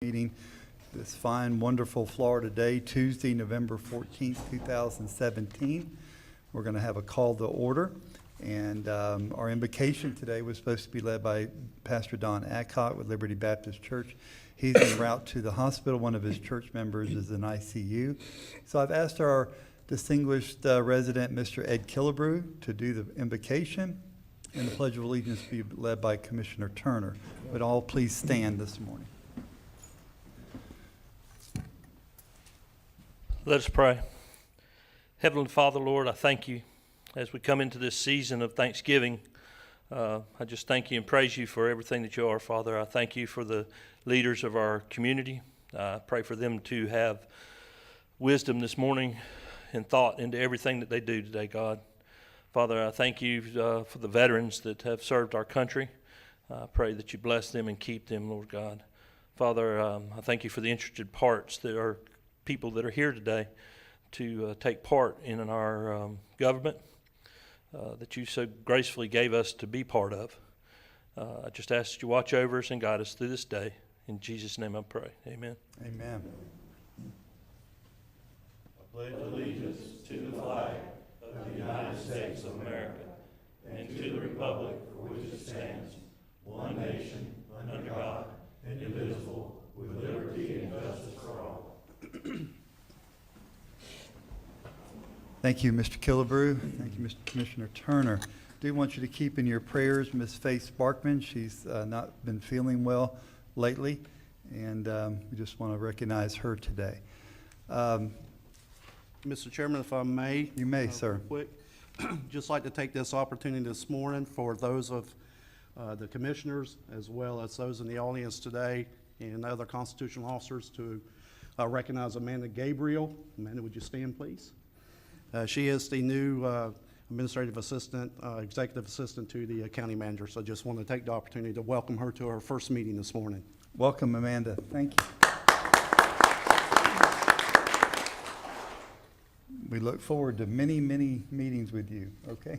Meeting this fine, wonderful Florida day, Tuesday, November 14th, 2017. We're going to have a call to order, and our invocation today was supposed to be led by Pastor Don Adcock with Liberty Baptist Church. He's en route to the hospital. One of his church members is in ICU. So I've asked our distinguished resident, Mr. Ed Killebrew, to do the invocation, and the Pledge of Allegiance be led by Commissioner Turner. Would all please stand this morning? Let us pray. Heavenly Father, Lord, I thank you as we come into this season of Thanksgiving. I just thank you and praise you for everything that you are, Father. I thank you for the leaders of our community. I pray for them to have wisdom this morning and thought into everything that they do today, God. Father, I thank you for the veterans that have served our country. I pray that you bless them and keep them, Lord God. Father, I thank you for the interested parts that are people that are here today to take part in our government that you so gracefully gave us to be part of. I just ask that you watch over us and guide us through this day. In Jesus' name I pray. Amen. Amen. I pledge allegiance to the flag of the United States of America and to the republic for which it stands, one nation, under God, indivisible, with liberty and justice for all. Thank you, Mr. Killebrew. Thank you, Mr. Commissioner Turner. I do want you to keep in your prayers Miss Faith Sparkman. She's not been feeling well lately, and we just want to recognize her today. Mr. Chairman, if I may. You may, sir. Quick, just like to take this opportunity this morning for those of the commissioners as well as those in the audience today and other constitutional officers to recognize Amanda Gabriel. Amanda, would you stand, please? She is the new administrative assistant, executive assistant to the county manager. So just want to take the opportunity to welcome her to our first meeting this morning. Welcome, Amanda. Thank you. We look forward to many, many meetings with you, okay?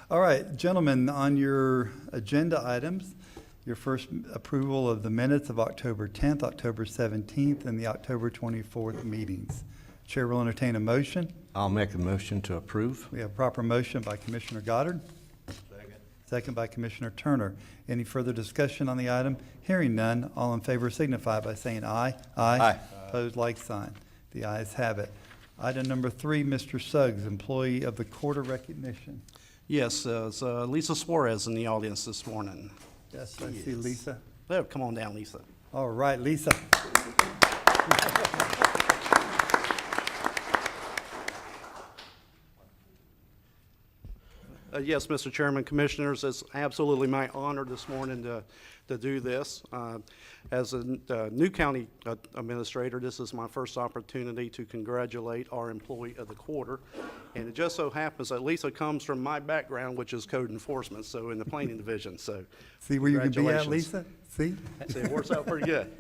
All right, gentlemen, on your agenda items, your first approval of the minutes of October 10th, October 17th, and the October 24th meetings. Chair will entertain a motion. I'll make a motion to approve. We have proper motion by Commissioner Goddard. Second. Second by Commissioner Turner. Any further discussion on the item? Hearing none, all in favor signify by saying aye. Aye. Opposed, like sign. The ayes have it. Item number 3, Mr. Suggs, employee of the Quarter Recognition. Yes, it's Lisa Suarez in the audience this morning. Yes, I see Lisa. Oh, come on down, Lisa. All right, Lisa. Yes, Mr. Chairman, Commissioners, it's absolutely my honor this morning to do this. As a new county administrator, this is my first opportunity to congratulate our employee of the quarter. And it just so happens that Lisa comes from my background, which is code enforcement, so in the planning division. So See where you can be at, congratulations. Lisa? See? See, it works out pretty good.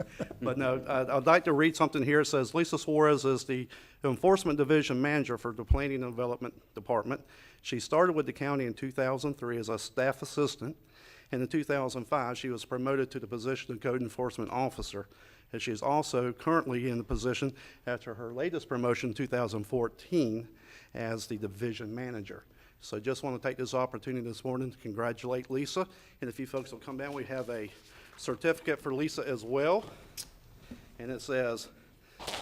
But no, I'd like to read something here. It says, Lisa Suarez is the Enforcement Division Manager for the Planning and Development Department. She started with the county in 2003 as a staff assistant. And in 2005, she was promoted to the position of Code Enforcement Officer. And she is also currently in the position after her latest promotion in 2014 as the Division Manager. So just want to take this opportunity this morning to congratulate Lisa. And if you folks will come down, we have a certificate for Lisa as well. And it says,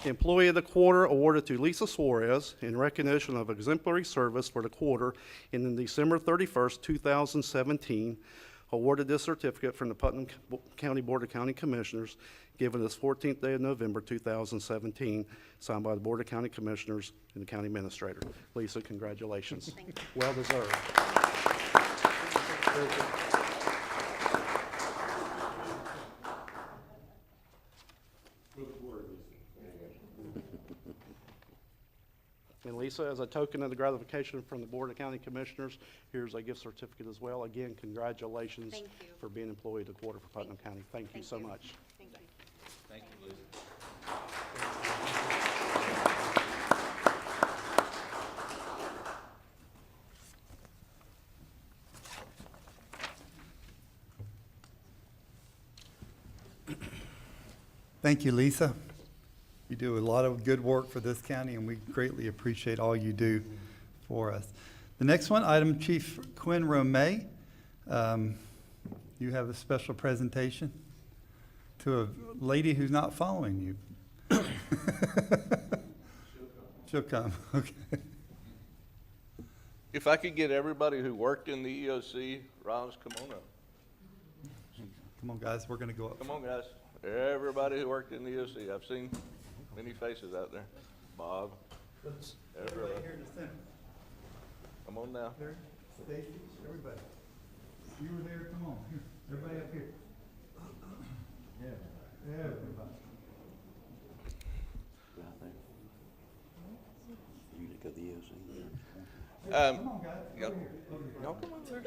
Employee of the Quarter awarded to Lisa Suarez in recognition of exemplary service for the quarter in December 31st, 2017. Awarded this certificate from the Putnam County Board of County Commissioners, given this 14th day of November 2017, signed by the Board of County Commissioners and the County Administrator. Lisa, congratulations. Thank you. Well deserved. And Lisa, as a token of the gratification from the Board of County Commissioners, here's a gift certificate as well. Again, congratulations Thank you. for being employee of the quarter for Putnam County. Thank you so much. Thank you. Thank you, Lisa. Thank you, Lisa. You do a lot of good work for this county, and we greatly appreciate all you do for us. The next one, item Chief Quinn Romay. You have a special presentation to a lady who's not following you. She'll come, okay. If I could get everybody who worked in the EOC, Roz, come on up. Come on, guys, we're gonna go up. Come on, guys. Everybody who worked in the EOC. I've seen many faces out there. Bob, everybody. Here in the center. Come on now. There, Stacy, everybody. You were there, come on, here, everybody up here. Yeah, everybody. Come on, guys, over here, over here. Y'all come on there.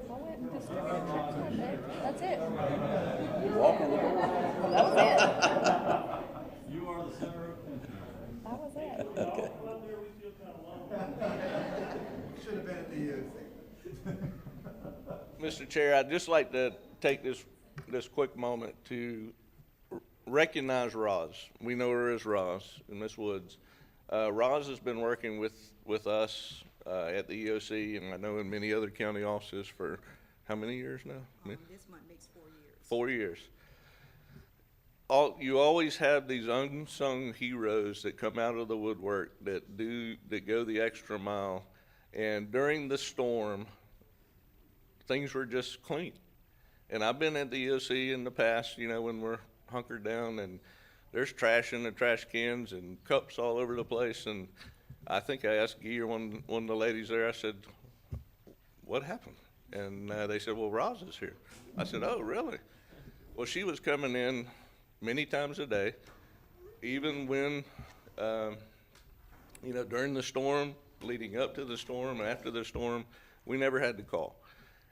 I went and distributed tricks up there. That's it. That was it. You are the center of That was it. Should have been at the EOC. Mr. Chair, I'd just like to take this quick moment to recognize Roz. We know her as Roz and Miss Woods. Roz has been working with us at the EOC, and I know in many other county offices for how many years now? This month makes 4 years. 4 years. You always have these unsung heroes that come out of the woodwork that go the extra mile. And during the storm, things were just clean. And I've been at the EOC in the past, you know, when we're hunkered down and there's trash in the trash cans and cups all over the place. And I think I asked Guy or one of the ladies there, I said, what happened? And they said, well, Roz is here. I said, oh, really? Well, she was coming in many times a day, even when, you know, during the storm, leading up to the storm, after the storm, we never had to call.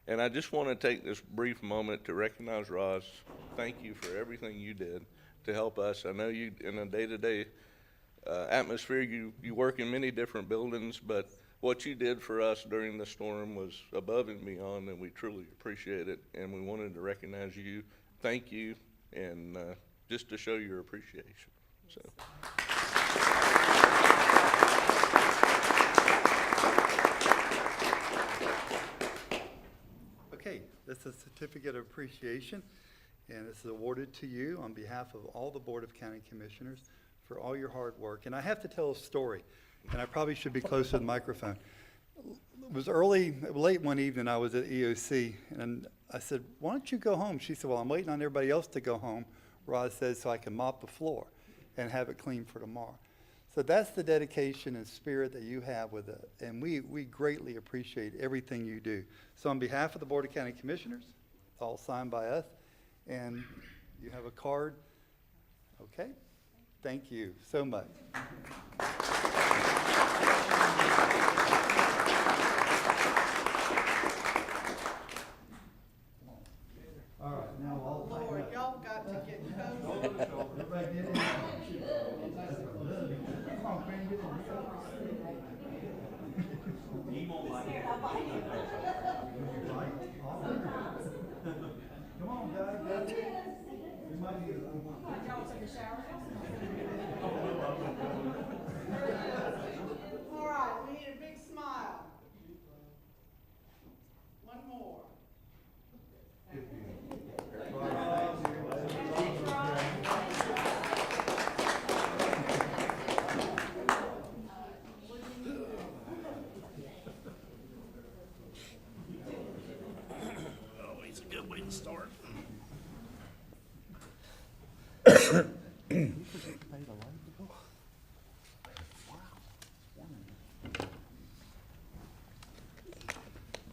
And I just want to take this brief moment to recognize Roz. Thank you for everything you did to help us. I know you, in a day-to-day atmosphere, you work in many different buildings, but what you did for us during the storm was above and beyond, and we truly appreciate it. And we wanted to recognize you. Thank you, and just to show your appreciation. So. Okay, this is a certificate of appreciation, and this is awarded to you on behalf of all the Board of County Commissioners for all your hard work. And I have to tell a story, and I probably should be close to the microphone. It was late one evening, I was at EOC, and I said, why don't you go home? She said, well, I'm waiting on everybody else to go home, Roz says, so I can mop the floor and have it clean for tomorrow. So that's the dedication and spirit that you have with it, and we greatly appreciate everything you do. So on behalf of the Board of County Commissioners, it's all signed by us, and you have a card. Okay? Thank you so much. All right, now all Lord, y'all got to get close. everybody get in. Come on, Quinn, get in. Come on, guys. We might need All right, we need a big smile. One more. Always a good way to start.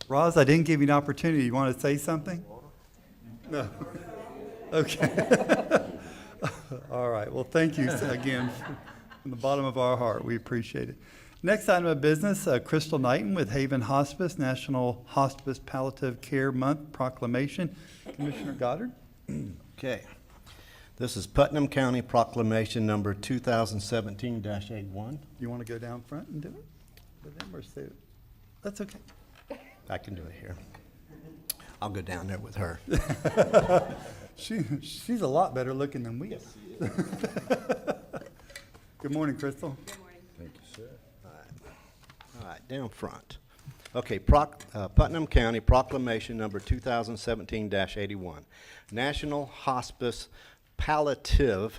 Roz, I didn't give you an opportunity. You want to say something? No. Okay. All right. Well, thank you again from the bottom of our heart. We appreciate it. Next item of business, Crystal Knighton with Haven Hospice, National Hospice Palliative Care Month Proclamation. Commissioner Goddard. Okay. This is Putnam County Proclamation Number 2017-81. You want to go down front and do it? With them or say it? That's okay. I can do it here. I'll go down there with her. She's a lot better looking than we are. Good morning, Crystal. Thank you, sir. All right, down front. Okay, Putnam County Proclamation Number 2017-81, National Hospice Palliative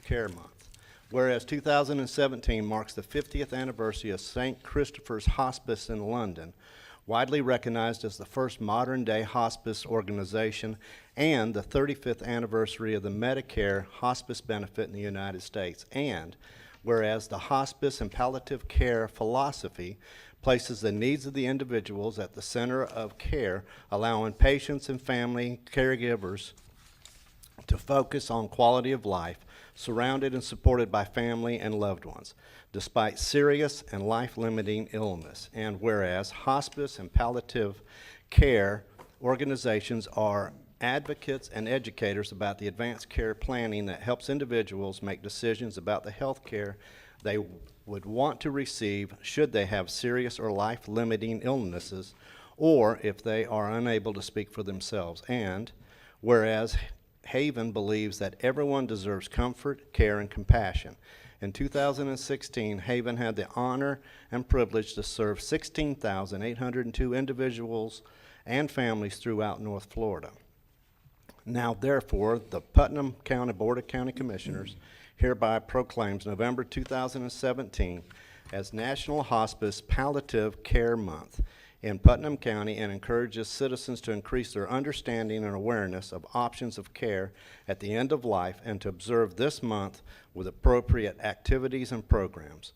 Care Month. Whereas 2017 marks the 50th anniversary of St. Christopher's Hospice in London, widely recognized as the first modern-day hospice organization, and the 35th anniversary of the Medicare hospice benefit in the United States. And whereas the hospice and palliative care philosophy places the needs of the individuals at the center of care, allowing patients and family caregivers to focus on quality of life, surrounded and supported by family and loved ones, despite serious and life-limiting illness. And whereas hospice and palliative care organizations are advocates and educators about the advanced care planning that helps individuals make decisions about the health care they would want to receive should they have serious or life-limiting illnesses, or if they are unable to speak for themselves. And whereas Haven believes that everyone deserves comfort, care, and compassion. In 2016, Haven had the honor and privilege to serve 16,802 individuals and families throughout North Florida. Now, therefore, the Putnam County Board of County Commissioners hereby proclaims November 2017 as National Hospice Palliative Care Month in Putnam County, and encourages citizens to increase their understanding and awareness of options of care at the end of life, and to observe this month with appropriate activities and programs.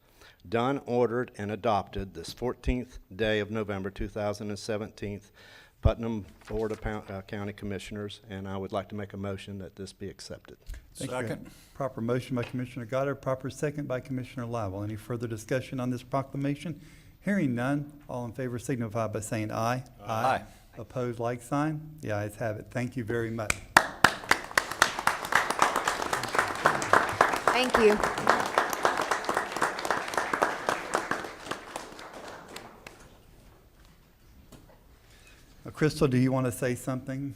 Done, ordered, and adopted this 14th day of November 2017, Putnam Board of County Commissioners, and I would like to make a motion that this be accepted. Thank you. Second. Proper motion by Commissioner Goddard, proper second by Commissioner Lible. Any further discussion on this proclamation? Hearing none, all in favor signify by saying aye. Aye. Opposed, like sign. The ayes have it. Thank you very much. Thank you. Crystal, do you want to say something?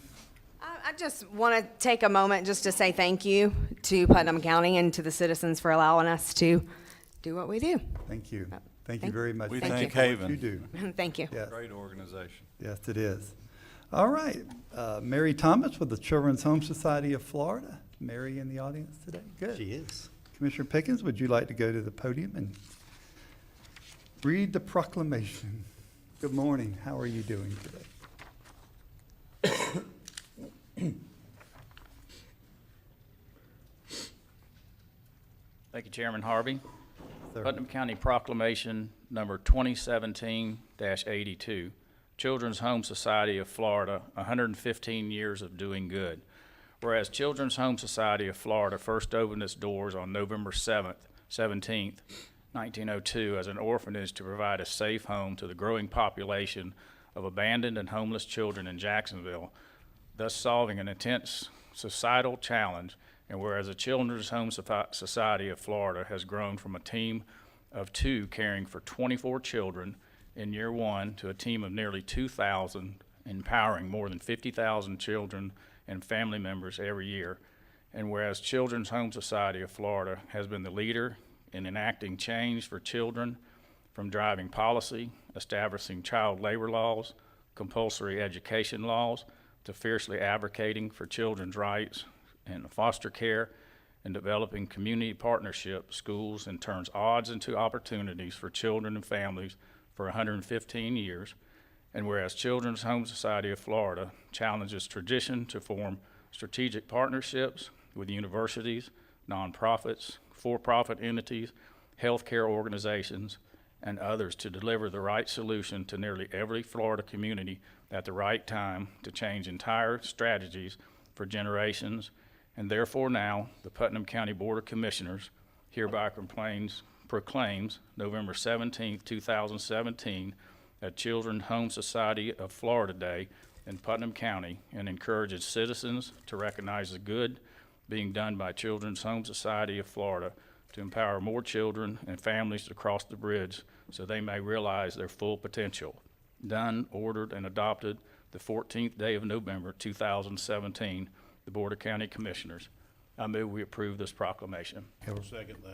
I just want to take a moment just to say thank you to Putnam County and to the citizens for allowing us to do what we do. Thank you. Thank you very much. We Thank thank you for what Haven. you do. Thank you. Yes, Great organization. yes, it is. All right. Mary Thomas with the Children's Home Society of Florida. Mary in the audience today? Good. She is. Commissioner Pickens, would you like to go to the podium and read the proclamation? Good morning. How are you doing today? Thank you, Chairman Harvey. Sir. Putnam County Proclamation Number 2017-82, Children's Home Society of Florida, 115 Years of Doing Good. Whereas Children's Home Society of Florida first opened its doors on November 17th, 1902, as an orphanage to provide a safe home to the growing population of abandoned and homeless children in Jacksonville, thus solving an intense societal challenge. And whereas the Children's Home Society of Florida has grown from a team of 2 caring for 24 children in year 1 to a team of nearly 2,000, empowering more than 50,000 children and family members every year. And whereas Children's Home Society of Florida has been the leader in enacting change for children, from driving policy, establishing child labor laws, compulsory education laws, to fiercely advocating for children's rights and foster care, and developing community partnership schools, and turns odds into opportunities for children and families for 115 years. And whereas Children's Home Society of Florida challenges tradition to form strategic partnerships with universities, nonprofits, for-profit entities, healthcare organizations, and others to deliver the right solution to nearly every Florida community at the right time to change entire strategies for generations. And therefore now, the Putnam County Board of Commissioners hereby proclaims November 17th, 2017, at Children's Home Society of Florida Day in Putnam County, and encourages citizens to recognize the good being done by Children's Home Society of Florida to empower more children and families to cross the bridge so they may realize their full potential. Done, ordered, and adopted the 14th day of November, 2017, the Board of County Commissioners. I move we approve this proclamation.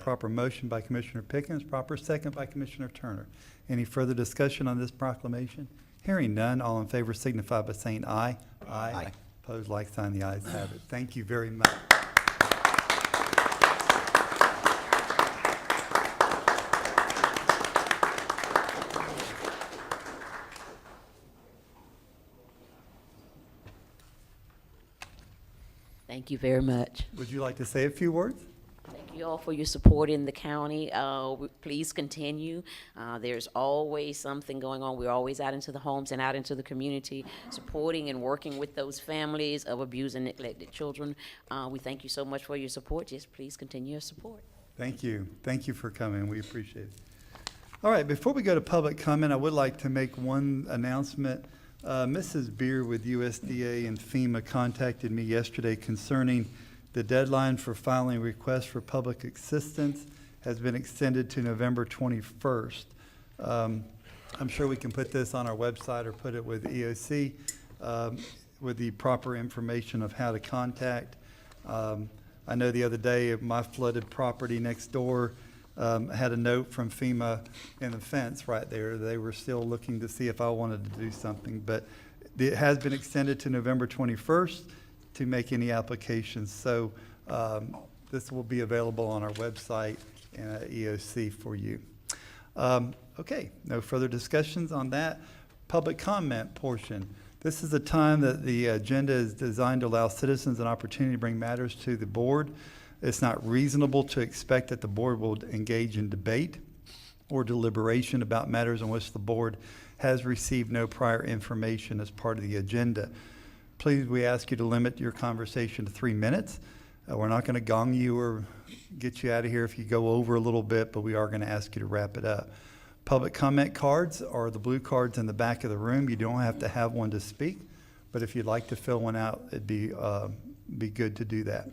Proper motion by Commissioner Pickens, proper second by Commissioner Turner. Any further discussion on this proclamation? Hearing none, all in favor signify by saying aye. Aye. Opposed, like sign, the ayes have it. Thank you very much. Thank you very much. Would you like to say a few words? Thank you all for your support in the county. Please continue. There's always something going on. We're always out into the homes and out into the community, supporting and working with those families of abused and neglected children. We thank you so much for your support. Just please continue your support. Thank you. Thank you for coming. We appreciate it. All right, before we go to public comment, I would like to make one announcement. Mrs. Beer with USDA and FEMA contacted me yesterday concerning the deadline for filing requests for public assistance has been extended to November 21st. I'm sure we can put this on our website or put it with EOC with the proper information of how to contact. I know the other day my flooded property next door had a note from FEMA in the fence right there. They were still looking to see if I wanted to do something, but it has been extended to November 21st to make any applications. So this will be available on our website and at EOC for you. Okay, no further discussions on that. Public comment portion. This is a time that the agenda is designed to allow citizens an opportunity to bring matters to the board. It's not reasonable to expect that the board will engage in debate or deliberation about matters on which the board has received no prior information as part of the agenda. Please, we ask you to limit your conversation to 3 minutes. We're not going to gong you or get you out of here if you go over a little bit, but we are going to ask you to wrap it up. Public comment cards are the blue cards in the back of the room. You don't have to have one to speak, but if you'd like to fill one out, it'd be good to do that.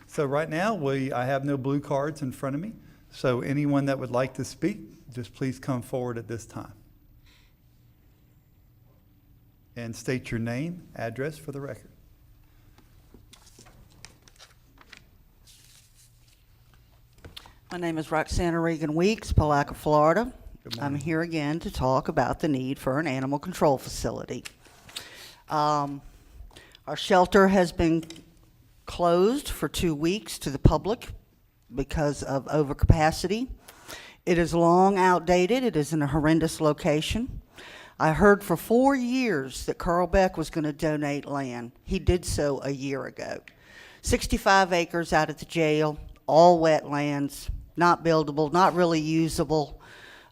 So right now, I have no blue cards in front of me. So anyone that would like to speak, just please come forward at this time. And state your name, address for the record. My name is Roxana Regan Weeks, Palaca, Florida. Good I'm morning. here again to talk about the need for an animal control facility. Our shelter has been closed for 2 weeks to the public because of overcapacity. It is long outdated. It is in a horrendous location. I heard for 4 years that Carl Beck was going to donate land. He did so a year ago. 65 acres out at the jail, all wetlands, not buildable, not really usable.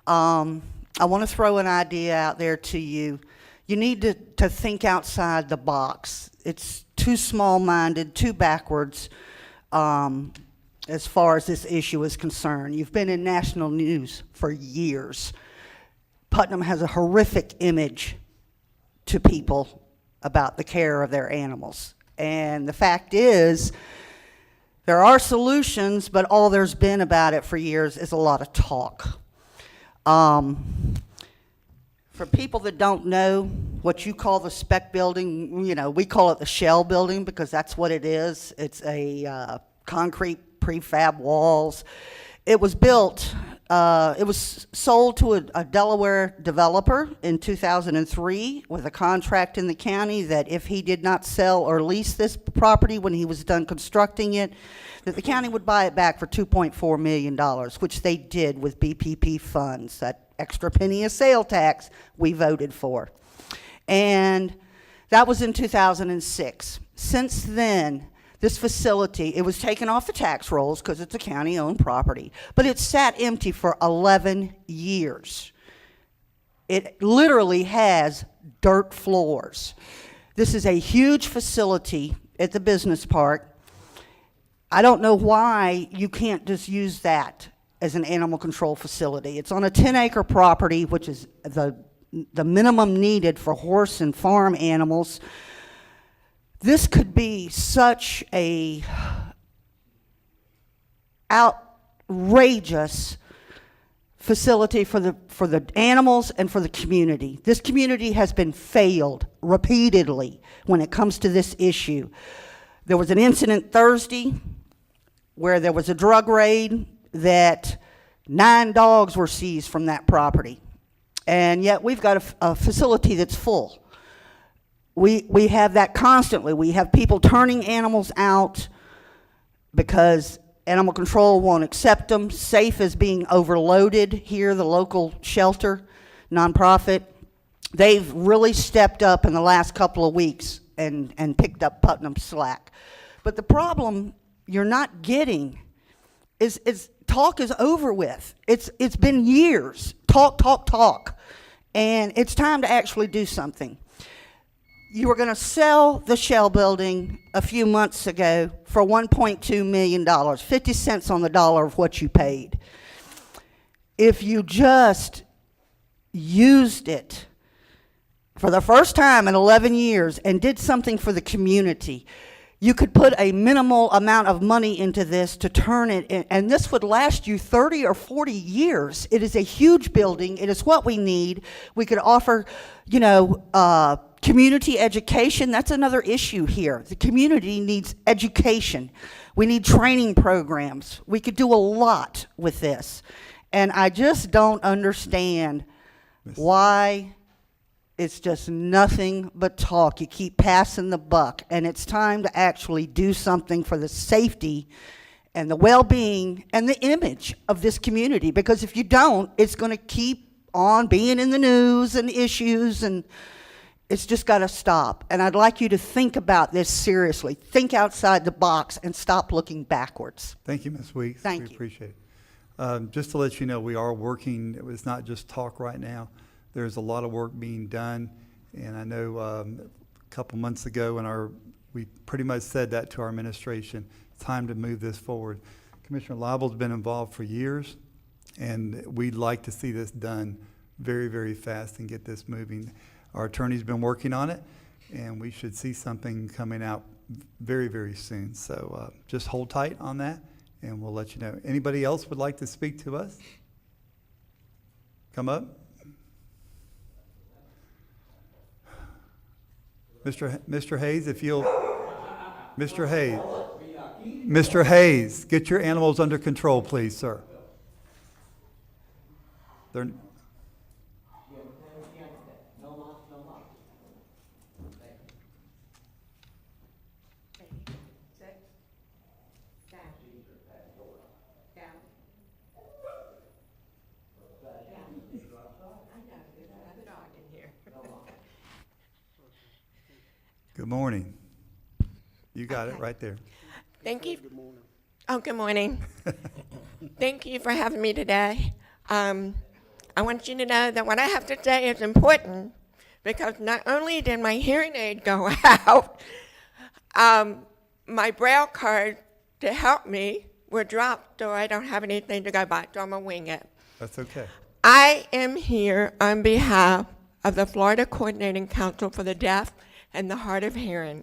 I want to throw an idea out there to you. You need to think outside the box. It's too small-minded, too backwards as far as this issue is concerned. You've been in national news for years. Putnam has a horrific image to people about the care of their animals. And the fact is, there are solutions, but all there's been about it for years is a lot of talk. For people that don't know what you call the spec building, you know, we call it the shell building because that's what it is. It's a concrete prefab walls. It was built, it was sold to a Delaware developer in 2003 with a contract in the county that if he did not sell or lease this property when he was done constructing it, that the county would buy it back for $2.4 million, which they did with BPP funds, that extra penny of sale tax we voted for. And that was in 2006. Since then, this facility, it was taken off the tax rolls because it's a county-owned property, but it sat empty for 11 years. It literally has dirt floors. This is a huge facility at the business park. I don't know why you can't just use that as an animal control facility. It's on a 10-acre property, which is the minimum needed for horse and farm animals. This could be such a outrageous facility for the animals and for the community. This community has been failed repeatedly when it comes to this issue. There was an incident Thursday where there was a drug raid that 9 dogs were seized from that property. And yet we've got a facility that's full. We have that constantly. We have people turning animals out because animal control won't accept them. SAFE is being overloaded here, the local shelter, nonprofit. They've really stepped up in the last couple of weeks and picked up Putnam's slack. But the problem you're not getting is talk is over with. It's been years. Talk. And it's time to actually do something. You were going to sell the Shell building a few months ago for $1.2 million, 50 cents on the dollar of what you paid. If you just used it for the first time in 11 years and did something for the community, you could put a minimal amount of money into this to turn it in, and this would last you 30 or 40 years. It is a huge building. It is what we need. We could offer, community education. That's another issue here. The community needs education. We need training programs. We could do a lot with this. And I just don't understand why it's just nothing but talk. You keep passing the buck, and it's time to actually do something for the safety and the well-being and the image of this community, because if you don't, it's going to keep on being in the news and issues, and it's just got to stop. And I'd like you to think about this seriously. Think outside the box and stop looking backwards. Thank you, Ms. Weeks. Thank We you. appreciate it. Just to let you know, we are working. It's not just talk right now. There's a lot of work being done, and I know a couple months ago we pretty much said that to our administration. It's time to move this forward. Commissioner Liebel's been involved for years, and we'd like to see this done very, very fast and get this moving. Our attorney's been working on it, and we should see something coming out very, very soon. So just hold tight on that, and we'll let you know. Anybody else would like to speak to us? Come up. Mr. Hayes, if you'll, Mr. Hayes, get your animals under control, please, sir. They're, good morning. You got it right there. Thank you. Oh, good morning. Thank you for having me today. I want you to know that what I have to say is important, because not only did my hearing aid go out, my Braille card to help me were dropped, so I don't have anything to go by, so I'm going to wing it. That's okay. I am here on behalf of the Florida Coordinating Council for the Deaf and the Hard of Hearing.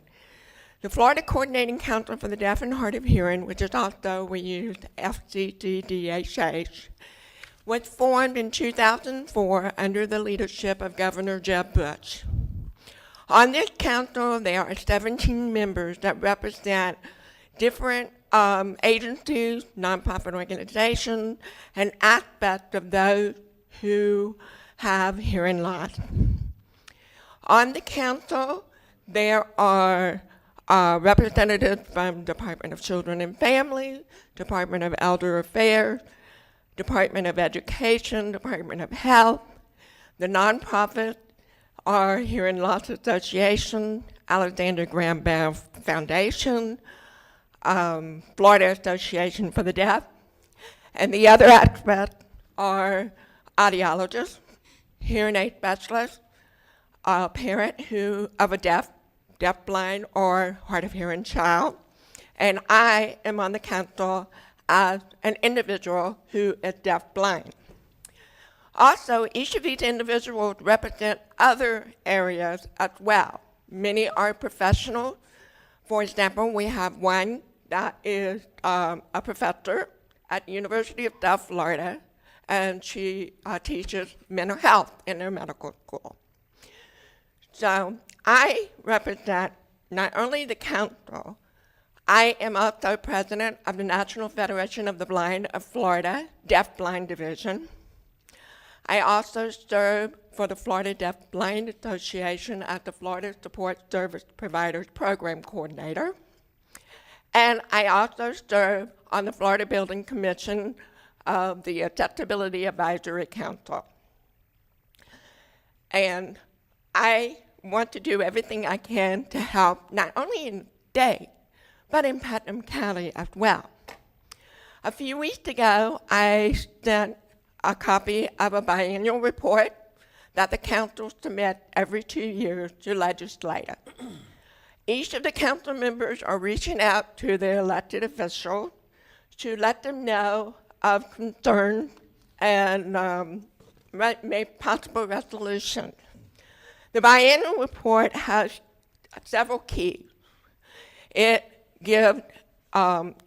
The Florida Coordinating Council for the Deaf and Hard of Hearing, which is also, we use FCCDHH, was formed in 2004 under the leadership of Governor Jeb Bush. On this council, there are 17 members that represent different agencies, nonprofit organizations, and aspects of those who have hearing loss. On the council, there are representatives from Department of Children and Families, Department of Elder Affairs, Department of Education, Department of Health. The nonprofits are Hearing Loss Association, Alexander Graham Bell Foundation, Florida Association for the Deaf, and the other aspects are audiologists, hearing aid specialists, a parent of a deaf, blind, or hard of hearing child, and I am on the council as an individual who is deaf blind. Also, each of these individuals represent other areas as well. Many are professional. For example, we have one that is a professor at the University of South Florida and she teaches mental health in their medical school. So I represent not only the council, I am also president of the National Federation of the Blind of Florida, Deaf-Blind Division. I also serve for the Florida Deaf-Blind Association as the Florida Support Service Providers Program Coordinator. And I also serve on the Florida Building Commission of the Accessibility Advisory Council. And I want to do everything I can to help not only in the state, but in Putnam County as well. A few weeks ago, I sent a copy of a biannual report that the council submits every 2 years to legislators. Each of the council members are reaching out to their elected officials to let them know of concerns and make possible resolutions. The biannual report has several keys. It gives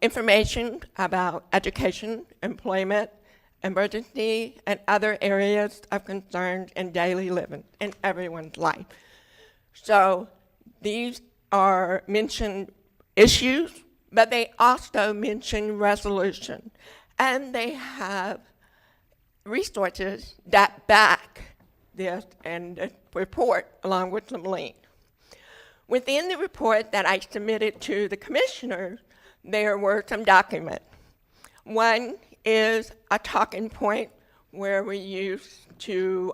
information about education, employment, emergency, and other areas of concern in daily living in everyone's life. So these are mentioned issues, but they also mention resolution, and they have resources that back this and the report along with some links. Within the report that I submitted to the commissioners, there were some documents. One is a talking point where we use to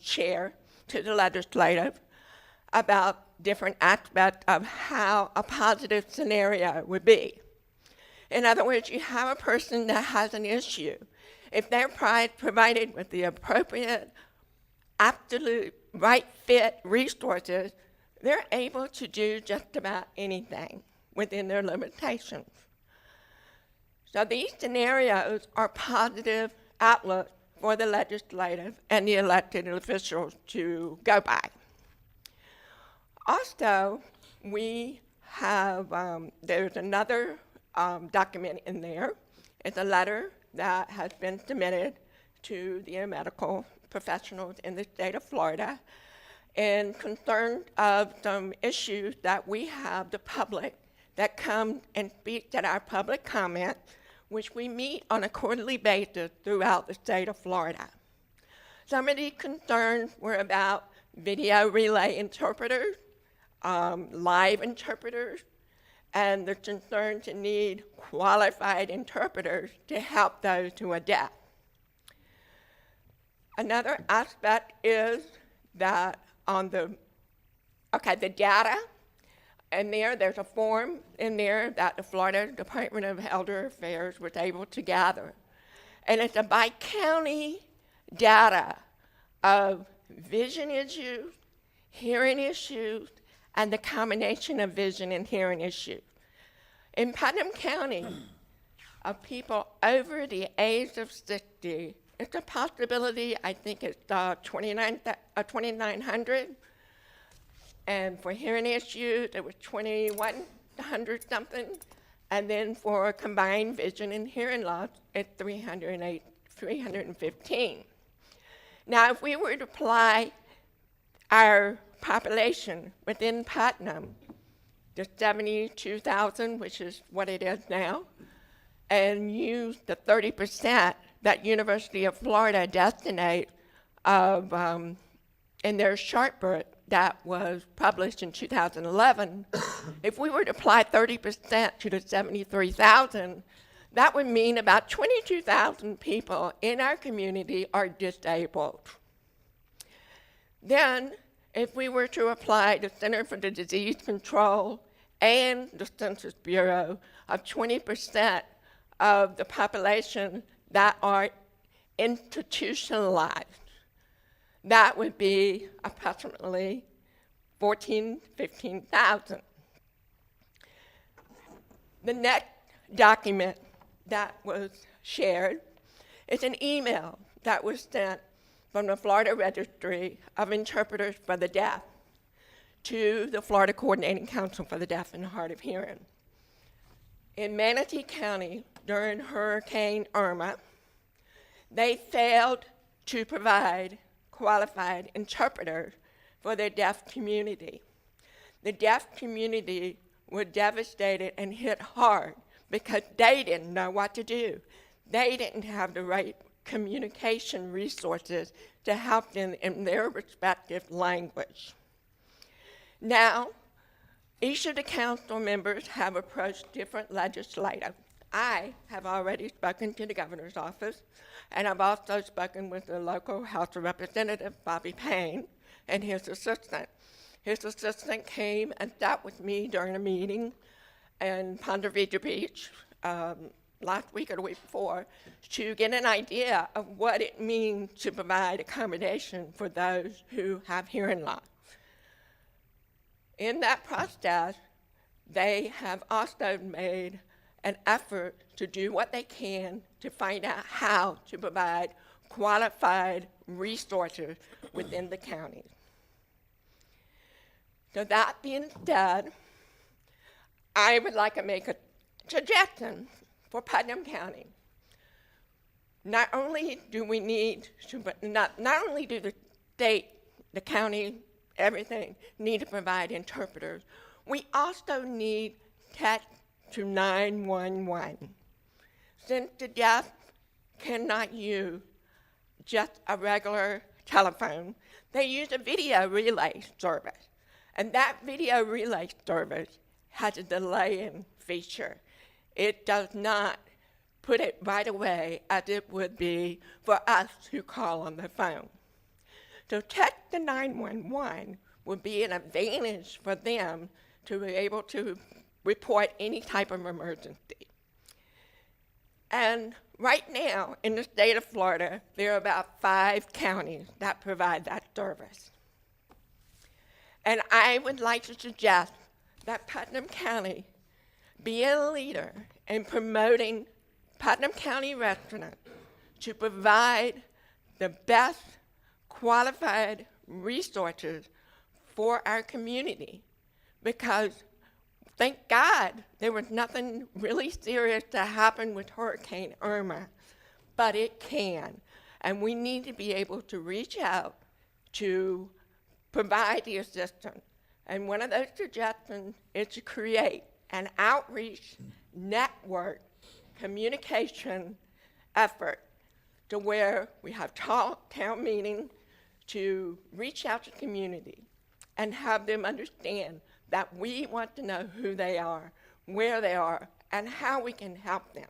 share to the legislative about different aspects of how a positive scenario would be. In other words, you have a person that has an issue. If they're provided with the appropriate, absolute, right fit resources, they're able to do just about anything within their limitations. So these scenarios are positive outlooks for the legislative and the elected officials to go by. Also, we have, there's another document in there. It's a letter that has been submitted to the medical professionals in the state of Florida and concerned of some issues that we have, the public, that come and speak at our public comment, which we meet on a quarterly basis throughout the state of Florida. Some of these concerns were about video relay interpreters, live interpreters, and the concern to need qualified interpreters to help those who are deaf. Another aspect is that on the data, and there's a form in there that the Florida Department of Elder Affairs was able to gather. And it's a by-county data of vision issues, hearing issues, and the combination of vision and hearing issues. In Putnam County, of people over the age of 60, it's a possibility, I think it's 2,900. And for hearing issues, it was 2,100 something. And then for combined vision and hearing loss, it's 315. Now, if we were to apply our population within Putnam to 72,000, which is what it is now, and use the 30% that University of Florida designates of in their chart book that was published in 2011, if we were to apply 30% to the 73,000, that would mean about 22,000 people in our community are disabled. Then, if we were to apply the Center for the Disease Control and the Census Bureau of 20% of the population that are institutionalized, that would be approximately 15,000. The next document that was shared is an email that was sent from the Florida Registry of Interpreters for the Deaf to the Florida Coordinating Council for the Deaf and Hard of Hearing. In Manatee County, during Hurricane Irma, They failed to provide qualified interpreters for their deaf community. The deaf community were devastated and hit hard because they didn't know what to do. They didn't have the right communication resources to help them in their respective language. Now, each of the council members have approached different legislators. I have already spoken to the governor's office, and I've also spoken with the local House of Representative, Bobby Payne, and his assistant. His assistant came and sat with me during a meeting in Ponte Vedra Beach last week or the week before to get an idea of what it means to provide accommodation for those who have hearing loss. In that process, they have also made an effort to do what they can to find out how to provide qualified resources within the county. So that being said, I would like to make a suggestion for Putnam County. Not only do we need to, not only do the state, the county, everything need to provide interpreters, we also need text to 911. Since the deaf cannot use just a regular telephone, they use a video relay service. And that video relay service has a delaying feature. It does not put it right away as it would be for us who call on the phone. So text to 911 would be an advantage for them to be able to report any type of emergency. And right now, in the state of Florida, there are about 5 counties that provide that service. And I would like to suggest that Putnam County be a leader in promoting Putnam County restaurants to provide the best qualified resources for our community, because thank God there was nothing really serious that happened with Hurricane Irma, but it can. And we need to be able to reach out to provide the assistance. And one of those suggestions is to create an outreach network communication effort to where we have town meeting to reach out to the community and have them understand that we want to know who they are, where they are, and how we can help them.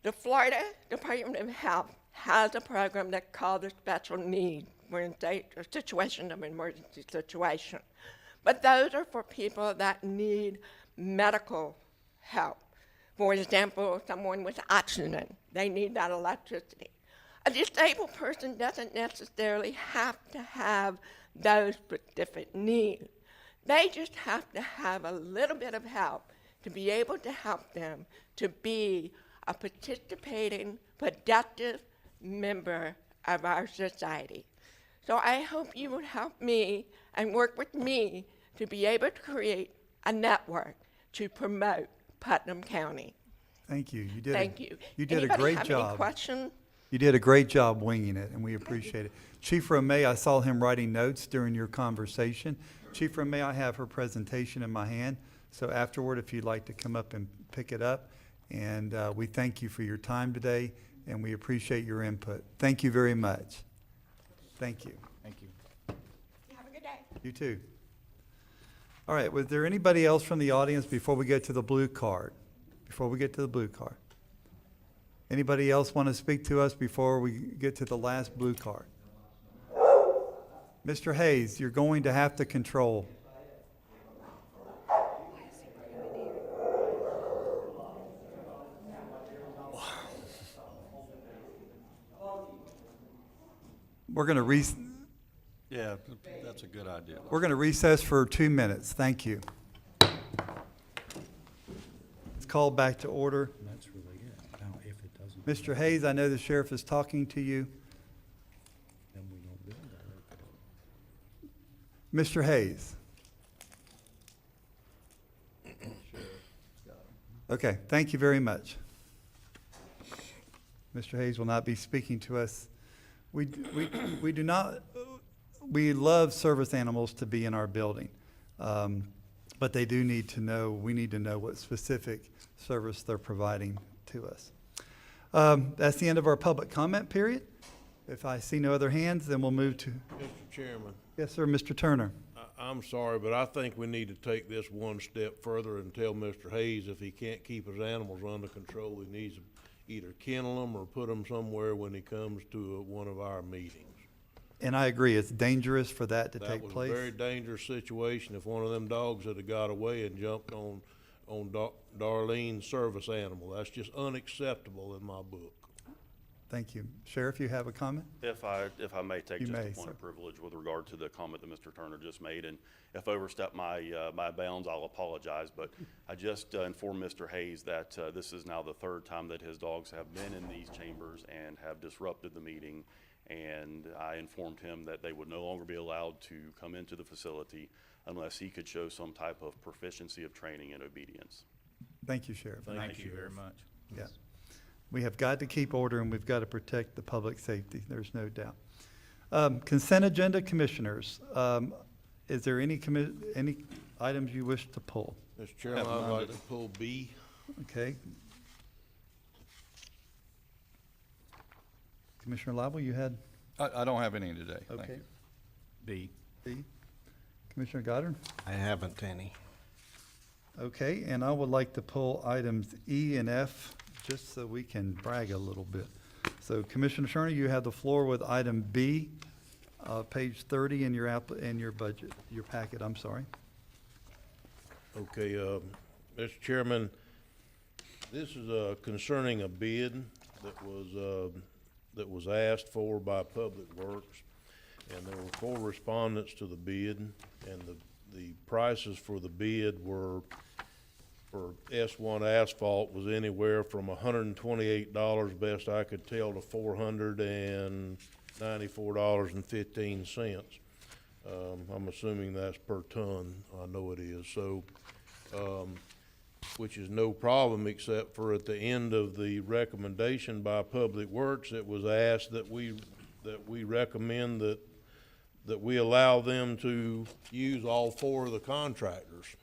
The Florida Department of Health has a program that's called the Special Needs. We're in a situation of emergency situation. But those are for people that need medical help. For example, someone with oxygen, they need that electricity. A disabled person doesn't necessarily have to have those specific needs. They just have to have a little bit of help to be able to help them to be a participating, productive member of our society. So I hope you would help me and work with me to be able to create a network to promote Putnam County. Thank you. You did. Thank you. You did a Anybody great have job. Any questions? You did a great job winging it, and we appreciate it. Chief Romay, I saw him writing notes during your conversation. Chief Romay, I have her presentation in my hand, so afterward, if you'd like to come up and pick it up. And we thank you for your time today, and we appreciate your input. Thank you very much. Thank you. Thank you. Have a good day. You too. All right, was there anybody else from the audience before we get to the blue card? Before we get to the blue card? Anybody else want to speak to us before we get to the last blue card? Mr. Hayes, you're going to have to control. We're going to Yeah, that's a good idea. We're going to recess for 2 minutes. Thank you. It's called back to order. That's really good. Now, if it doesn't. Mr. Hayes, I know the sheriff is talking to you. Then we don't do that. Mr. Hayes. Okay, thank you very much. Mr. Hayes will not be speaking to us. We do not, we love service animals to be in our building. But they do need to know, we need to know what specific service they're providing to us. That's the end of our public comment period. If I see no other hands, then we'll move to, Mr. Chairman, yes, sir, Mr. Turner. I'm sorry, but I think we need to take this one step further and tell Mr. Hayes if he can't keep his animals under control, he needs to either kennel them or put them somewhere when he comes to one of our meetings. And I agree, it's dangerous for that to That take was a place. very dangerous situation if one of them dogs had got away and jumped on Darlene's service animal. That's just unacceptable in my book. Thank you. Sheriff, you have a comment? If I may take You just may, a point sir. of privilege with regard to the comment that Mr. Turner just made, and if I overstep my bounds, I'll apologize, but I just informed Mr. Hayes that this is now the third time that his dogs have been in these chambers and have disrupted the meeting, and I informed him that they would no longer be allowed to come into the facility unless he could show some type of proficiency of training and obedience. Thank you, Sheriff. Thank you very much. Yeah. We have got to keep order and we've got to protect the public safety. There's no doubt. Consent agenda, commissioners. Is there any items you wish to pull? Mr. Chairman, I'd like to pull B. Okay. Commissioner Lible, you had? I don't have any today. Thank Okay. you. B. B. Commissioner Goddard? I haven't any. Okay, and I would like to pull items E and F, just so we can brag a little bit. So Commissioner Turner, you have the floor with item B, page 30 in your budget, your packet, I'm sorry. Okay, Mr. Chairman, this is concerning a bid that was asked for by Public Works, and there were 4 respondents to the bid, and the prices for the bid were, for S1 asphalt, was anywhere from $128, best I could tell, to $494.15. I'm assuming that's per ton. I know it is. So, which is no problem, except for at the end of the recommendation by Public Works, it was asked that we recommend that we allow them to use all 4 of the contractors.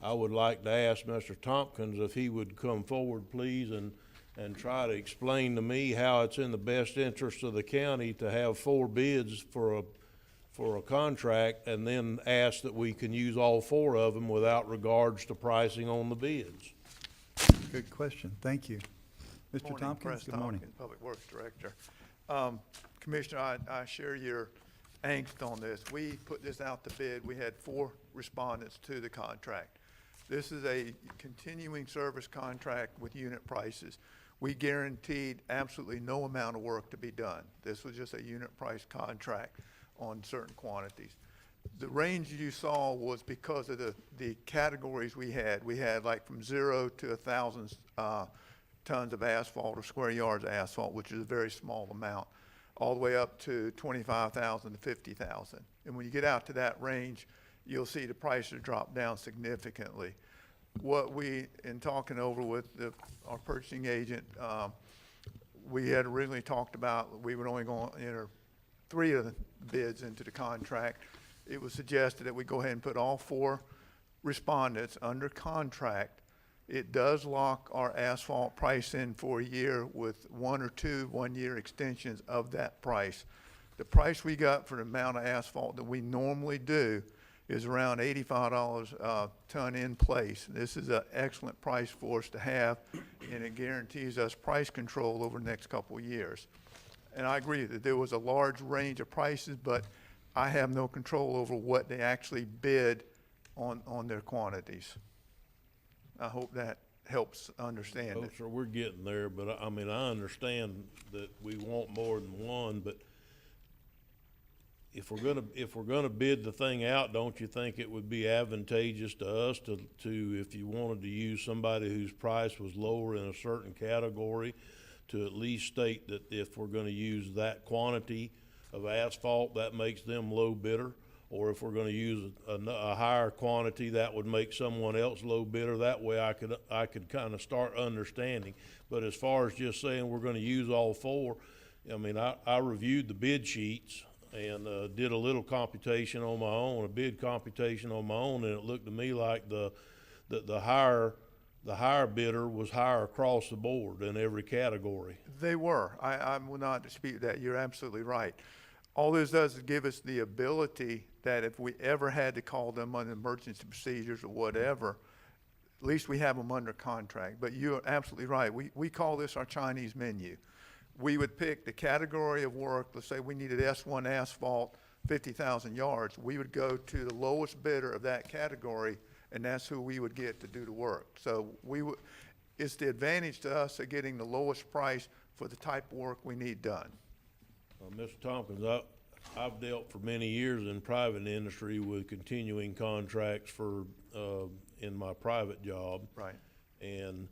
I would like to ask Mr. Tompkins if he would come forward, please, and try to explain to me how it's in the best interest of the county to have 4 bids for a contract and then ask that we can use all 4 of them without regards to pricing on the bids. Good question, thank you. Mr. Tompkins, good morning. Public Works Director. Commissioner, I share your angst on this. We put this out to bid. We had 4 respondents to the contract. This is a continuing service contract with unit prices. We guaranteed absolutely no amount of work to be done. This was just a unit price contract on certain quantities. The range you saw was because of the categories we had. We had like from 0 to 1,000 tons of asphalt or square yards of asphalt, which is a very small amount, all the way up to 25,000 to 50,000. And when you get out to that range, you'll see the prices drop down significantly. What we, in talking over with our purchasing agent, we had originally talked about we were only going to enter 3 of the bids into the contract. It was suggested that we go ahead and put all 4 respondents under contract. It does lock our asphalt price in for a year with 1 or 2 one-year extensions of that price. The price we got for the amount of asphalt that we normally do is around $85 a ton in place. This is an excellent price for us to have, and it guarantees us price control over the next couple of years. And I agree that there was a large range of prices, but I have no control over what they actually bid on their quantities. I hope that helps understand Oh, it. sir, we're getting there, but I mean, I understand that we want more than one, but if we're gonna bid the thing out, don't you think it would be advantageous to us to if you wanted to use somebody whose price was lower in a certain category, to at least state that if we're gonna use that quantity of asphalt, that makes them low bidder? or if we're gonna use a higher quantity, that would make someone else low bidder. That way I could kind of start understanding. But as far as just saying we're gonna use all four, I mean, I reviewed the bid sheets and did a little computation on my own, a bid computation on my own, and it looked to me like the higher bidder was higher across the board in every category. They were. I will not dispute that. You're absolutely right. All this does is give us the ability that if we ever had to call them on emergency procedures or whatever, at least we have them under contract. But you're absolutely right. We call this our Chinese menu. We would pick the category of work. Let's say we needed S1 asphalt, 50,000 yards. We would go to the lowest bidder of that category, and that's who we would get to do the work. So it's the advantage to us of getting the lowest price for the type of work we need done. Mr. Tompkins, I've dealt for many years in private industry with continuing contracts for, in my private job. Right. And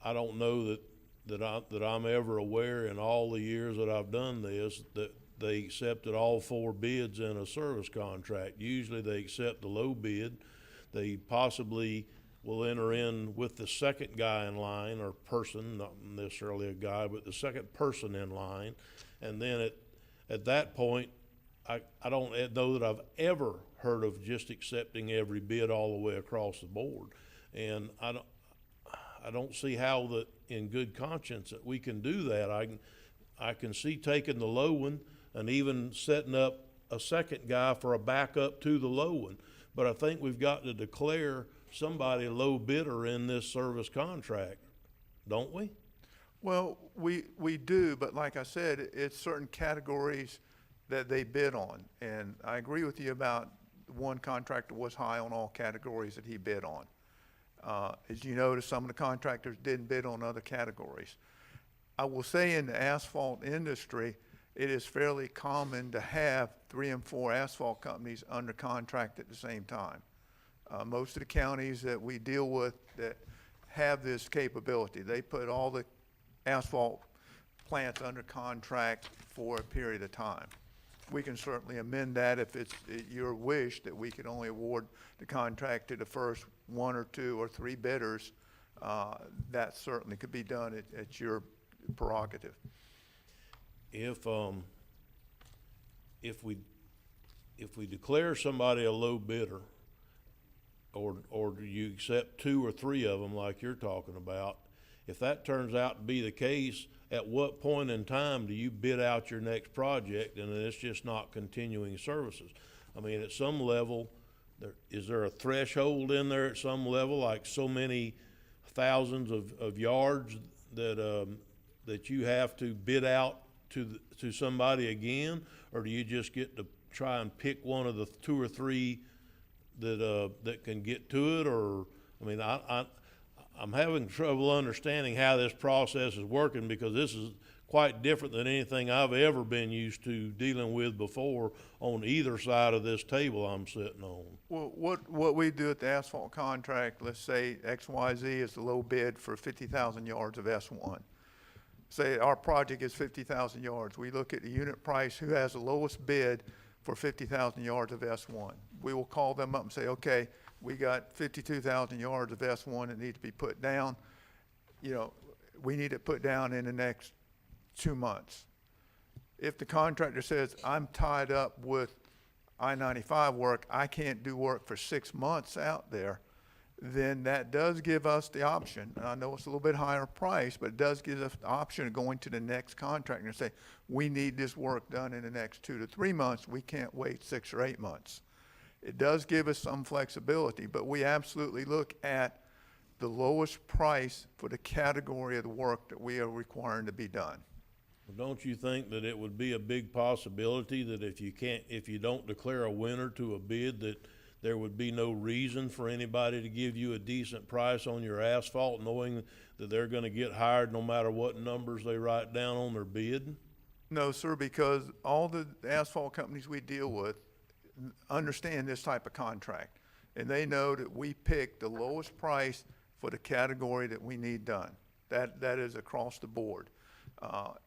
I don't know that I'm ever aware in all the years that I've done this that they accepted all four bids in a service contract. Usually they accept the low bid. They possibly will enter in with the second guy in line, or person, not necessarily a guy, but the second person in line. And then at that point, I don't know that I've ever heard of just accepting every bid all the way across the board. And I don't see how that in good conscience that we can do that. I can see taking the low one and even setting up a second guy for a backup to the low one. But I think we've got to declare somebody a low bidder in this service contract, don't we? Well, we do, but like I said, it's certain categories that they bid on. And I agree with you about one contractor was high on all categories that he bid on. As you notice, some of the contractors didn't bid on other categories. I will say in the asphalt industry, it is fairly common to have 3 and 4 asphalt companies under contract at the same time. Most of the counties that we deal with that have this capability, they put all the asphalt plants under contract for a period of time. We can certainly amend that if it's your wish that we could only award the contract to the first 1 or 2 or 3 bidders. That certainly could be done at your prerogative. If we declare somebody a low bidder, or do you accept 2 or 3 of them like you're talking about, if that turns out to be the case, at what point in time do you bid out your next project and it's just not continuing services? I mean, at some level, is there a threshold in there at some level, like so many thousands of yards that you have to bid out to somebody again, or do you just get to try and pick one of the 2 or 3 that can get to it? Or, I mean, I'm having trouble understanding how this process is working, because this is quite different than anything I've ever been used to dealing with before on either side of this table I'm sitting on. Well, what we do at the asphalt contract, let's say XYZ is the low bid for 50,000 yards of S1. Say our project is 50,000 yards. We look at the unit price, who has the lowest bid for 50,000 yards of S1. We will call them up and say, okay, we got 52,000 yards of S1 that need to be put down. You know, we need it put down in the next 2 months. If the contractor says, I'm tied up with I-95 work, I can't do work for 6 months out there, then that does give us the option. And I know it's a little bit higher price, but it does give us the option of going to the next contractor and say, we need this work done in the next 2 to 3 months. We can't wait 6 or 8 months. It does give us some flexibility, but we absolutely look at the lowest price for the category of the work that we are requiring to be done. Well, don't you think that it would be a big possibility that if you don't declare a winner to a bid, that there would be no reason for anybody to give you a decent price on your asphalt, knowing that they're gonna get hired no matter what numbers they write down on their bid? No, sir, because all the asphalt companies we deal with understand this type of contract, and they know that we pick the lowest price for the category that we need done. That is across the board.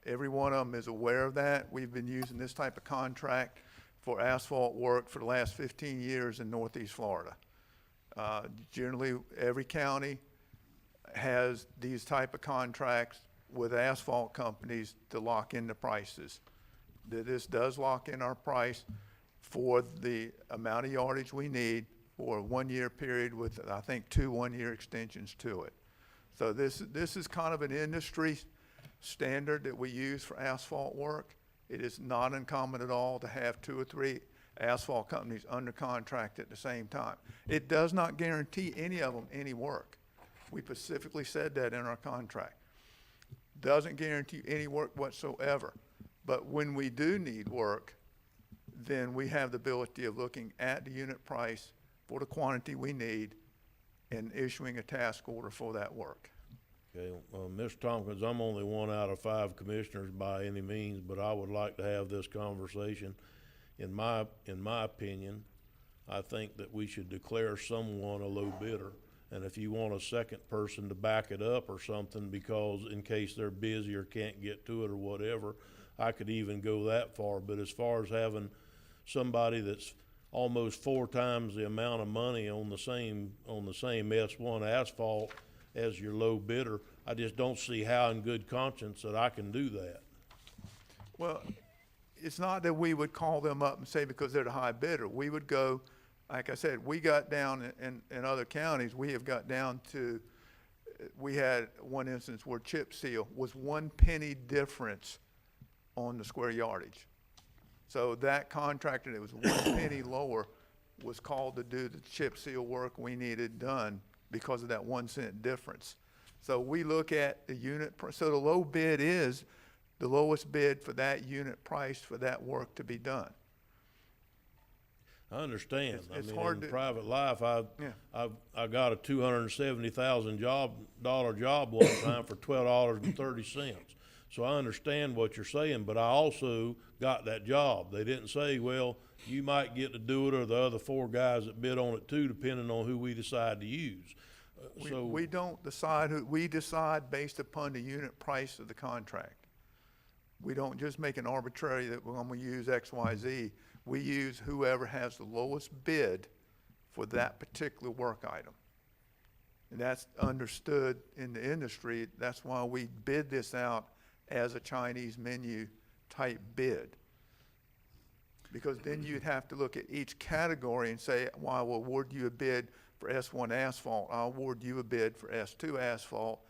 Every one of them is aware of that. We've been using this type of contract for asphalt work for the last 15 years in Northeast Florida. Generally, every county has these type of contracts with asphalt companies to lock in the prices. This does lock in our price for the amount of yardage we need for a 1-year period with, I think, 2 1-year extensions to it. So this is kind of an industry standard that we use for asphalt work. It is not uncommon at all to have 2 or 3 asphalt companies under contract at the same time. It does not guarantee any of them any work. We specifically said that in our contract. Doesn't guarantee any work whatsoever. But when we do need work, then we have the ability of looking at the unit price for the quantity we need and issuing a task order for that work. Okay, Mr. Tompkins, I'm only 1 out of 5 commissioners by any means, but I would like to have this conversation. In my opinion, I think that we should declare someone a low bidder. And if you want a second person to back it up or something, because in case they're busy or can't get to it or whatever, I could even go that far. But as far as having somebody that's almost 4 times the amount of money on the same S1 asphalt as your low bidder, I just don't see how in good conscience that I can do that. Well, it's not that we would call them up and say because they're the high bidder. We would go, like I said, we got down in other counties, we have got down to, we had one instance where chip seal was 1 penny difference on the square yardage. So that contractor that was 1 penny lower was called to do the chip seal work we needed done because of that 1 cent difference. So we look at the unit, so the low bid is the lowest bid for that unit price for that work to be done. I understand. It's I mean, hard in to- private life, Yeah. I got a $270,000 job one time for $12.30. So I understand what you're saying, but I also got that job. They didn't say, well, you might get to do it or the other 4 guys that bid on it too, depending on who we decide to use. We don't decide who, we decide based upon the unit price of the contract. We don't just make an arbitrary that, well, I'm gonna use X, Y, Z. We use whoever has the lowest bid for that particular work item. And that's understood in the industry. That's why we bid this out as a Chinese menu type bid. Because then you'd have to look at each category and say, well, I will award you a bid for S1 asphalt. I'll award you a bid for S2 asphalt.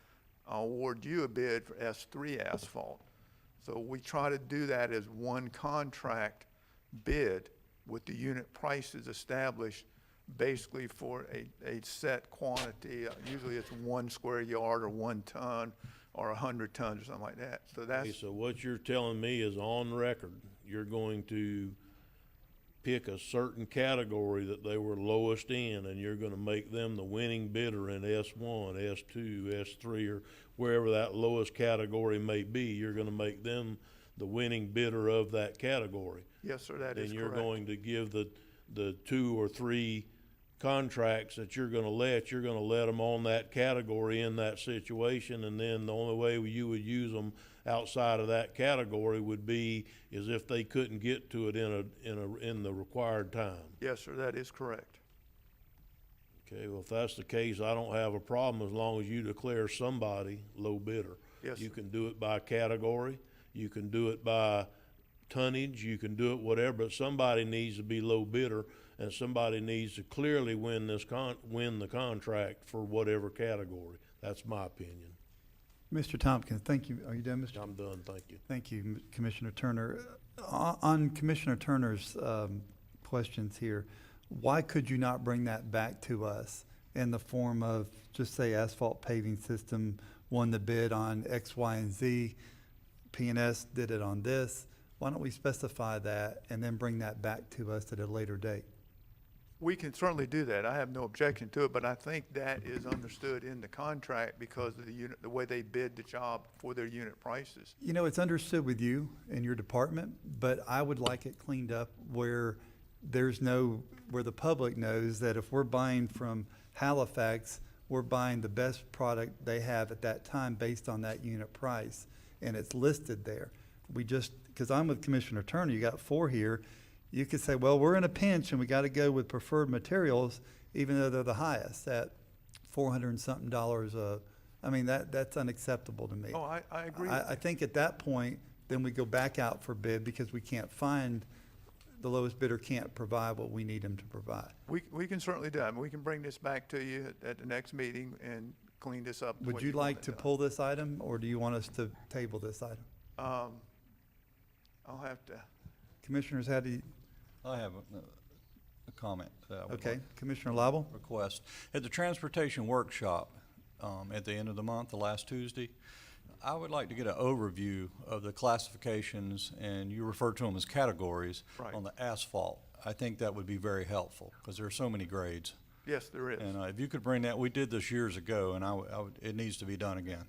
I'll award you a bid for S3 asphalt. So we try to do that as one contract bid with the unit prices established basically for a set quantity. Usually it's 1 square yard or 1 ton or 100 tons or something like that. So that's. Okay, so what you're telling me is on record, you're going to pick a certain category that they were lowest in, and you're gonna make them the winning bidder in S1, S2, S3, or wherever that lowest category may be. You're gonna make them the winning bidder of that category. Yes, sir, that is correct. Then you're going to give the 2 or 3 contracts that you're gonna let them on that category in that situation, and then the only way you would use them outside of that category would be is if they couldn't get to it in the required time. Yes, sir, that is correct. Okay, well, if that's the case, I don't have a problem as long as you declare somebody low bidder. Yes, You sir. can do it by category, you can do it by tonnage, you can do it whatever, but somebody needs to be low bidder, and somebody needs to clearly win the contract for whatever category. That's my opinion. Mr. Tompkins, thank you. Are you done, Mr.? I'm done, thank you. Thank you, Commissioner Turner. On Commissioner Turner's questions here, why could you not bring that back to us in the form of, just say, asphalt paving system won the bid on X, Y, and Z, P&S did it on this? Why don't we specify that and then bring that back to us at a later date? We can certainly do that. I have no objection to it, but I think that is understood in the contract because of the way they bid the job for their unit prices. You know, it's understood with you and your department, but I would like it cleaned up where where the public knows that if we're buying from Halifax, we're buying the best product they have at that time based on that unit price, and it's listed there. Because I'm with Commissioner Turner, you got 4 here, you could say, well, we're in a pinch and we got to go with preferred materials, even though they're the highest at $400 and something. I mean, that's unacceptable to me. Oh, I agree. I think at that point, then we go back out for bid because we can't find, the lowest bidder can't provide what we need them to provide. We can certainly do it. We can bring this back to you at the next meeting and clean this up. the Would way you want like it to done. pull this item, or do you want us to table this item? I'll have to, Commissioners, how do you, I have a comment. that I would okay, like Commissioner Lible? to Request. At the transportation workshop, at the end of the month, the last Tuesday, I would like to get an overview of the classifications, and you refer to them as categories, Right. on the asphalt. I think that would be very helpful, because there are so many grades. yes, there is. And if you could bring that, we did this years ago, and it needs to be done again.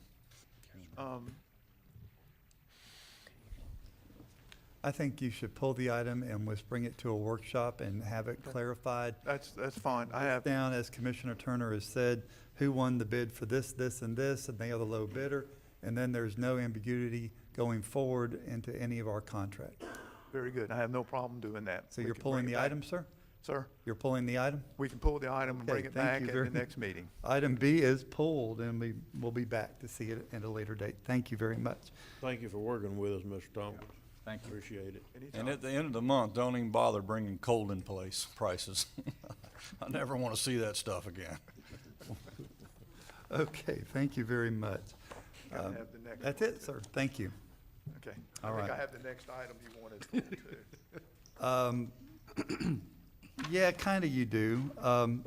I think you should pull the item and let's bring it to a workshop and have it clarified. That's fine. I have, Down, as Commissioner Turner has said, who won the bid for this, and this, and they are the low bidder. And then there's no ambiguity going forward into any of our contracts. very good. I have no problem doing that. So We you're can pulling bring it the back. item, sir? Sir, You're pulling the item? we can pull the item and Okay, bring it thank back you at very the next meeting. Item B is pulled, and we'll be back to see it at a later date. Thank you very much. Thank you for working with us, Mr. Tompkins. Thank you. Appreciate it. And at the end of the month, don't even bother bringing cold in place prices. I never want to see that stuff again. Okay, thank you very much. I have the next That's one, it, sir. Thank you. Okay. All I think right. I have the next item you wanted to. Yeah, kind of you do.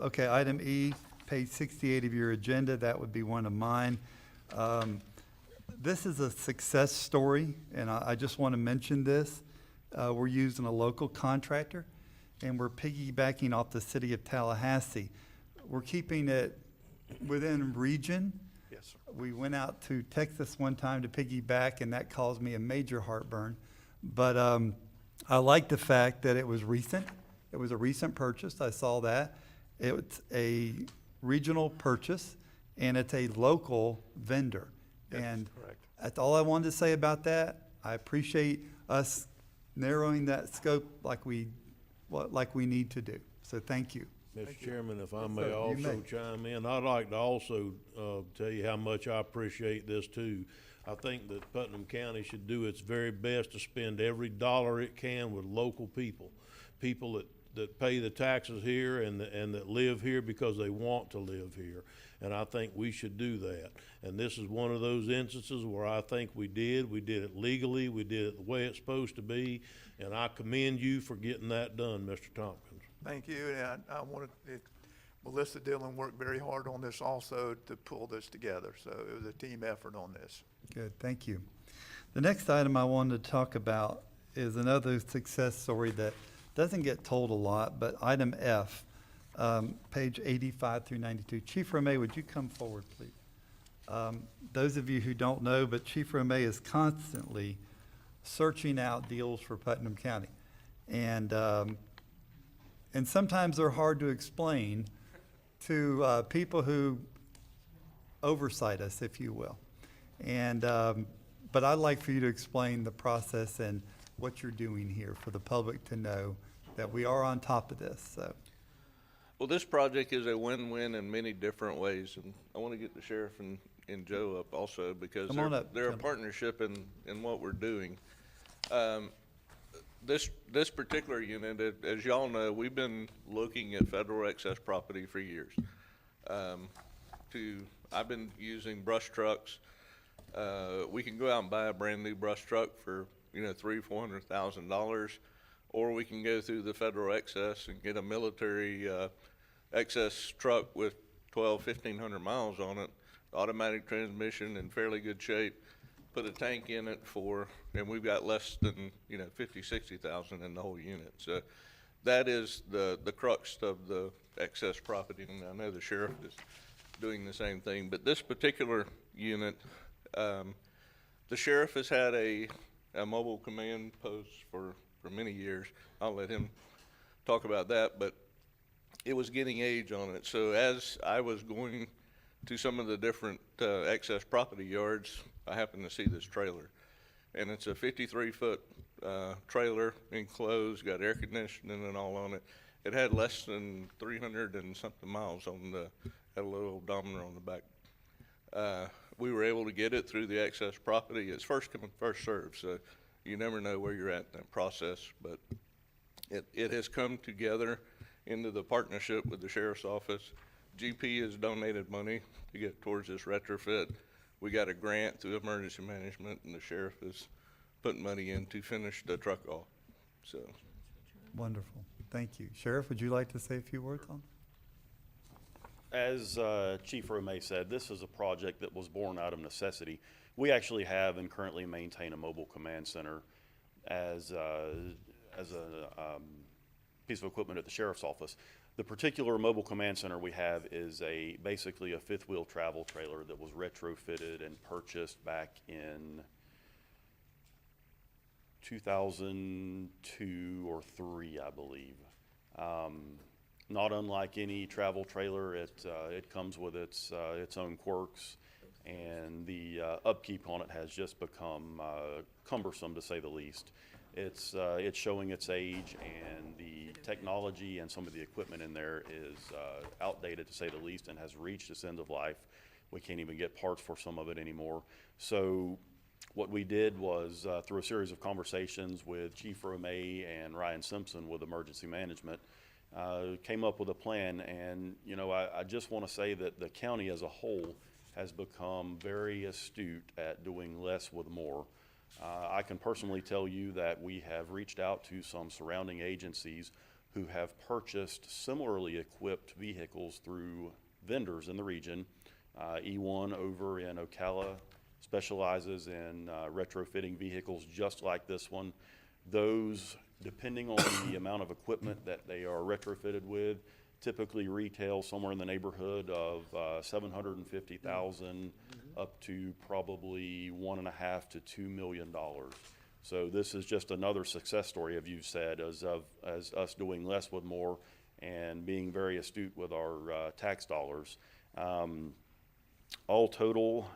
Okay, item E, page 68 of your agenda, that would be one of mine. This is a success story, and I just want to mention this. We're using a local contractor, and we're piggybacking off the city of Tallahassee. We're keeping it within region. Yes, sir. We went out to Texas one time to piggyback, and that caused me a major heartburn. But I like the fact that it was recent. It was a recent purchase. I saw that. It's a regional purchase, and it's a local vendor. Yes, And correct. that's all I wanted to say about that. I appreciate us narrowing that scope like we need to do. So thank you. Mr. Chairman, if I Yes, may sir. You also may. chime in, I'd like to also tell you how much I appreciate this too. I think that Putnam County should do its very best to spend every dollar it can with local people, people that pay the taxes here and that live here because they want to live here. And I think we should do that. And this is one of those instances where I think we did it legally, we did it the way it's supposed to be, and I commend you for getting that done, Mr. Tompkins. Thank you, and I wanted, Melissa Dillon worked very hard on this also to pull this together, so it was a team effort on this. Good, thank you. The next item I wanted to talk about is another success story that doesn't get told a lot, but item F, page 85 through 92. Chief Romay, would you come forward, please? Those of you who don't know, but Chief Romay is constantly searching out deals for Putnam County. And sometimes they're hard to explain to people who oversight us, if you will. And, but I'd like for you to explain the process and what you're doing here for the public to know that we are on top of this, so. Well, this project is a win-win in many different ways, and I want to get the sheriff and Joe up also because Come on up, they're a gentlemen. partnership in what we're doing. This particular unit, as y'all know, we've been looking at federal excess property for years. I've been using brush trucks. We can go out and buy a brand new brush truck for $300,000-$400,000, or we can go through the federal excess and get a military excess truck with 1,500 miles on it, automatic transmission in fairly good shape, put a tank in it and we've got less than 50,000-60,000 in the whole unit. So that is the crux of the excess property, and I know the sheriff is doing the same thing. But this particular unit, the sheriff has had a mobile command post for many years. I'll let him talk about that, but it was getting age on it. So as I was going to some of the different excess property yards, I happened to see this trailer. And it's a 53-foot trailer enclosed, got air conditioning and all on it. It had less than 300 and something miles on had a little odometer on the back. We were able to get it through the excess property. It's first come, first served, so you never know where you're at in that process, but it has come together into the partnership with the sheriff's office. GP has donated money to get towards this retrofit. We got a grant through emergency management, and the sheriff is putting money in to finish the truck off. So, Wonderful. Thank you. Sheriff, would you like to say a few words on it? As Chief Romay said, this is a project that was born out of necessity. We actually have and currently maintain a mobile command center as a piece of equipment at the sheriff's office. The particular mobile command center we have is basically a fifth wheel travel trailer that was retrofitted and purchased back in 2002 or 3, I believe. Not unlike any travel trailer, it comes with its own quirks, and the upkeep on it has just become cumbersome, to say the least. It's showing its age, and the technology and some of the equipment in there is outdated, to say the least, and has reached its end of life. We can't even get parts for some of it anymore. So what we did was, through a series of conversations with Chief Romay and Ryan Simpson with Emergency Management, came up with a plan. And I just want to say that the county as a whole has become very astute at doing less with more. I can personally tell you that we have reached out to some surrounding agencies who have purchased similarly equipped vehicles through vendors in the region. E1 over in Ocala specializes in retrofitting vehicles just like this one. Those, depending on the amount of equipment that they are retrofitted with, typically retail somewhere in the neighborhood of $750,000 up to probably $1.5 to $2 million. So this is just another success story, as you've said, as us doing less with more and being very astute with our tax dollars. All total,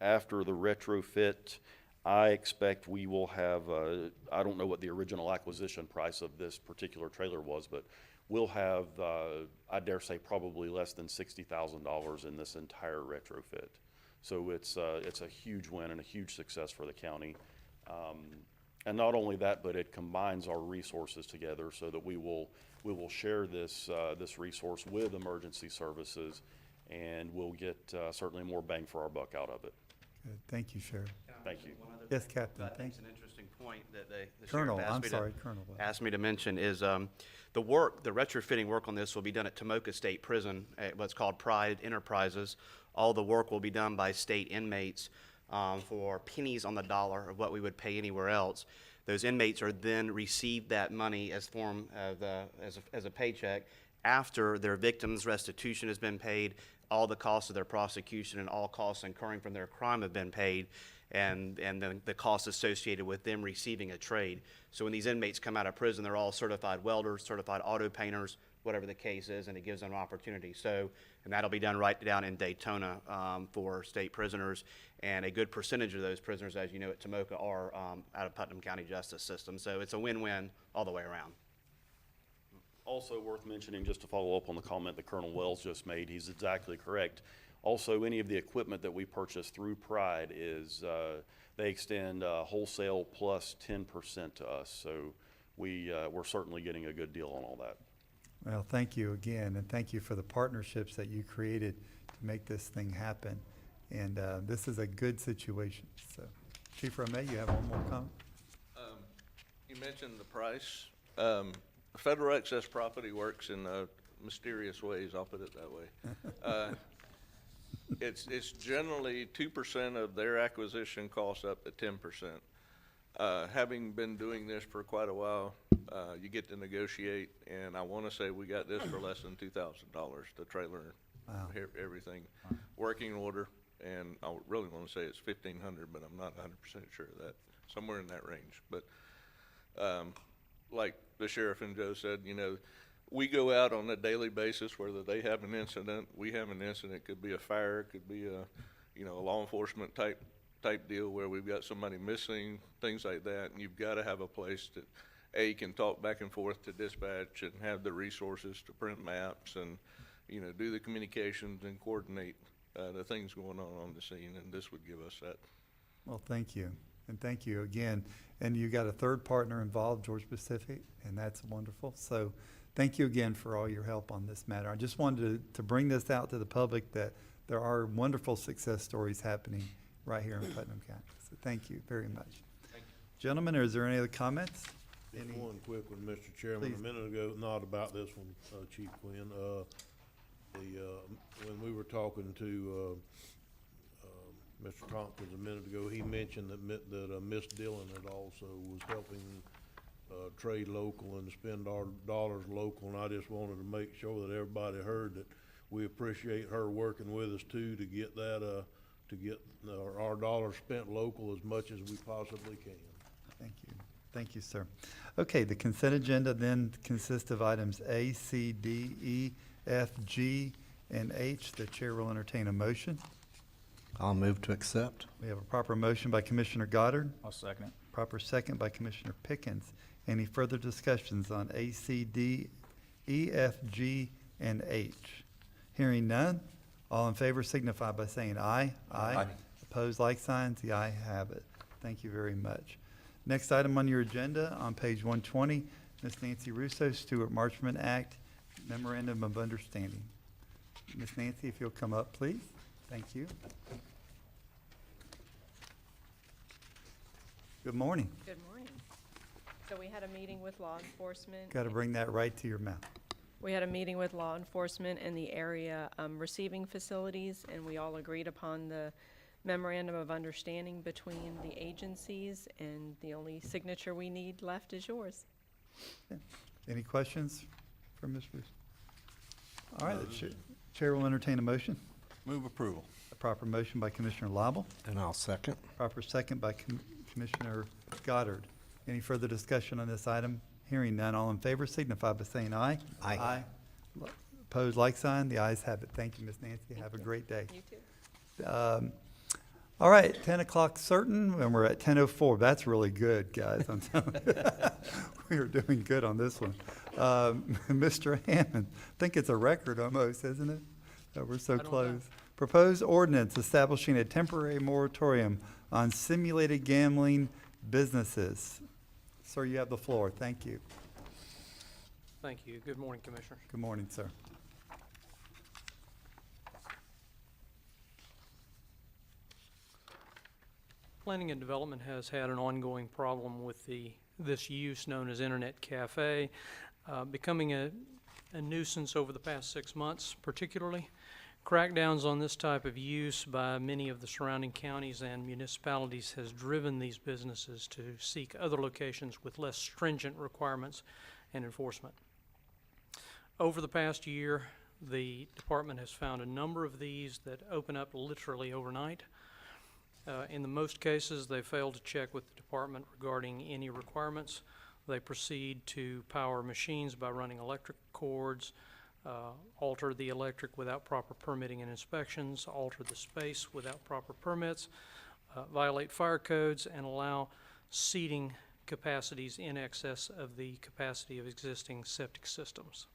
after the retrofit, I expect we will have, I don't know what the original acquisition price of this particular trailer was, but we'll have, I dare say, probably less than $60,000 in this entire retrofit. So it's a huge win and a huge success for the county. And not only that, but it combines our resources together so that we will share this resource with emergency services, and we'll get certainly more bang for our buck out of it. Good. Thank you, Sheriff. Thank you. Yes, Captain. I think Thank it's an interesting point that the Colonel, sheriff I'm sorry, Colonel. asked me to mention is the retrofitting work on this will be done at Tomoka State Prison at what's called Pride Enterprises. All the work will be done by state inmates for pennies on the dollar of what we would pay anywhere else. Those inmates are then receive that money as form of as a paycheck after their victims' restitution has been paid, all the costs of their prosecution and all costs incurring from their crime have been paid, and then the costs associated with them receiving a trade. So when these inmates come out of prison, they're all certified welders, certified auto painters, whatever the case is, and it gives them an opportunity. So, and that'll be done right down in Daytona for state prisoners, and a good percentage of those prisoners, as you know, at Tomoka are out of Putnam County Justice System. So it's a win-win all the way around. Also worth mentioning, just to follow up on the comment that Colonel Wells just made, he's exactly correct. Also, any of the equipment that we purchase through Pride is, they extend wholesale plus 10% to us. So we're certainly getting a good deal on all that. Well, thank you again, and thank you for the partnerships that you created to make this thing happen. And this is a good situation. So, Chief Romay, you have one more comment? You mentioned the price. Federal excess property works in mysterious ways, I'll put it that way. It's generally 2% of their acquisition costs up to 10%. Having been doing this for quite a while, you get to negotiate, and I want to say we got this for less than $2,000, the trailer, Wow. everything, working order, and I really want to say it's $1,500, but I'm not 100% sure of that, somewhere in that range. But like the sheriff and Joe said, we go out on a daily basis, whether they have an incident, we have an incident, could be a fire, could be a law enforcement type type deal where we've got somebody missing, things like that, and you've got to have a place that, A, can talk back and forth to dispatch and have the resources to print maps and, you know, do the communications and coordinate the things going on the scene, and this would give us that. Well, thank you, and thank you again. And you got a third partner involved, Georgia Pacific, and that's wonderful. So thank you again for all your help on this matter. I just wanted to bring this out to the public that there are wonderful success stories happening right here in Putnam County. So thank you very much. Thank you. Gentlemen, is there any other comments? Just Any- one quick one, Mr. Chairman. Please. A minute ago, not about this one, Chief Quinn. When we were talking to Mr. Tompkins a minute ago, he mentioned that Miss Dillon had also was helping trade local and spend our dollars local, and I just wanted to make sure that everybody heard that we appreciate her working with us too to get that, to get our dollars spent local as much as we possibly can. Thank you. Thank you, sir. Okay, the consent agenda then consists of items A, C, D, E, F, G, and H. The chair will entertain a motion. I'll move to accept. We have a proper motion by Commissioner Goddard, I'll second it. proper second by Commissioner Pickens. Any further discussions on A, C, D, E, F, G, and H? Hearing none, all in favor signify by saying aye. Aye. Opposed, like signs. The ayes have it. Thank you very much. Next item on your agenda, on page 120, Ms. Nancy Russo, Stewart Marchman Act, Memorandum of Understanding. Ms. Nancy, if you'll come up, please. Thank you. Good morning. Good morning. So we had a meeting with law enforcement. Got to bring that right to your mouth. We had a meeting with law enforcement and the area receiving facilities, and we all agreed upon the memorandum of understanding between the agencies, and the only signature we need left is yours. Okay. Any questions for Ms. Russo? All right, the chair will entertain a motion. Move approval. A proper motion by Commissioner Lible, And I'll second. proper second by Commissioner Goddard. Any further discussion on this item? Hearing none, all in favor signify by saying aye. Aye. Opposed, like sign. The ayes have it. Thank you, Ms. Nancy. Have a great day. You too. All right, 10 o'clock certain, and we're at 10:04. That's really good, guys. I'm telling you. We are doing good on this one. Mr. Hammond, I think it's a record almost, isn't it? We're so close. Proposed ordinance establishing a temporary moratorium on simulated gambling businesses. Sir, you have the floor. Thank you. Thank you. Good morning, Commissioners. Good morning, sir. Planning and Development has had an ongoing problem with this use known as Internet Cafe, becoming a nuisance over the past 6 months particularly. Crackdowns on this type of use by many of the surrounding counties and municipalities has driven these businesses to seek other locations with less stringent requirements and enforcement. Over the past year, the department has found a number of these that open up literally overnight. In the most cases, they fail to check with the department regarding any requirements. They proceed to power machines by running electric cords, alter the electric without proper permitting and inspections, alter the space without proper permits, violate fire codes, and allow seating capacities in excess of the capacity of existing septic systems.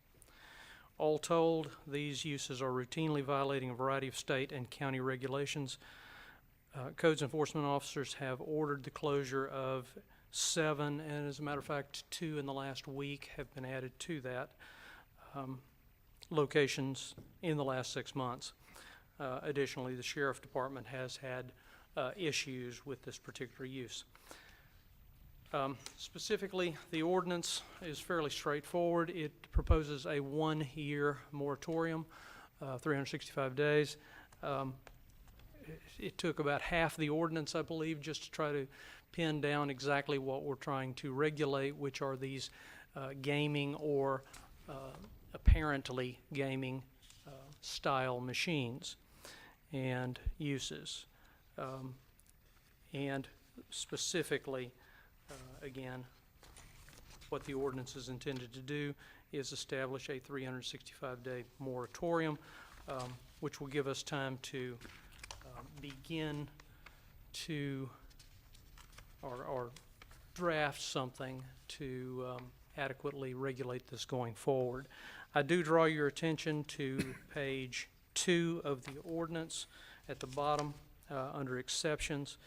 All told, these uses are routinely violating a variety of state and county regulations. Codes enforcement officers have ordered the closure of 7, and as a matter of fact, 2 in the last week have been added to that. Locations in the last 6 months. Additionally, the Sheriff Department has had issues with this particular use. Specifically, the ordinance is fairly straightforward. It proposes a 1-year moratorium, 365 days. It took about half the ordinance, I believe, just to try to pin down exactly what we're trying to regulate, which are these gaming or apparently gaming style machines and uses. And specifically, again, what the ordinance is intended to do is establish a 365-day moratorium, which will give us time to begin to, or draft something to adequately regulate this going forward. I do draw your attention to page 2 of the ordinance at the bottom under exceptions.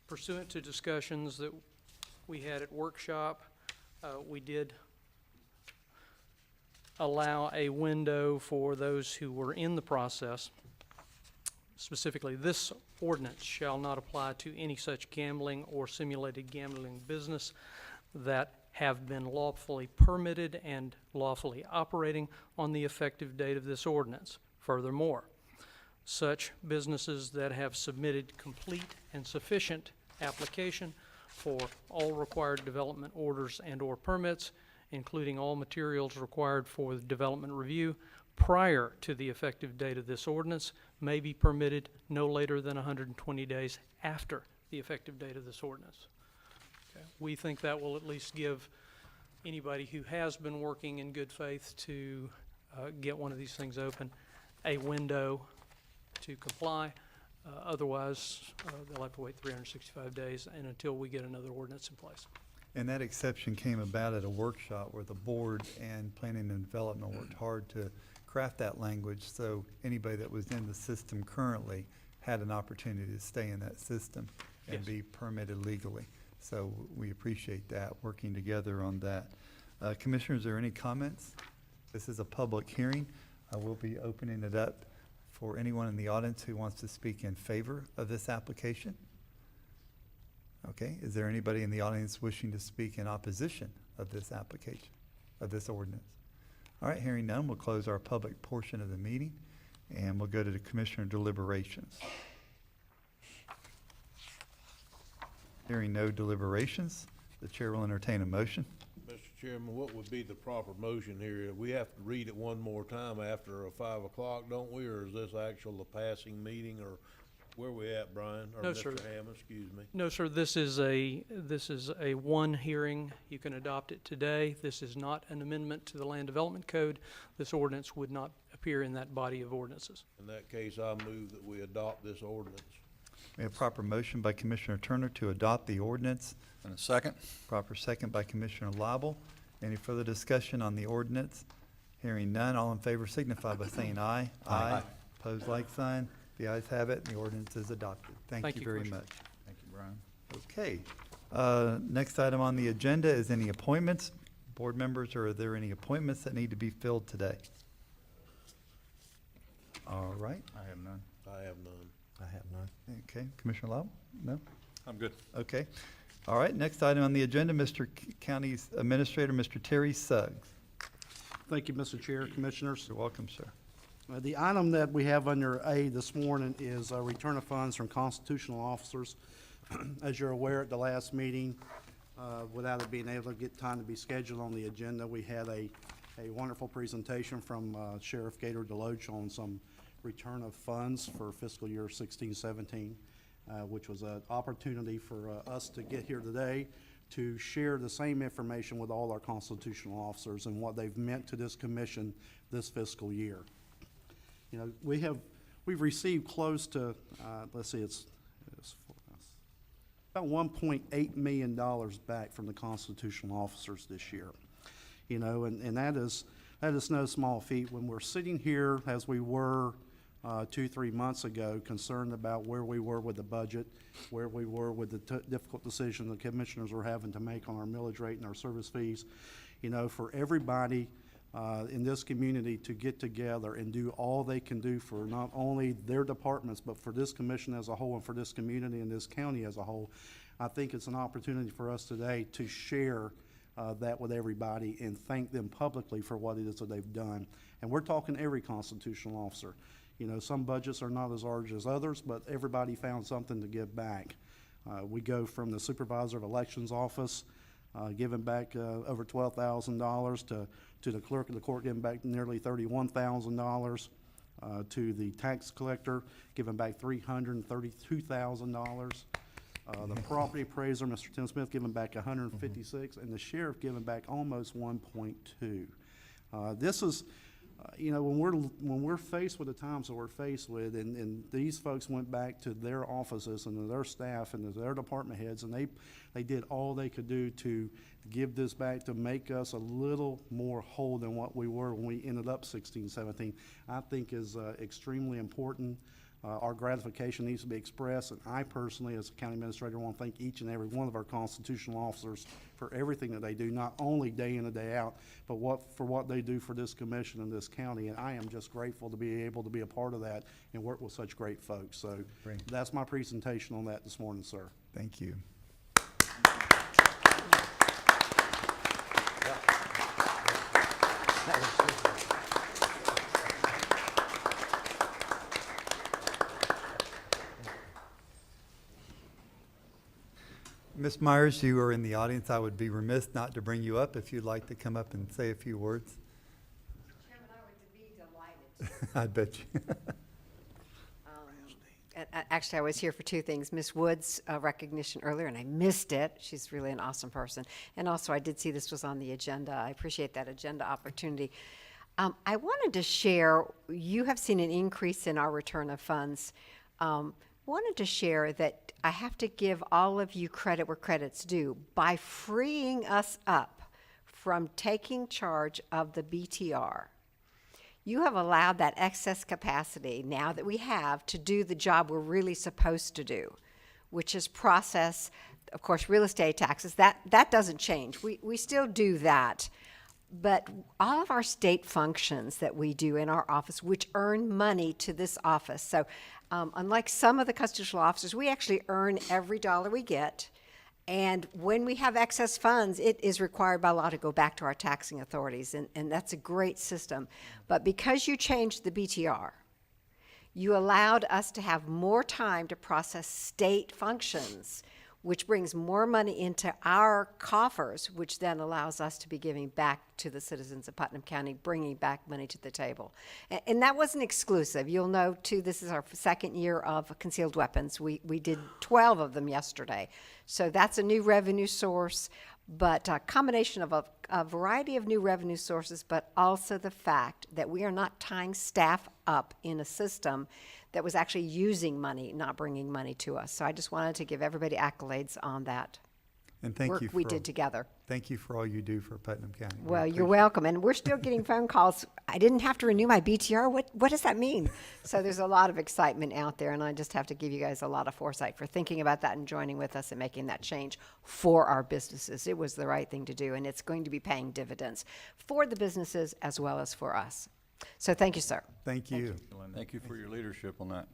Pursuant to discussions that we had at workshop, we did allow a window for those who were in the process. Specifically, this ordinance shall not apply to any such gambling or simulated gambling business that have been lawfully permitted and lawfully operating on the effective date of this ordinance. Furthermore, such businesses that have submitted complete and sufficient application for all required development orders and/or permits, including all materials required for the development review prior to the effective date of this ordinance, may be permitted no later than 120 days after the effective date of this ordinance. Okay. We think that will at least give anybody who has been working in good faith to get one of these things open a window to comply. Otherwise, they'll have to wait 365 days and until we get another ordinance in place. And that exception came about at a workshop where the board and planning and development worked hard to craft that language so anybody that was in the system currently had an opportunity to stay in that system and Yes. be permitted legally. So we appreciate that, working together on that. Commissioners, are there any comments? This is a public hearing. I will be opening it up for anyone in the audience who wants to speak in favor of this application. Okay, is there anybody in the audience wishing to speak in opposition of this application, of this ordinance? All right, hearing none, we'll close our public portion of the meeting and we'll go to the commissioner deliberations. Hearing no deliberations, the chair will entertain a motion. Mr. Chairman, what would be the proper motion here? We have to read it one more time after 5 o'clock, don't we? Or is this actual a passing meeting, or where we at, Brian? Or No, Mr. sir. Hammond, excuse me. No, sir, this is a one hearing. You can adopt it today. This is not an amendment to the Land Development Code. This ordinance would not appear in that body of ordinances. In that case, I move that we adopt this ordinance. We have proper motion by Commissioner Turner to adopt the ordinance. And a second? Proper second by Commissioner Lible. Any further discussion on the ordinance? Hearing none, all in favor signify by saying aye. Aye. Opposed, like sign. The ayes have it, and the ordinance is adopted. Thank you very Commissioner. much. Thank you, Brian. Okay. Next item on the agenda is any appointments. Board members, are there any appointments that need to be filled today? All right. I have none. I have none. I have none. Okay. Commissioner Lible? No? I'm good. Okay. All right. Next item on the agenda, Mr. County's Administrator, Mr. Terry Suggs. Thank you, Mr. Chair, Commissioners. You're welcome, sir. The item that we have under A this morning is a return of funds from constitutional officers. As you're aware, at the last meeting, without it being able to get time to be scheduled on the agenda, we had a wonderful presentation from Sheriff Gator Deloach on some return of funds for fiscal year 16-17, which was an opportunity for us to get here today to share the same information with all our constitutional officers and what they've meant to this commission this fiscal year. You know, we've received close to, let's see, it's about $1.8 million back from the constitutional officers this year. You know, and that is no small feat. When we're sitting here, as we were 2-3 months ago, concerned about where we were with the budget, where we were with the difficult decision the commissioners were having to make on our millage rate and our service fees, you know, for everybody in this community to get together and do all they can do for not only their departments, but for this commission as a whole and for this community and this county as a whole. I think it's an opportunity for us today to share that with everybody and thank them publicly for what it is that they've done. And we're talking every constitutional officer. You know, some budgets are not as large as others, but everybody found something to give back. We go from the Supervisor of Elections office giving back over $12,000 to the clerk of the court giving back nearly $31,000, to the tax collector giving back $332,000, the property appraiser, Mr. Tim Smith, giving back $156,000, and the sheriff giving back almost $1.2 million. You know, when we're faced with the times that we're faced with, and these folks went back to their offices and to their staff and to their department heads, and they did all they could do to give this back, to make us a little more whole than what we were when we ended up 16, 17, I think is extremely important. Our gratification needs to be expressed, and I personally, as a county administrator, want to thank each and every one of our constitutional officers for everything that they do, not only day in and day out, but for what they do for this commission and this county. And I am just grateful to be able to be a part of that and work with such great folks. So that's my presentation on that this morning, sir. Thank you. Ms. Myers, you are in the audience. I would be remiss not to bring you up if you'd like to come up and say a few words. Chairman, I would be delighted. I bet you. Actually, I was here for two things. Ms. Wood's recognition earlier, and I missed it. She's really an awesome person. And also, I did see this was on the agenda. I appreciate that agenda opportunity. I wanted to share, you have seen an increase in our return of funds. Wanted to share that I have to give all of you credit where credit's due. By freeing us up from taking charge of the BTR, you have allowed that excess capacity now that we have to do the job we're really supposed to do, which is process, of course, real estate taxes. That doesn't change. We still do that. But all of our state functions that we do in our office, which earn money to this office. So unlike some of the constitutional officers, we actually earn every dollar we get. And when we have excess funds, it is required by law to go back to our taxing authorities. And that's a great system. But because you changed the BTR, you allowed us to have more time to process state functions, which brings more money into our coffers, which then allows us to be giving back to the citizens of Putnam County, bringing back money to the table. And that wasn't exclusive. You'll know, too, this is our second year of concealed weapons. We did 12 of them yesterday. So that's a new revenue source, but a combination of a variety of new revenue sources, but also the fact that we are not tying staff up in a system that was actually using money, not bringing money to us. So I just wanted to give everybody accolades on that And thank work you we did together. Thank you for all you do for Putnam County. We Well, you're appreciate it. welcome. And we're still getting phone calls. I didn't have to renew my BTR. What does that mean? So there's a lot of excitement out there, and I just have to give you guys a lot of foresight for thinking about that and joining with us and making that change for our businesses. It was the right thing to do, and it's going to be paying dividends for the businesses as well as for us. So thank you, sir. Thank you. Thank you for your leadership on that.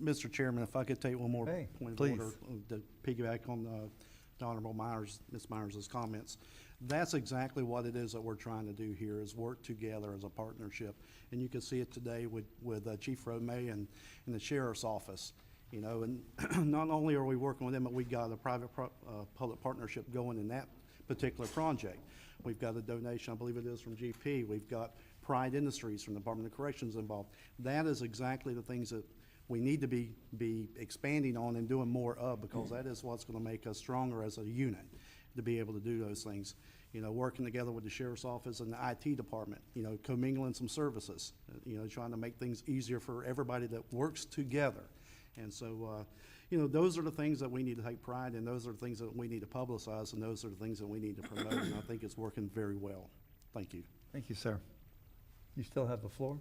Mr. Chairman, if I could take one more Hey, point of please. order to piggyback on the Honorable Ms. Myers' comments. That's exactly what it is that we're trying to do here, is work together as a partnership. And you can see it today with Chief Romay and the Sheriff's Office. You know, and not only are we working with them, but we've got a private-public partnership going in that particular project. We've got a donation, I believe it is from GP. We've got Pride Industries from the Department of Corrections involved. That is exactly the things that we need to be expanding on and doing more of, because that is what's going to make us stronger as a unit, to be able to do those things. You know, working together with the Sheriff's Office and the IT department, you know, commingling some services, you know, trying to make things easier for everybody that works together. And so, you know, those are the things that we need to take pride in. Those are the things that we need to publicize, and those are the things that we need to promote. And I think it's working very well. Thank you. Thank you, sir. You still have the floor?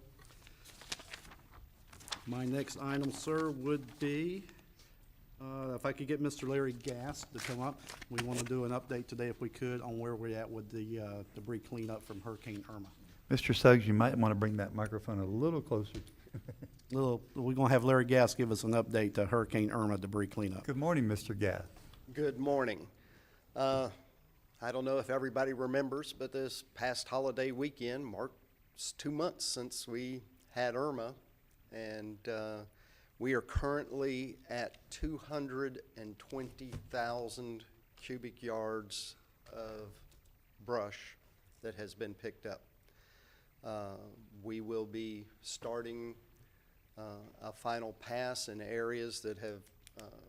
My next item, sir, would be, if I could get Mr. Larry Gass to come up. We want to do an update today, if we could, on where we're at with the debris cleanup from Hurricane Irma. Mr. Suggs, you might want to bring that microphone a little closer. We're going to have Larry Gass give us an update to Hurricane Irma debris cleanup. Good morning, Mr. Gass. Good morning. I don't know if everybody remembers, but this past holiday weekend marks 2 months since we had Irma, and we are currently at 220,000 cubic yards of brush that has been picked up. We will be starting a final pass in areas that have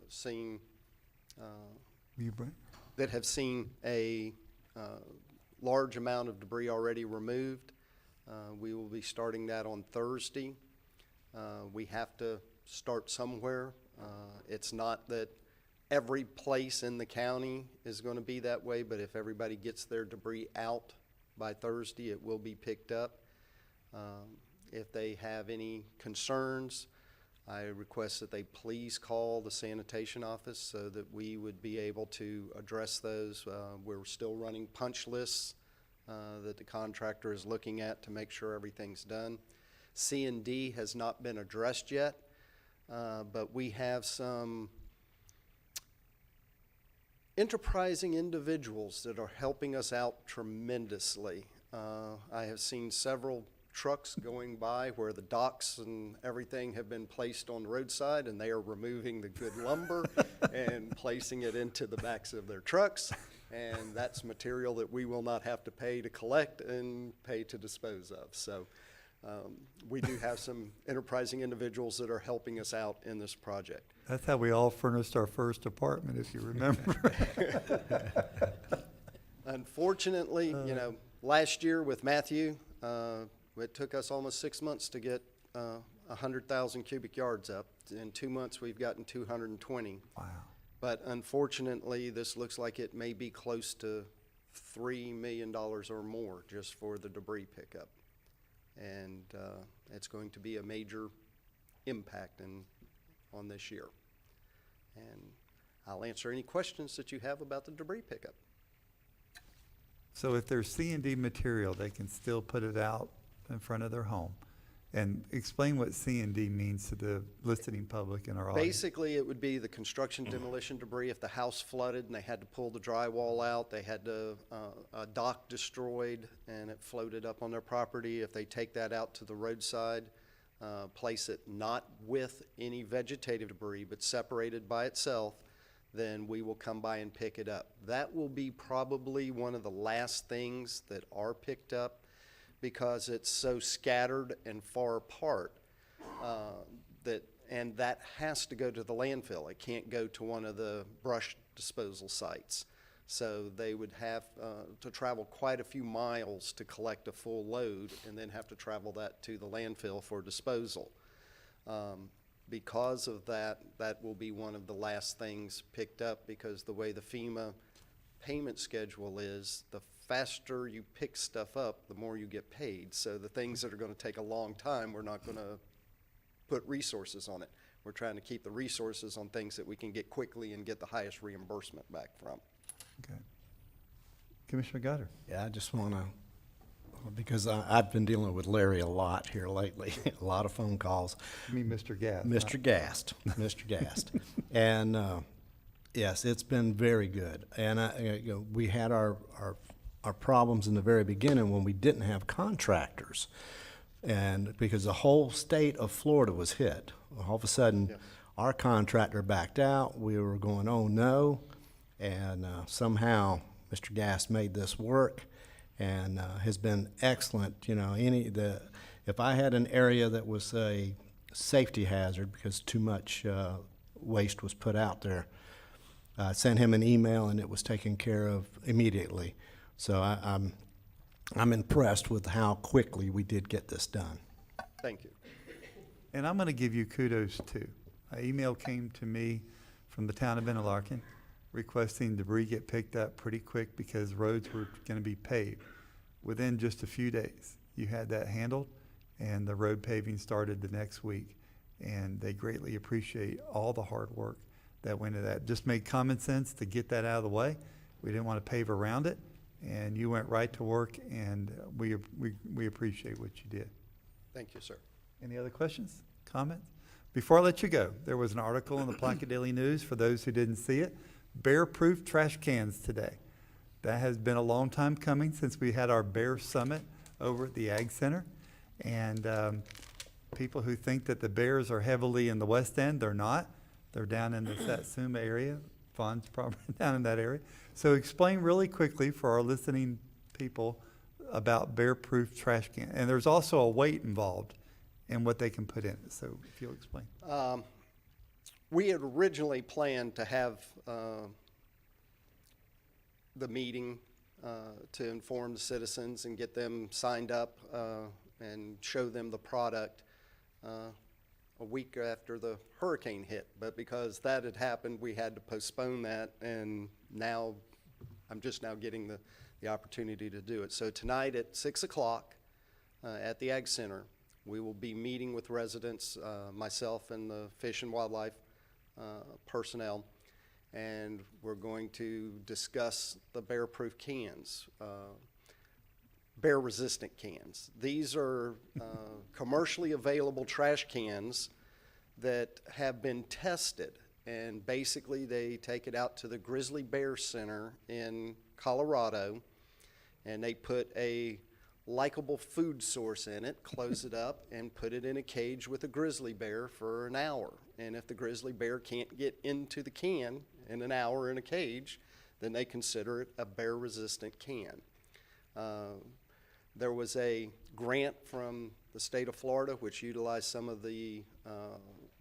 seen a large amount of debris already removed. We will be starting that on Thursday. We have to start somewhere. It's not that every place in the county is going to be that way, but if everybody gets their debris out by Thursday, it will be picked up. If they have any concerns, I request that they please call the sanitation office so that we would be able to address those. We're still running punch lists that the contractor is looking at to make sure everything's done. C&D has not been addressed yet, but we have some enterprising individuals that are helping us out tremendously. I have seen several trucks going by where the docks and everything have been placed on the roadside, and they are removing the good lumber and placing it into the backs of their trucks. And that's material that we will not have to pay to collect and pay to dispose of. So we do have some enterprising individuals that are helping us out in this project. That's how we all furnished our first apartment, if you remember. Unfortunately, you know, last year with Matthew, it took us almost 6 months to get 100,000 cubic yards up. In 2 months, we've gotten 220. Wow. But unfortunately, this looks like it may be close to $3 million or more just for the debris pickup. And it's going to be a major impact on this year. And I'll answer any questions that you have about the debris pickup. So if there's C&D material, they can still put it out in front of their home. And explain what C&D means to the listening public in our audience. Basically, it would be the construction demolition debris. If the house flooded and they had to pull the drywall out, they had to, a dock destroyed and it floated up on their property. If they take that out to the roadside, place it not with any vegetative debris, but separated by itself, then we will come by and pick it up. That will be probably one of the last things that are picked up, because it's so scattered and far apart that has to go to the landfill. It can't go to one of the brush disposal sites. So they would have to travel quite a few miles to collect a full load and then have to travel that to the landfill for disposal. Because of that, that will be one of the last things picked up, because the way the FEMA payment schedule is, the faster you pick stuff up, the more you get paid. So the things that are going to take a long time, we're not going to put resources on it. We're trying to keep the resources on things that we can get quickly and get the highest reimbursement back from. Okay. Commissioner Gutter. Yeah, I just want to, because I've been dealing with Larry a lot here lately, a lot of phone calls. You mean Mr. Gast? Mr. Gast, Mr. Gast. And yes, it's been very good. And you know, we had our problems in the very beginning when we didn't have contractors. And because the whole state of Florida was hit. All of a sudden, our contractor backed out. We were going, oh no. And somehow Mr. Gast made this work, and has been excellent. You know, if I had an area that was a safety hazard because too much waste was put out there, I sent him an email and it was taken care of immediately. So I'm impressed with how quickly we did get this done. Thank you. And I'm going to give you kudos too. An email came to me from the town of Interlaken requesting debris get picked up pretty quick because roads were going to be paved. Within just a few days, you had that handled, and the road paving started the next week. And they greatly appreciate all the hard work that went into that. Just made common sense to get that out of the way. We didn't want to pave around it, and you went right to work, and we appreciate what you did. Thank you, sir. Any other questions, comments? Before I let you go, there was an article in the Plaquemine Daily News, for those who didn't see it, bear-proof trash cans today. That has been a long time coming since we had our Bear Summit over at the Ag Center. And people who think that the bears are heavily in the West End, they're not. They're down in the Satsuma area, Vaughn's probably down in that area. So explain really quickly for our listening people about bear-proof trash can. And there's also a weight involved in what they can put in it. So if you'll explain. We had originally planned to have the meeting to inform the citizens and get them signed up and show them the product a week after the hurricane hit. But because that had happened, we had to postpone that, and now I'm just now getting the opportunity to do it. So tonight at 6 o'clock at the Ag Center, we will be meeting with residents, myself and the Fish and Wildlife personnel, and we're going to discuss the bear-proof cans, bear-resistant cans. These are commercially available trash cans that have been tested, and basically they take it out to the Grizzly Bear Center in Colorado, and they put a likable food source in it, close it up, and put it in a cage with a grizzly bear for an hour. And if the grizzly bear can't get into the can in an hour in a cage, then they consider it a bear-resistant can. There was a grant from the state of Florida which utilized some of the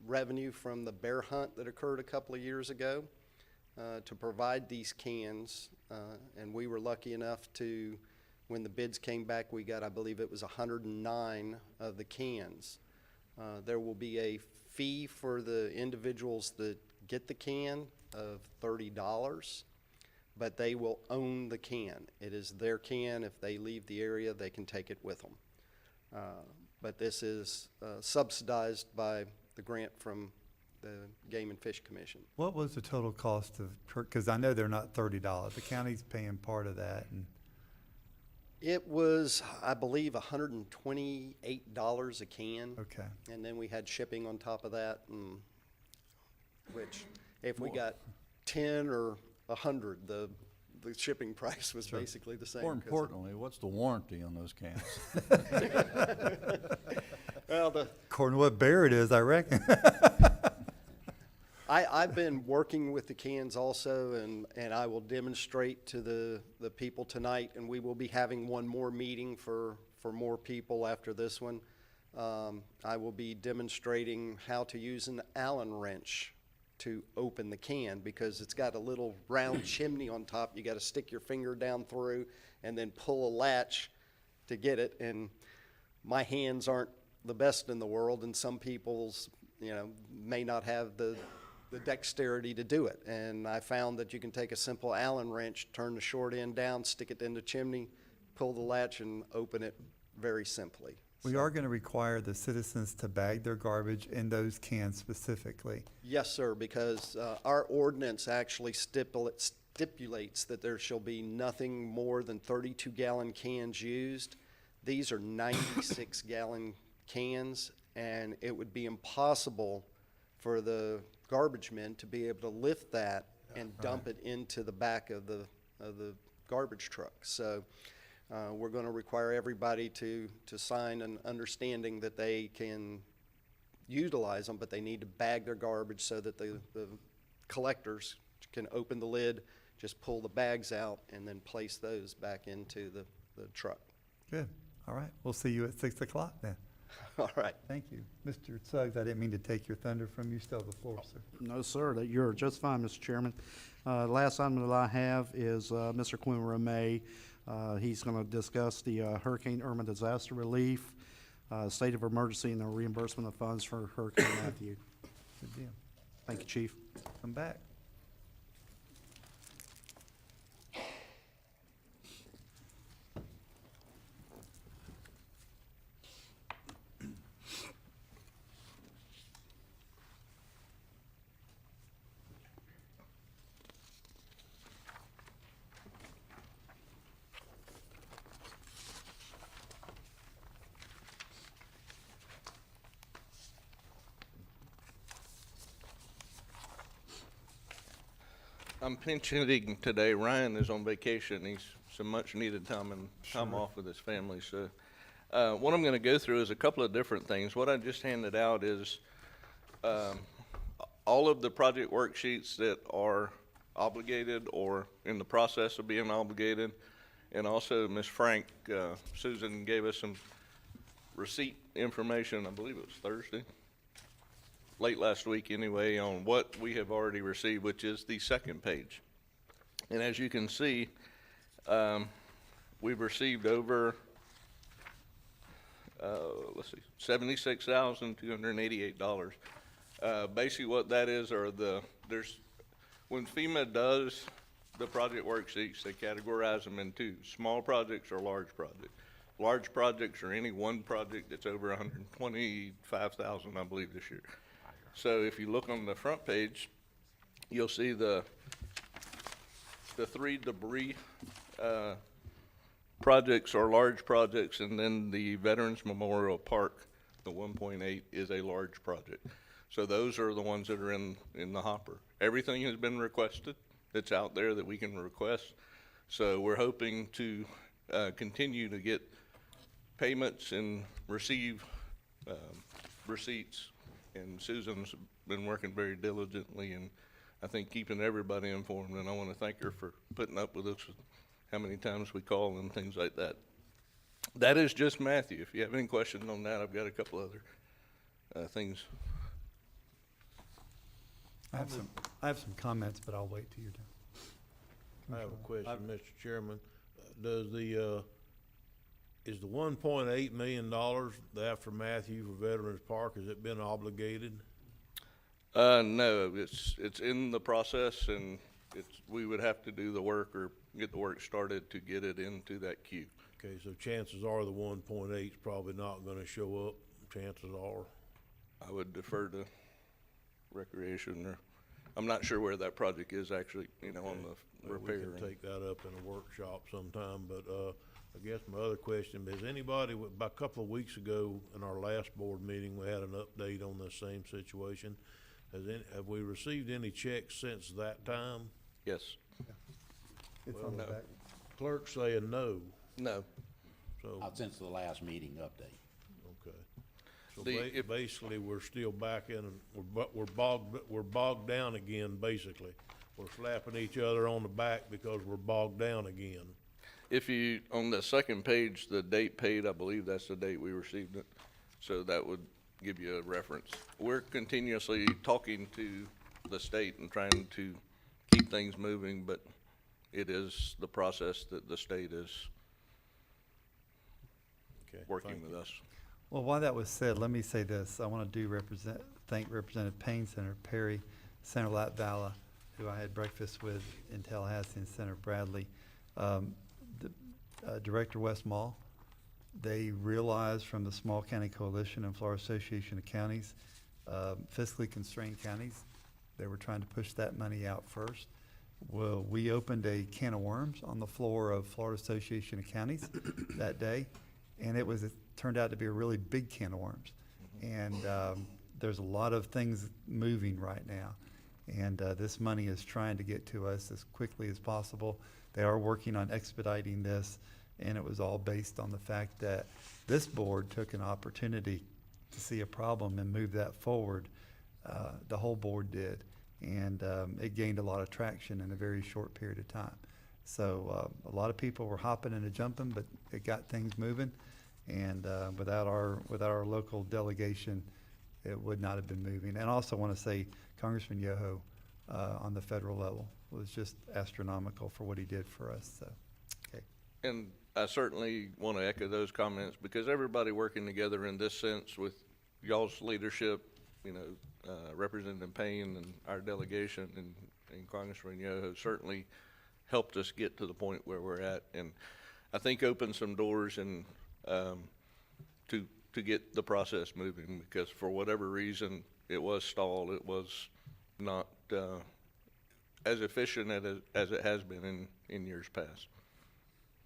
revenue from the bear hunt that occurred a couple of years ago to provide these cans, and we were lucky enough to, when the bids came back, we got, I believe it was 109 of the cans. There will be a fee for the individuals that get the can of $30, but they will own the can. It is their can. If they leave the area, they can take it with them. But this is subsidized by the grant from the Game and Fish Commission. What was the total cost of, because I know they're not $30. The county's paying part of that. And It was, I believe, $128 a can. Okay. And then we had shipping on top of that, and which, if we got 10 or 100, the shipping price was basically the same. More importantly, what's the warranty on those cans? Well, according to what bear it is, I reckon. I've been working with the cans also, and I will demonstrate to the people tonight, and we will be having one more meeting for more people after this one. I will be demonstrating how to use an Allen wrench to open the can, because it's got a little round chimney on top. You got to stick your finger down through and then pull a latch to get it. And my hands aren't the best in the world, and some people's, may not have the dexterity to do it. And I found that you can take a simple Allen wrench, turn the short end down, stick it in the chimney, pull the latch, and open it very simply. We are going to require the citizens to bag their garbage in those cans specifically. Yes, sir, because our ordinance actually stipulates that there shall be nothing more than 32-gallon cans used. These are 96-gallon cans, and it would be impossible for the garbage men to be able to lift that and dump it into the back of the garbage truck. So we're going to require everybody to sign an understanding that they can utilize them, but they need to bag their garbage so that the collectors can open the lid, just pull the bags out, and then place those back into the truck. Good. All right. We'll see you at 6 o'clock then. All right. Thank you. Mr. Suggs, I didn't mean to take your thunder from you. Still have the floor, sir. No, sir, that you're just fine, Mr. Chairman. Last item that I have is Mr. Quinn Romay. He's going to discuss the Hurricane Irma disaster relief, state of emergency, and the reimbursement of funds for Hurricane Matthew. Good deal. Thank you, Chief. Come back. I'm pinch hitting today. Ryan is on vacation. He's some much needed time off with his family. So what I'm going to go through is a couple of different things. What I just handed out is all of the project worksheets that are obligated or in the process of being obligated. And also Ms. Frank, Susan gave us some receipt information, I believe it was Thursday, late last week anyway, on what we have already received, which is the second page. And as you can see, We've received over, let's see, $76,288. Basically what that is are when FEMA does the project worksheets, they categorize them into small projects or large projects. Large projects are any one project that's over 125,000, I believe, this year. So if you look on the front page, you'll see the three debris projects are large projects, and then the Veterans Memorial Park, the 1.8, is a large project. So those are the ones that are in the hopper. Everything has been requested that's out there that we can request. So we're hoping to continue to get payments and receive receipts. And Susan's been working very diligently and I think keeping everybody informed. And I want to thank her for putting up with us, how many times we call and things like that. That is just Matthew. If you have any questions on that, I've got a couple other things. I have some comments, but I'll wait till you're done. I have a question, Mr. Chairman. Does is the $1.8 million after Matthew for Veterans Park, has it been obligated? No, it's in the process, and we would have to do the work or get the work started to get it into that queue. Okay, so chances are the 1.8 is probably not gonna show up, chances are. I would defer to Recreation, or I'm not sure where that project is actually, on the repair. We can take that up in a workshop sometime, but, I guess my other question, has anybody, about a couple of weeks ago in our last board meeting, we had an update on this same situation. Have we received any checks since that time? Yes. It's Well, on the no. back. Clerk's saying no, No. so, Since the last meeting update. okay. So If- basically, we're still back in, and we're bogged down again, basically. We're slapping each other on the back because we're bogged down again. If you, on the second page, the date paid, I believe that's the date we received it. So that would give you a reference. We're continuously talking to the state and trying to keep things moving, but it is the process that the state is Okay, working thank with you. us. Well, while that was said, let me say this. I want to thank Representative Payne, Senator Perry, Senator Latvala, who I had breakfast with in Tallahassee, and Senator Bradley. Director West Mall, they realized from the Small County Coalition and Florida Association of Counties, fiscally constrained counties, they were trying to push that money out first. Well, we opened a can of worms on the floor of Florida Association of Counties that day, and it turned out to be a really big can of worms. And there's a lot of things moving right now, and this money is trying to get to us as quickly as possible. They are working on expediting this, and it was all based on the fact that this board took an opportunity to see a problem and move that forward. The whole board did, and it gained a lot of traction in a very short period of time. So a lot of people were hopping and jumping, but it got things moving, and without our local delegation, it would not have been moving. And I also want to say Congressman Yoho on the federal level was just astronomical for what he did for us. So, okay. And I certainly want to echo those comments, because everybody working together in this sense with y'all's leadership, Representative Payne and our delegation and Congressman Yoho certainly helped us get to the point where we're at, and I think opened some doors and to get the process moving, because for whatever reason it was stalled. It was not as efficient as it has been in years past.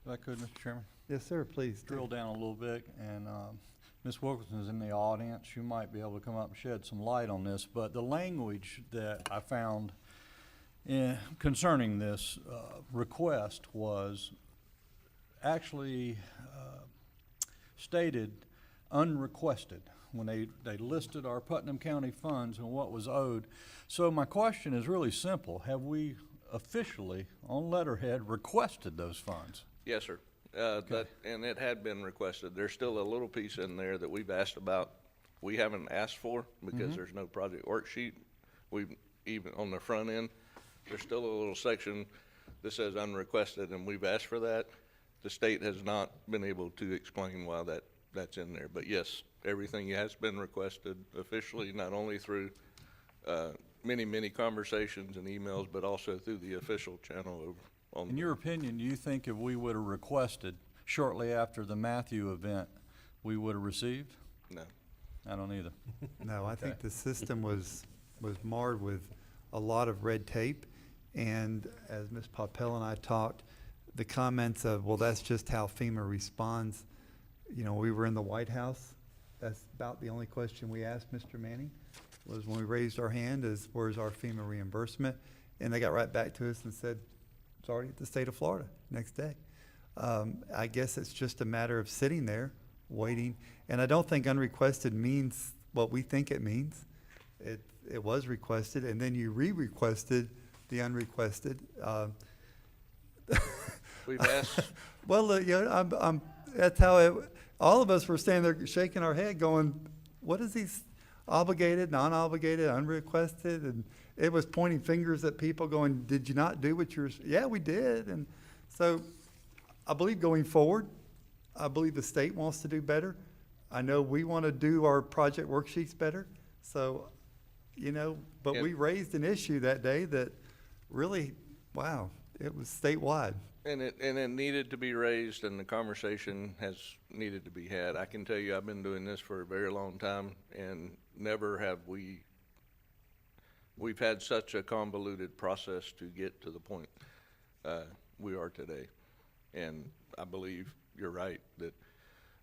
If I could, Mr. Chairman? Yes, sir, please. Drill down a little bit, and Ms. Wilkinson is in the audience. You might be able to come up and shed some light on this, but the language that I found concerning this request was actually stated unrequested when they listed our Putnam County funds and what was owed. So my question is really simple. Have we officially, on letterhead, requested those funds? Yes, sir. And it had been requested. There's still a little piece in there that we've asked about. We haven't asked for because there's no project worksheet. We've even on the front end, there's still a little section that says unrequested, and we've asked for that. The state has not been able to explain why that's in there. But yes, everything has been requested officially, not only through many conversations and emails, but also through the official channel over on. In your opinion, do you think if we would have requested shortly after the Matthew event, we would have received? No. I don't either. No, I think the system was marred with a lot of red tape. And as Ms. Popel and I talked, the comments of, well, that's just how FEMA responds. You know, we were in the White House. That's about the only question we asked Mr. Manning, was when we raised our hand is, where's our FEMA reimbursement? And they got right back to us and said, it's already at the state of Florida next day. I guess it's just a matter of sitting there, waiting. And I don't think unrequested means what we think it means. It was requested, and then you re-requested the unrequested. We've asked. Well, you know, that's how all of us were standing there shaking our head going, what is these obligated, non-obligated, unrequested? And it was pointing fingers at people going, did you not do what you're, yeah, we did. And so I believe going forward, I believe the state wants to do better. I know we want to do our project worksheets better. So, you know, but we raised an issue that day that really, wow, it was statewide. And it needed to be raised, and the conversation has needed to be had. I can tell you, I've been doing this for a very long time, and never have we've had such a convoluted process to get to the point we are today. And I believe you're right, that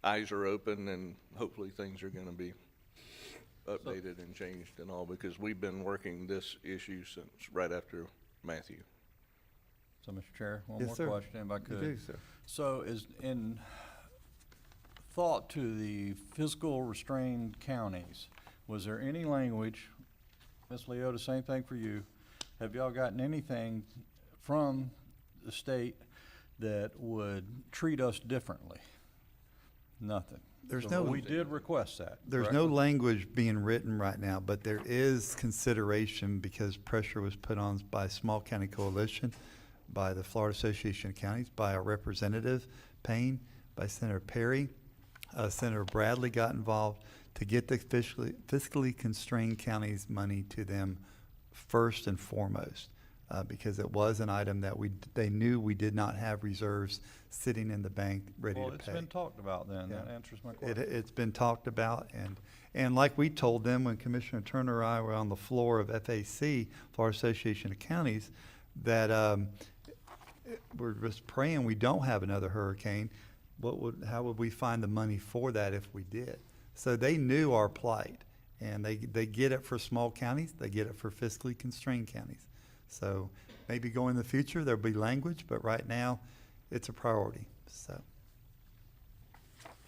eyes are open, and hopefully things are going to be updated and changed and all, because we've been working this issue since right after Matthew. So, Mr. Chair, one Yes, more sir. question, if I could. You do, sir. So is in thought to the fiscal restrained counties, was there any language, Ms. Leota, same thing for you, have y'all gotten anything from the state that would treat us differently? Nothing. We did request that. There's correct? no language being written right now, but there is consideration because pressure was put on by Small County Coalition, by the Florida Association of Counties, by our representative, Payne, by Senator Perry. Senator Bradley got involved to get the fiscally constrained counties money to them first and foremost, because it was an item that they knew we did not have reserves sitting in the bank ready to pay. Well, it's been talked about then. Yeah. That answers my question. It's been talked about, and like we told them when Commissioner Turner and I were on the floor of FAC, Florida Association of Counties, that we're just praying we don't have another hurricane. How would we find the money for that if we did? So they knew our plight, and they get it for small counties, they get it for fiscally constrained counties. So maybe going in the future there'll be language, but right now it's a priority. So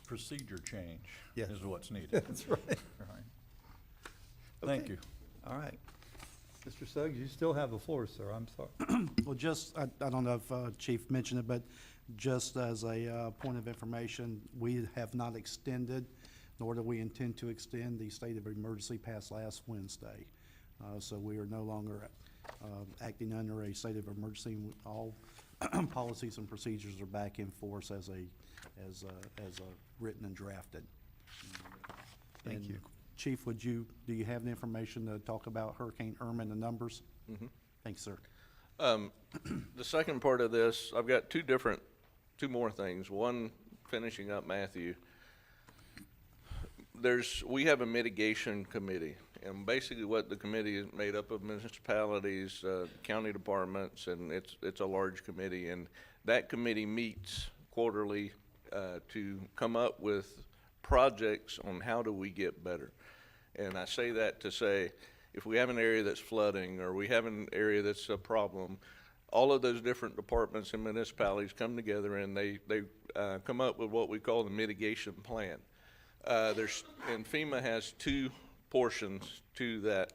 Procedure change Yes. is what's needed. That's right. Right. Thank Okay. you. All right. Mr. Suggs, you still have the floor, sir. I'm sorry. Well, just, I don't know if Chief mentioned it, but just as a point of information, we have not extended, nor do we intend to extend the state of emergency past last Wednesday. So we are no longer acting under a state of emergency. All policies and procedures are back in force as written and drafted. Thank you. Chief, do you have the information to talk about Hurricane Irma and the numbers? Mm-hmm. Thanks, sir. The second part of this, I've got two more things. One, finishing up Matthew. We have a mitigation committee, and basically what the committee is made up of municipalities, county departments, and it's a large committee, and that committee meets quarterly to come up with projects on how do we get better. And I say that to say, if we have an area that's flooding, or we have an area that's a problem, all of those different departments and municipalities come together and they come up with what we call the mitigation plan. And FEMA has two portions to that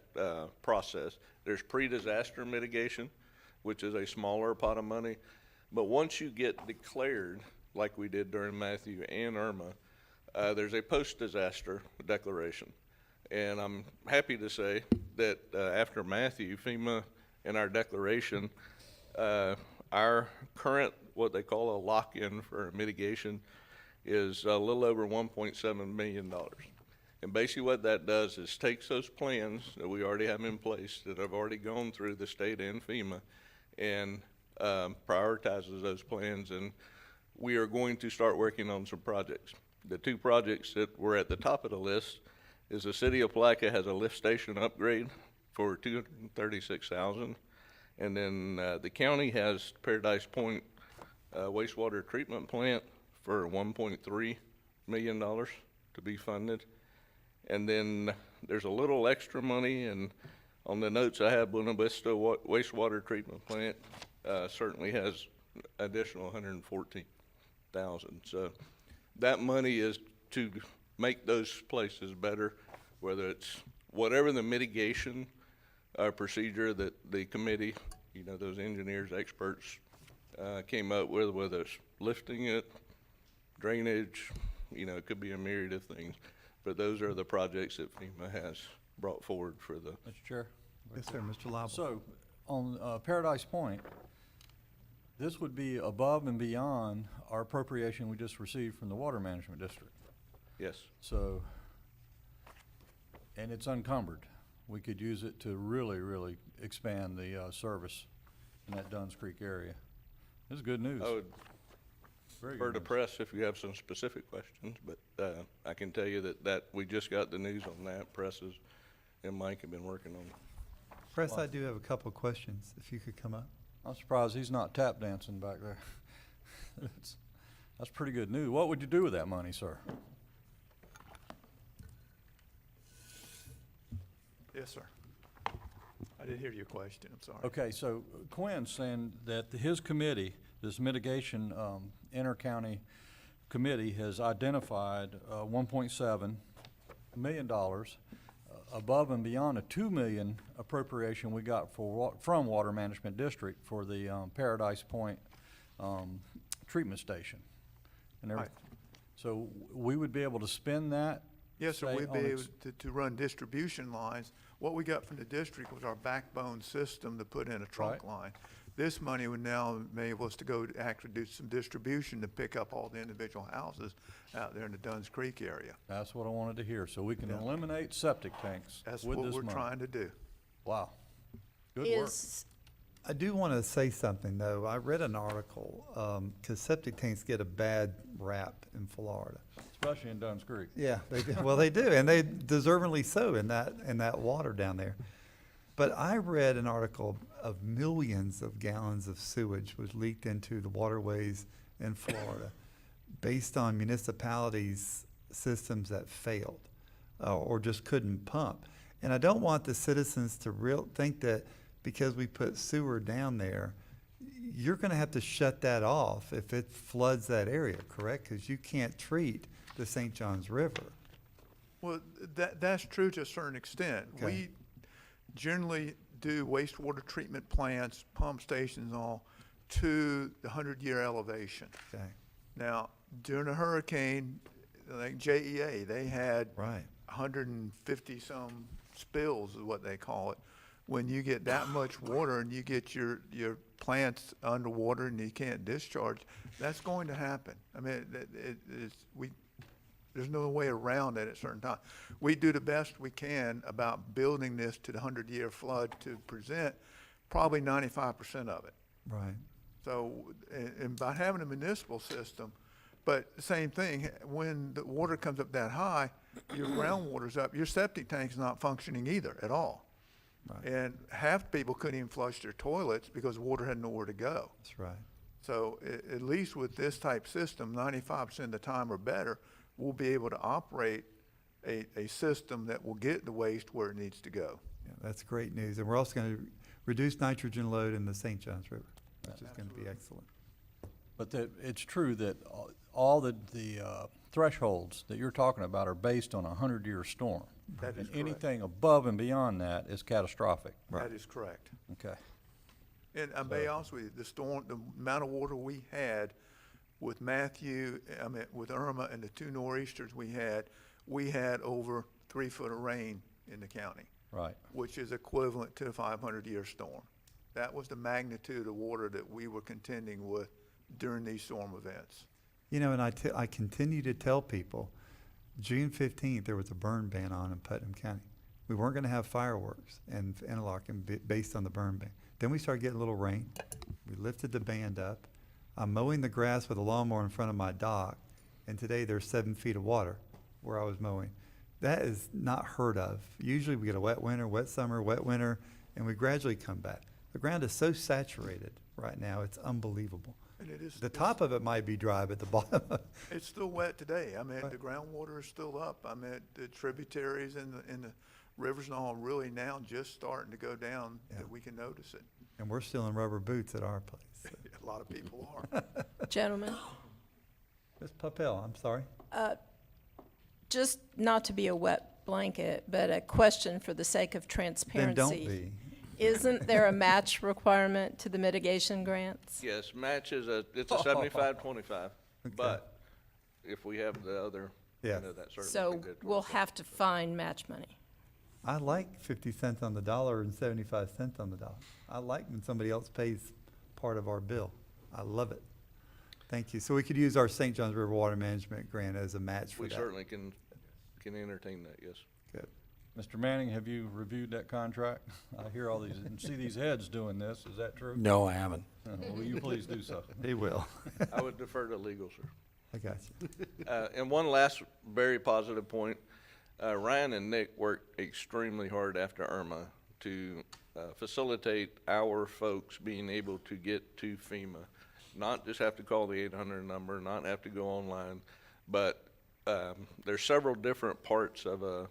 process. There's pre-disaster mitigation, which is a smaller pot of money. But once you get declared, like we did during Matthew and Irma, there's a post-disaster declaration. And I'm happy to say that after Matthew, FEMA and our declaration, our current, what they call a lock-in for mitigation, is a little over $1.7 million. And basically what that does is takes those plans that we already have in place, that have already gone through the state and FEMA, and prioritizes those plans, and we are going to start working on some projects. The two projects that were at the top of the list is the city of Palaca has a lift station upgrade for $236,000, and then the county has Paradise Point wastewater treatment plant for $1.3 million to be funded. And then there's a little extra money, and on the notes I have, Buena Vista wastewater treatment plant certainly has additional $114,000. So that money is to make those places better, whether it's whatever the mitigation procedure that the committee, you know, those engineers, experts came up with, whether it's lifting it, drainage, you know, it could be a myriad of things. But those are the projects that FEMA has brought forward for the. Mr. Chair? Yes, sir, Mr. Lible. So, on Paradise Point, this would be above and beyond our appropriation we just received from the Water Management District. Yes. So, and it's unencumbered. We could use it to really, really expand the service in that Dunn's Creek area. This is good news. I would Very refer good to news. press if you have some specific questions, but I can tell you that we just got the news on that. Presses and Mike have been working on it. Press, I do have a couple of questions, if you could come up. I'm surprised he's not tap dancing back there. That's pretty good news. What would you do with that money, sir? Yes, sir. I didn't hear your question, I'm sorry. Okay, so Quinn's saying that his committee, this mitigation inter-county committee, has identified $1.7 million above and beyond a $2 million appropriation we got from Water Management District for the Paradise Point treatment station. And Right. So we would be able to spend that? Yes, sir, say, we'd on be able ex- to run distribution lines. What we got from the district was our backbone system to put in a trunk Right. line. This money would now enable us to go to actually do some distribution to pick up all the individual houses out there in the Dunn's Creek area. That's what I wanted to hear. So we can Yeah. eliminate septic tanks That's with what this we're money. trying to do. Wow. Good work. I do want to say something, though. I read an article, because septic tanks get a bad rap in Florida. Especially in Dunn's Creek. Yeah, they do. Well, they do, and they deservingly so in that water down there. But I read an article of millions of gallons of sewage was leaked into the waterways in Florida based on municipalities' systems that failed or just couldn't pump. And I don't want the citizens to think that because we put sewer down there, you're going to have to shut that off if it floods that area, correct? Because you can't treat the St. Johns River. Well, that's true to a certain extent. Okay. We generally do wastewater treatment plants, pump stations, and all to the 100-year elevation. Okay. Now, during a hurricane, like JEA, they had Right. 150-some spills is what they call it. When you get that much water and you get your plants underwater and you can't discharge, that's going to happen. I mean, there's no way around it at certain times. We do the best we can about building this to the 100-year flood to present probably 95% of it. Right. So, and by having a municipal system, but the same thing, when the water comes up that high, your groundwater's up, your septic tank's not functioning either at all. Right. And half the people couldn't even flush their toilets because water had nowhere to go. That's right. So at least with this type system, 95% of the time or better, we'll be able to operate a system that will get the waste where it needs to go. Yeah, that's great news. And we're also going to reduce nitrogen load in the St. Johns River, which is going to be excellent. But it's true that all the thresholds that you're talking about are based on a 100-year storm. That is And correct. anything above and beyond that is catastrophic. That is correct. Okay. And I may also, the amount of water we had with Matthew, with Irma and the two nor'easters we had over 3 foot of rain in the county. Right. Which is equivalent to a 500-year storm. That was the magnitude of water that we were contending with during these storm events. You know, and I continue to tell people, June 15th, there was a burn ban on in Putnam County. We weren't going to have fireworks in Interlochen based on the burn ban. Then we started getting a little rain. We lifted the band up. I'm mowing the grass with a lawnmower in front of my dock, and today there's 7 feet of water where I was mowing. That is not heard of. Usually we get a wet winter, wet summer, wet winter, and we gradually come back. The ground is so saturated right now, it's unbelievable. And it is. The top of it might be dry, but the bottom, It's still wet today. I mean, the groundwater is still up. I mean, the tributaries and the rivers and all really now just starting to go down that we can notice it. and we're still in rubber boots at our place. So. A lot of people are. Gentlemen, Ms. Papel, I'm sorry. just not to be a wet blanket, but a question for the sake of Then transparency. don't be. Isn't there a match requirement to the mitigation grants? Yes, match is it's a 75-25, but if we have the other, Yeah. that certainly So could get we'll have to find match money. I like 50 cents on the dollar and 75 cents on the dollar. I like when somebody else pays part of our bill. I love it. Thank you. So we could use our St. Johns River Water Management grant as a match for We that. certainly can entertain that, yes. Good. Mr. Manning, have you reviewed that contract? I hear all these, and see these heads doing this, is that true? No, I haven't. Will you please do so? He will. I would defer to legal, sir. I got you. And one last very positive point, Ryan and Nick worked extremely hard after Irma to facilitate our folks being able to get to FEMA. Not just have to call the 800 number, not have to go online, but there's several different parts of a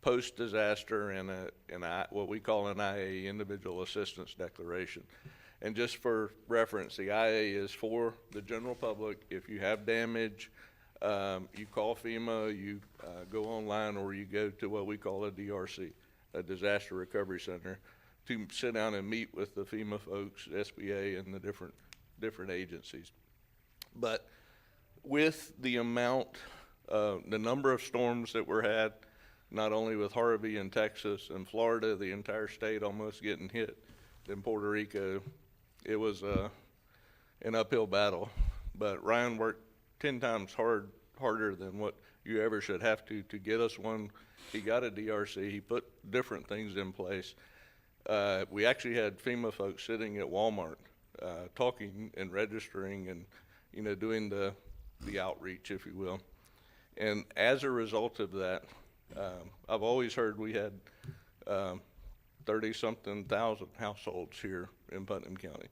post-disaster and what we call an IA, Individual Assistance Declaration. And just for reference, the IA is for the general public. If you have damage, you call FEMA, you go online, or you go to what we call a DRC, a Disaster Recovery Center, to sit down and meet with the FEMA folks, SBA, and the different agencies. But with the amount, the number of storms that were had, not only with Harvey in Texas and Florida, the entire state almost getting hit, in Puerto Rico, it was an uphill battle. But Ryan worked 10 times harder than what you ever should have to get us one. He got a DRC. He put different things in place. We actually had FEMA folks sitting at Walmart talking and registering and doing the outreach, if you will. And as a result of that, I've always heard we had 30-something thousand households here in Putnam County.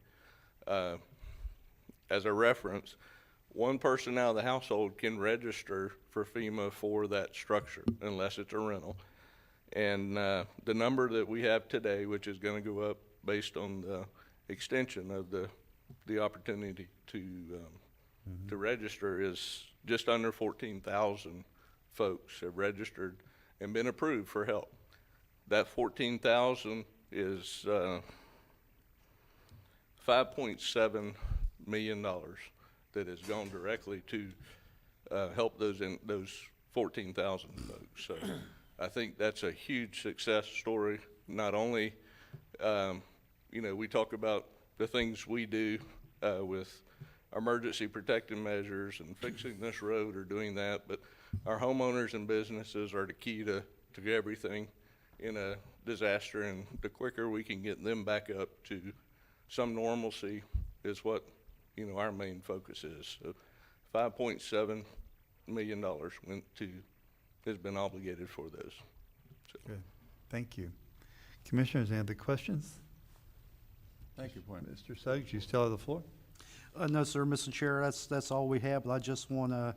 As a reference, one person out of the household can register for FEMA for that structure unless it's a rental. And the number that we have today, which is going to go up based on the extension of the opportunity to register, is just under 14,000 folks have registered and been approved for help. That 14,000 is $5.7 million that has gone directly to help those 14,000 folks. So I think that's a huge success story. Not only, we talk about the things we do with emergency protective measures and fixing this road or doing that, but our homeowners and businesses are the key to everything in a disaster, and the quicker we can get them back up to some normalcy is what our main focus is. So $5.7 million has been obligated for those. So. Good. Thank you. Commissioners, any other questions? Thank you, Point. Mr. Suggs, you still have the floor. No, sir, Mr. Chair, that's all we have, but I just want to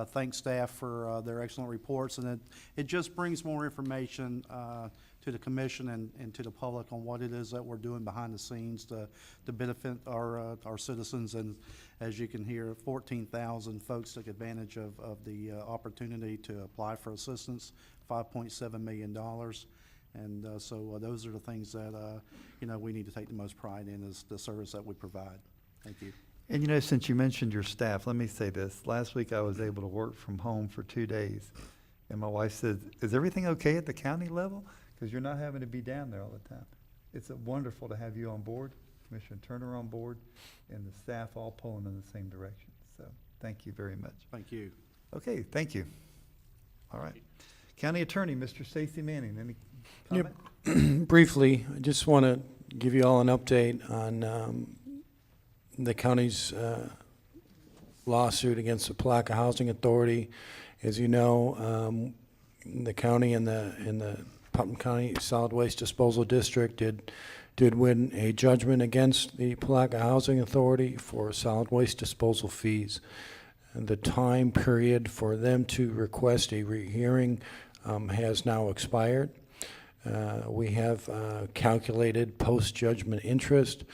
thank staff for their excellent reports, and it just brings more information to the commission and to the public on what it is that we're doing behind the scenes to benefit our citizens. And as you can hear, 14,000 folks took advantage of the opportunity to apply for assistance, $5.7 million. And so those are the things that we need to take the most pride in, is the service that we provide. Thank you. And since you mentioned your staff, let me say this. Last week I was able to work from home for 2 days. And my wife said, is everything okay at the county level? Because you're not having to be down there all the time. It's wonderful to have you on board. Commissioner Turner on board, and the staff all pulling in the same direction. So thank you very much. Thank you. Okay, thank you. All right. County Attorney, Mr. Stacy Manning, any comment? Briefly, I just want to give you all an update on the county's lawsuit against the Palaca Housing Authority. As you know, the county and the Putnam County Solid Waste Disposal District did win a judgment against the Palaca Housing Authority for solid waste disposal fees. And the time period for them to request a rehearing has now expired. We have calculated post-judgment interest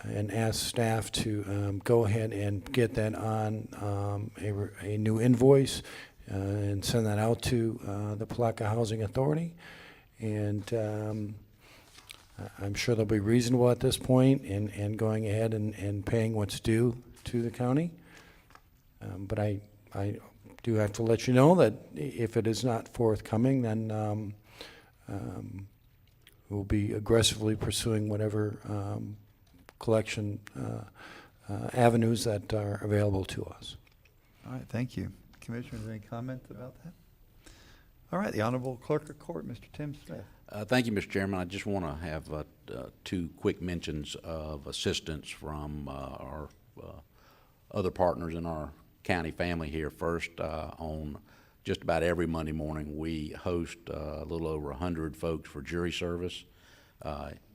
and asked staff to go ahead and get that on a new invoice and send that out to the Palaca Housing Authority. And I'm sure they'll be reasonable at this point and going ahead and paying what's due to the county. But I do have to let you know that if it is not forthcoming, then we'll be aggressively pursuing whatever collection avenues that are available to us. All right, thank you. Commissioners, any comments about that? All right, the Honorable Clerk of Court, Mr. Tim Smith. Thank you, Mr. Chairman. I just want to have two quick mentions of assistance from our other partners in our county family here. First, on just about every Monday morning, we host a little over 100 folks for jury service.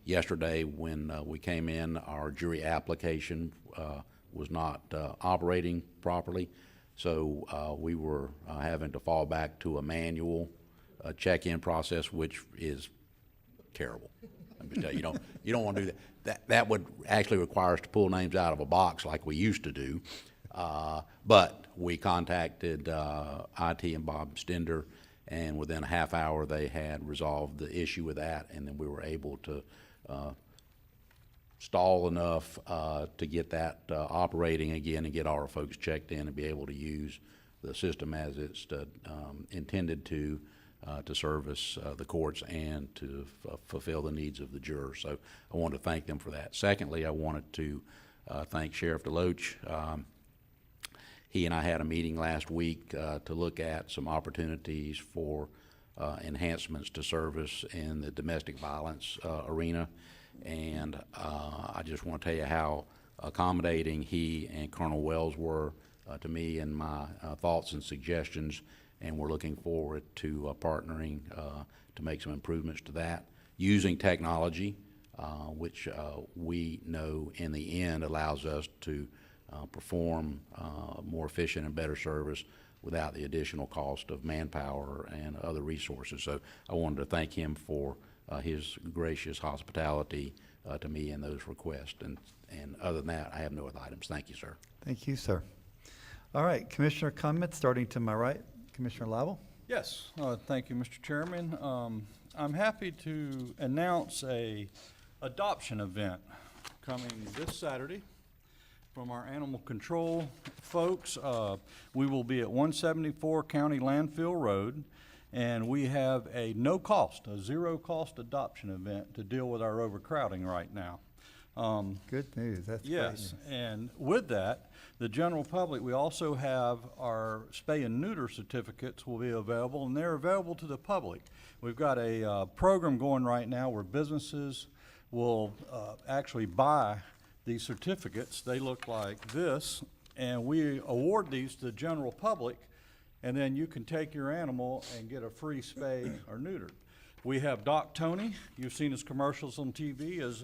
Yesterday, when we came in, our jury application was not operating properly, so we were having to fall back to a manual check-in process, which is terrible. Let me tell you, you don't want to do that. That would actually require us to pull names out of a box like we used to do. But we contacted IT and Bob Stender, and within a half hour they had resolved the issue with that, and then we were able to stall enough to get that operating again and get all our folks checked in and be able to use the system as it's intended to service the courts and to fulfill the needs of the jurors. So I wanted to thank them for that. Secondly, I wanted to thank Sheriff DeLoach. He and I had a meeting last week to look at some opportunities for enhancements to service in the domestic violence arena. And I just want to tell you how accommodating he and Colonel Wells were to me and my thoughts and suggestions, and we're looking forward to partnering to make some improvements to that using technology, which we know in the end allows us to perform more efficient and better service without the additional cost of manpower and other resources. So I wanted to thank him for his gracious hospitality to me in those requests. And other than that, I have no other items. Thank you, sir. Thank you, sir. All right, Commissioner comments, starting to my right. Commissioner Lible? Yes, thank you, Mr. Chairman. I'm happy to announce a adoption event coming this Saturday from our animal control folks. We will be at 174 County Landfill Road, and we have a zero cost adoption event to deal with our overcrowding right now. Good news. That's great yes, news. and with that, the general public, we also have our spay and neuter certificates will be available, and they're available to the public. We've got a program going right now where businesses will actually buy these certificates. They look like this, and we award these to the general public, and then you can take your animal and get a free spay or neuter. We have Doc Tony, you've seen his commercials on TV, is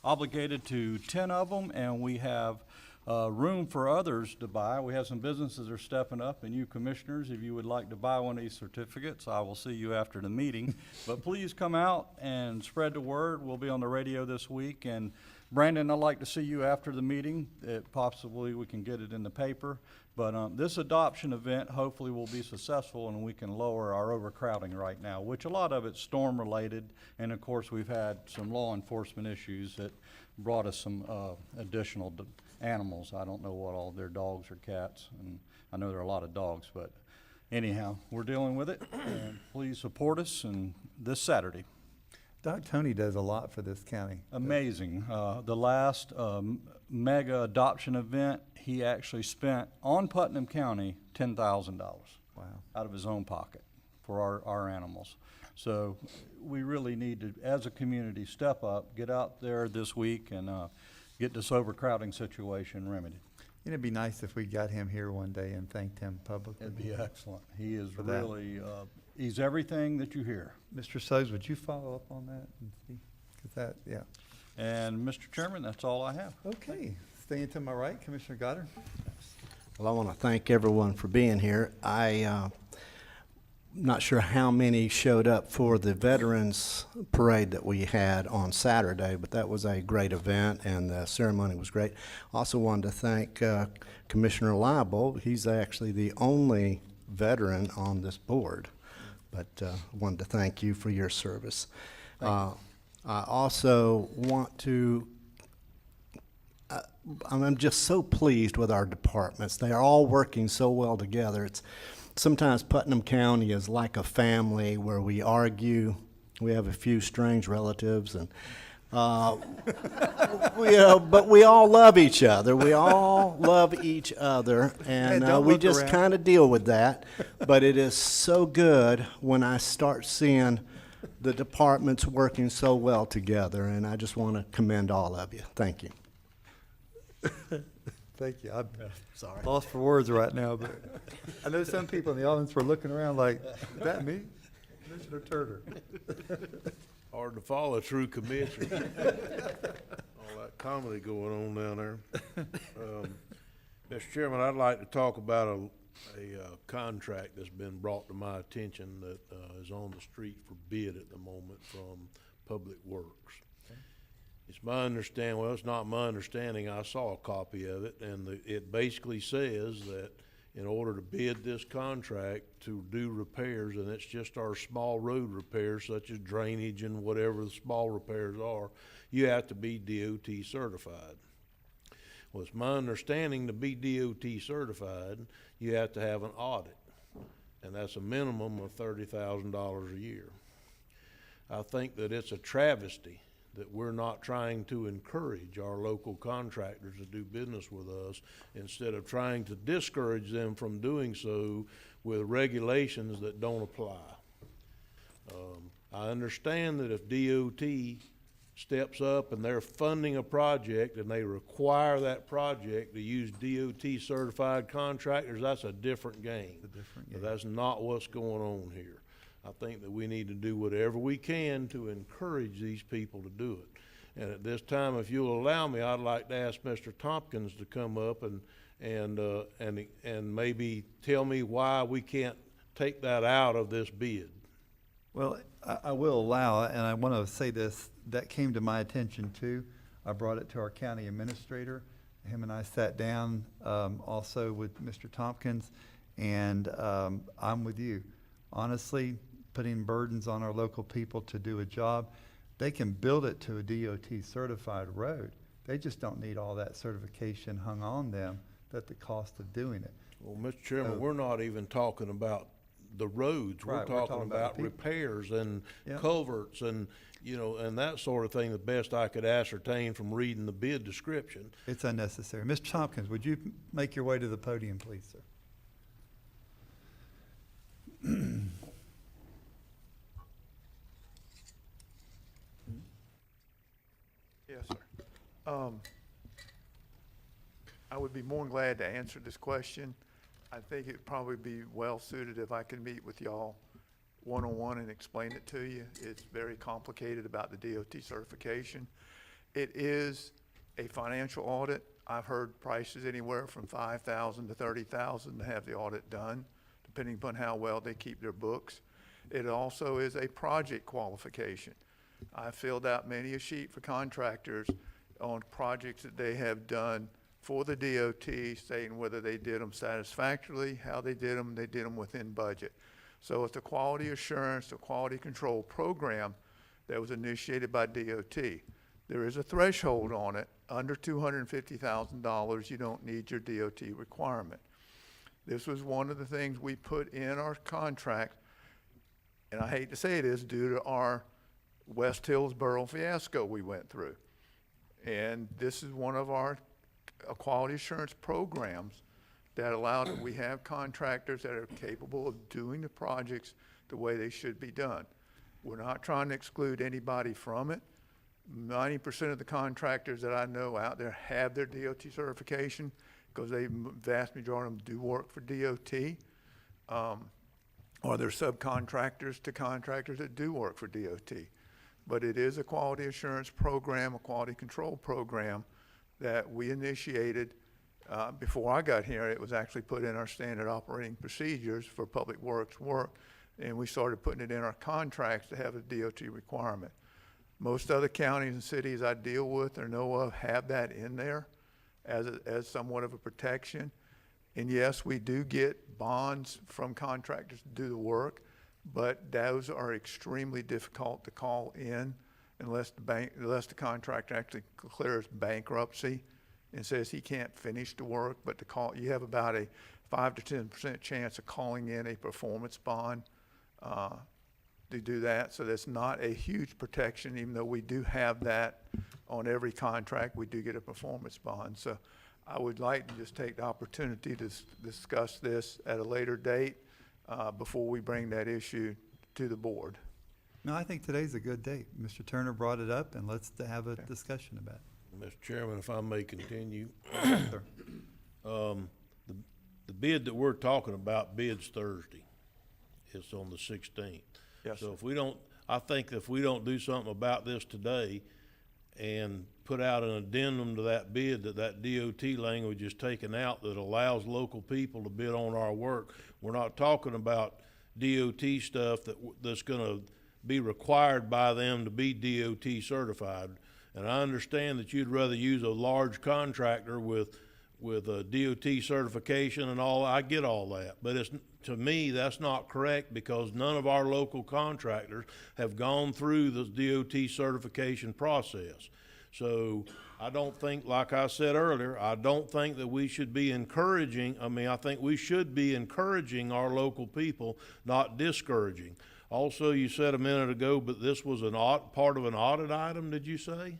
obligated to 10 of them, and we have room for others to buy. We have some businesses that are stepping up, and you commissioners, if you would like to buy one of these certificates, I will see you after the meeting. But please come out and spread the word. We'll be on the radio this week, and Brandon, I'd like to see you after the meeting. Possibly we can get it in the paper. But this adoption event hopefully will be successful, and we can lower our overcrowding right now, which a lot of it's storm related. And of course, we've had some law enforcement issues that brought us some additional animals. I don't know what all their dogs or cats, and I know there are a lot of dogs, but anyhow, we're dealing with it. And please support us and this Saturday. Doc Tony does a lot for this county. Amazing. The last mega adoption event, he actually spent on Putnam County $10,000. Wow. Out of his own pocket for our animals. So we really need to, as a community, step up, get out there this week and get this overcrowding situation remedied. It'd be nice if we got him here one day and thanked him publicly. It'd be excellent. He is For that. really, he's everything that you hear. Mr. Suggs, would you follow up on that and see? 'Cause that, yeah. And Mr. Chairman, that's all I have. Okay, staying to my right, Commissioner Goddard. Well, I want to thank everyone for being here. Not sure how many showed up for the Veterans Parade that we had on Saturday, but that was a great event and the ceremony was great. Also wanted to thank Commissioner Lible. He's actually the only veteran on this board, but wanted to thank you for your service. I also want to I'm just so pleased with our departments. They are all working so well together. Sometimes Putnam County is like a family where we argue. We have a few strange relatives, and but we all love each other. We all love each other, and we just kind of deal with that. But it is so good when I start seeing the departments working so well together, and I just want to commend all of you. Thank you. Thank you. I'm sorry. Lost for words right now, but I know some people in the audience were looking around like, is that me? Commissioner Turner. Hard to follow through commissioner. All that comedy going on down there. Mr. Chairman, I'd like to talk about a contract that's been brought to my attention that is on the street for bid at the moment from Public Works. It's my understanding, well, it's not my understanding, I saw a copy of it, and it basically says that in order to bid this contract to do repairs, and it's just our small road repairs such as drainage and whatever the small repairs are, you have to be DOT certified. Well, it's my understanding to be DOT certified, you have to have an audit, and that's a minimum of $30,000 a year. I think that it's a travesty that we're not trying to encourage our local contractors to do business with us instead of trying to discourage them from doing so with regulations that don't apply. I understand that if DOT steps up and they're funding a project and they require that project to use DOT certified contractors, that's a different game. But that's not what's going on here. I think that we need to do whatever we can to encourage these people to do it. And at this time, if you'll allow me, I'd like to ask Mr. Tompkins to come up and maybe tell me why we can't take that out of this bid. Well, I will allow it, and I want to say this, that came to my attention too. I brought it to our county administrator. Him and I sat down also with Mr. Tompkins, and I'm with you. Honestly, putting burdens on our local people to do a job, they can build it to a DOT certified road. They just don't need all that certification hung on them at the cost of doing it. Well, Mr. Chairman, we're not even talking about the roads. Right, We're talking about repairs and culverts and, and that sort of thing, the best I could ascertain from reading the bid description. It's unnecessary. Mr. Tompkins, would you make your way to the podium, please, sir? Yes, sir. I would be more than glad to answer this question. I think it'd probably be well suited if I could meet with y'all one-on-one and explain it to you. It's very complicated about the DOT certification. It is a financial audit. I've heard prices anywhere from $5,000 to $30,000 to have the audit done, depending upon how well they keep their books. It also is a project qualification. I filled out many a sheet for contractors on projects that they have done for the DOT, stating whether they did them satisfactorily, how they did them within budget. So it's a quality assurance, a quality control program that was initiated by DOT. There is a threshold on it. Under $250,000, you don't need your DOT requirement. This was one of the things we put in our contract, and I hate to say it is due to our West Hillsborough fiasco we went through. And this is one of our quality assurance programs that allow that we have contractors that are capable of doing the projects the way they should be done. We're not trying to exclude anybody from it. 90% of the contractors that I know out there have their DOT certification because the vast majority of them do work for DOT. Or they're subcontractors to contractors that do work for DOT. But it is a quality assurance program, a quality control program that we initiated before I got here. It was actually put in our standard operating procedures for public works work, and we started putting it in our contracts to have a DOT requirement. Most other counties and cities I deal with or know of have that in there as somewhat of a protection. And yes, we do get bonds from contractors to do the work, but those are extremely difficult to call in unless the contractor actually declares bankruptcy and says he can't finish the work. But you have about a 5 to 10% chance of calling in a performance bond to do that. So that's not a huge protection, even though we do have that on every contract. We do get a performance bond. So I would like to just take the opportunity to discuss this at a later date before we bring that issue to the board. No, I think today's a good date. Mr. Turner brought it up, and let's have a discussion about it. Mr. Chairman, if I may continue. Sir. The bid that we're talking about bids Thursday. It's on the 16th. Yes, So sir. if we don't, I think if we don't do something about this today and put out an addendum to that bid, that DOT language is taken out that allows local people to bid on our work. We're not talking about DOT stuff that's gonna be required by them to be DOT certified. And I understand that you'd rather use a large contractor with a DOT certification and all. I get all that, but to me, that's not correct because none of our local contractors have gone through the DOT certification process. So I don't think, like I said earlier, I don't think that we should be encouraging, I think we should be encouraging our local people, not discouraging. Also, you said a minute ago, but this was part of an audit item, did you say?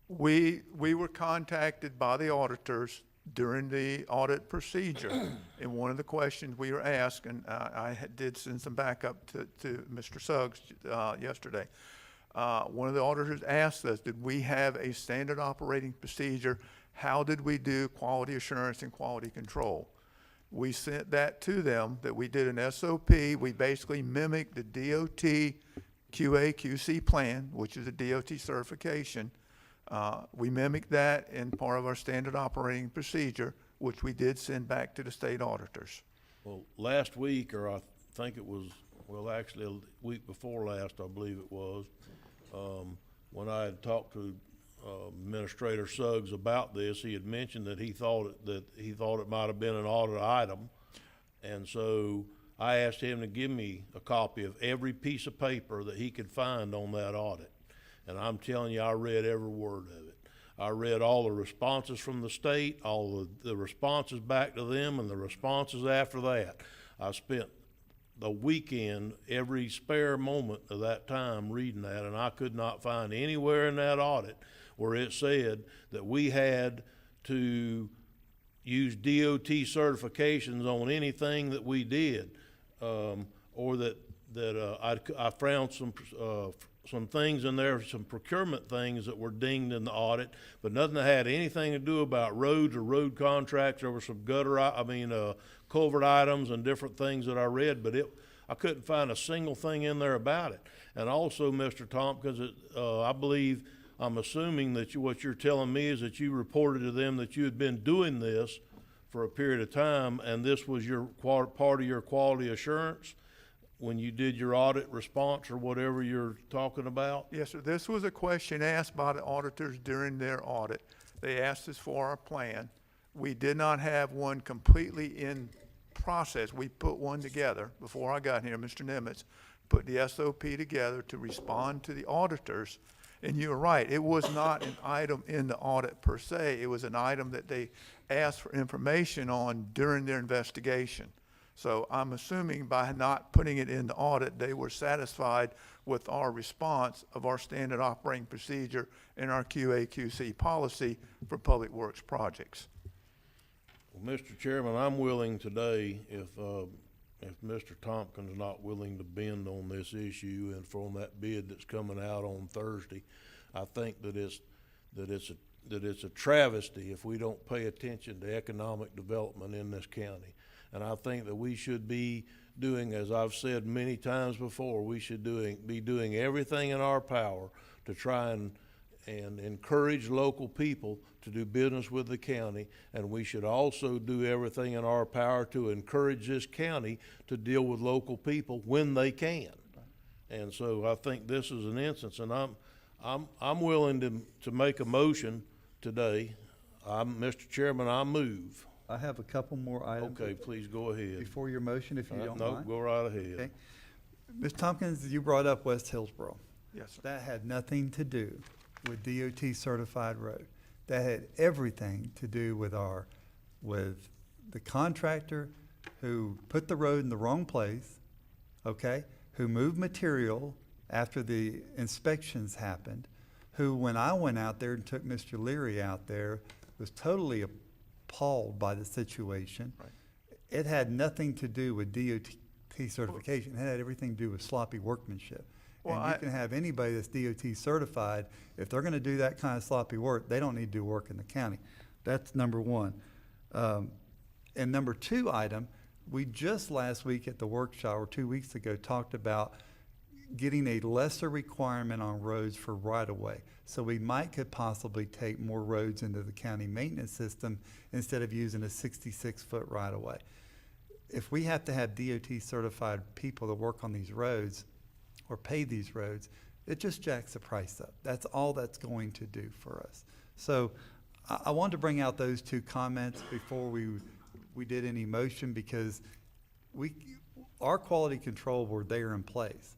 We were contacted by the auditors during the audit procedure. And one of the questions we were asked, and I did send some backup to Mr. Suggs yesterday. One of the auditors asked us, did we have a standard operating procedure? How did we do quality assurance and quality control? We sent that to them, that we did an SOP. We basically mimicked the DOT QA/QC plan, which is a DOT certification. We mimicked that in part of our standard operating procedure, which we did send back to the state auditors. Well, last week, or I think it was, well, actually a week before last, I believe it was, when I had talked to Administrator Suggs about this, he had mentioned that he thought it might have been an audit item. And so I asked him to give me a copy of every piece of paper that he could find on that audit. And I'm telling you, I read every word of it. I read all the responses from the state, all the responses back to them, and the responses after that. I spent the weekend, every spare moment of that time reading that, and I could not find anywhere in that audit where it said that we had to use DOT certifications on anything that we did, or that I found some things in there, some procurement things that were dinged in the audit, but nothing that had anything to do about roads or road contracts. There were some culvert items and different things that I read, but I couldn't find a single thing in there about it. And also, Mr. Tompkins, I believe, I'm assuming that what you're telling me is that you reported to them that you had been doing this for a period of time, and this was your part of your quality assurance when you did your audit response or whatever you're talking about? Yes, sir. This was a question asked by the auditors during their audit. They asked us for our plan. We did not have one completely in process. We put one together before I got here. Mr. Nimitz put the SOP together to respond to the auditors. And you're right, it was not an item in the audit per se. It was an item that they asked for information on during their investigation. So I'm assuming by not putting it in the audit, they were satisfied with our response of our standard operating procedure and our QA/QC policy for public works projects. Well, Mr. Chairman, I'm willing today, if Mr. Tompkins not willing to bend on this issue and from that bid that's coming out on Thursday, I think that it's a travesty if we don't pay attention to economic development in this county. And I think that we should be doing, as I've said many times before, we should be doing everything in our power to try and encourage local people to do business with the county, and we should also do everything in our power to encourage this county to deal with local people when they can. And so I think this is an instance, and I'm willing to make a motion today. Mr. Chairman, I move. I have a couple more items. Okay, please go ahead. Before your motion, if you don't mind. No, go right ahead. Okay. Ms. Tompkins, you brought up West Hillsboro. Yes, sir. That had nothing to do with DOT certified road. That had everything to do with the contractor who put the road in the wrong place, okay? Who moved material after the inspections happened, who, when I went out there and took Mr. Leary out there, was totally appalled by the situation. Right. It had nothing to do with DOT certification. It had everything to do with sloppy workmanship. Well, And you can have anybody that's DOT certified, if they're gonna do that kind of sloppy work, they don't need to do work in the county. That's number one. And number two item, we just last week at the workshop, or 2 weeks ago, talked about getting a lesser requirement on roads for right-of-way. So we could possibly take more roads into the county maintenance system instead of using a 66-foot right-of-way. If we have to have DOT certified people to work on these roads or pay these roads, it just jacks the price up. That's all that's going to do for us. So I wanted to bring out those two comments before we did any motion, because our quality control board, they are in place.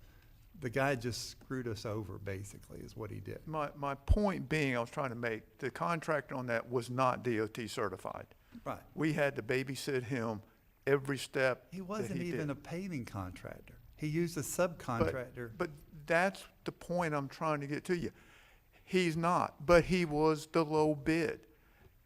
The guy just screwed us over, basically, is what he did. My point being, I was trying to make, the contractor on that was not DOT certified. Right. We had to babysit him every step He that wasn't he even did. a paving contractor. He used a subcontractor. But that's the point I'm trying to get to you. He's not, but he was the low bid.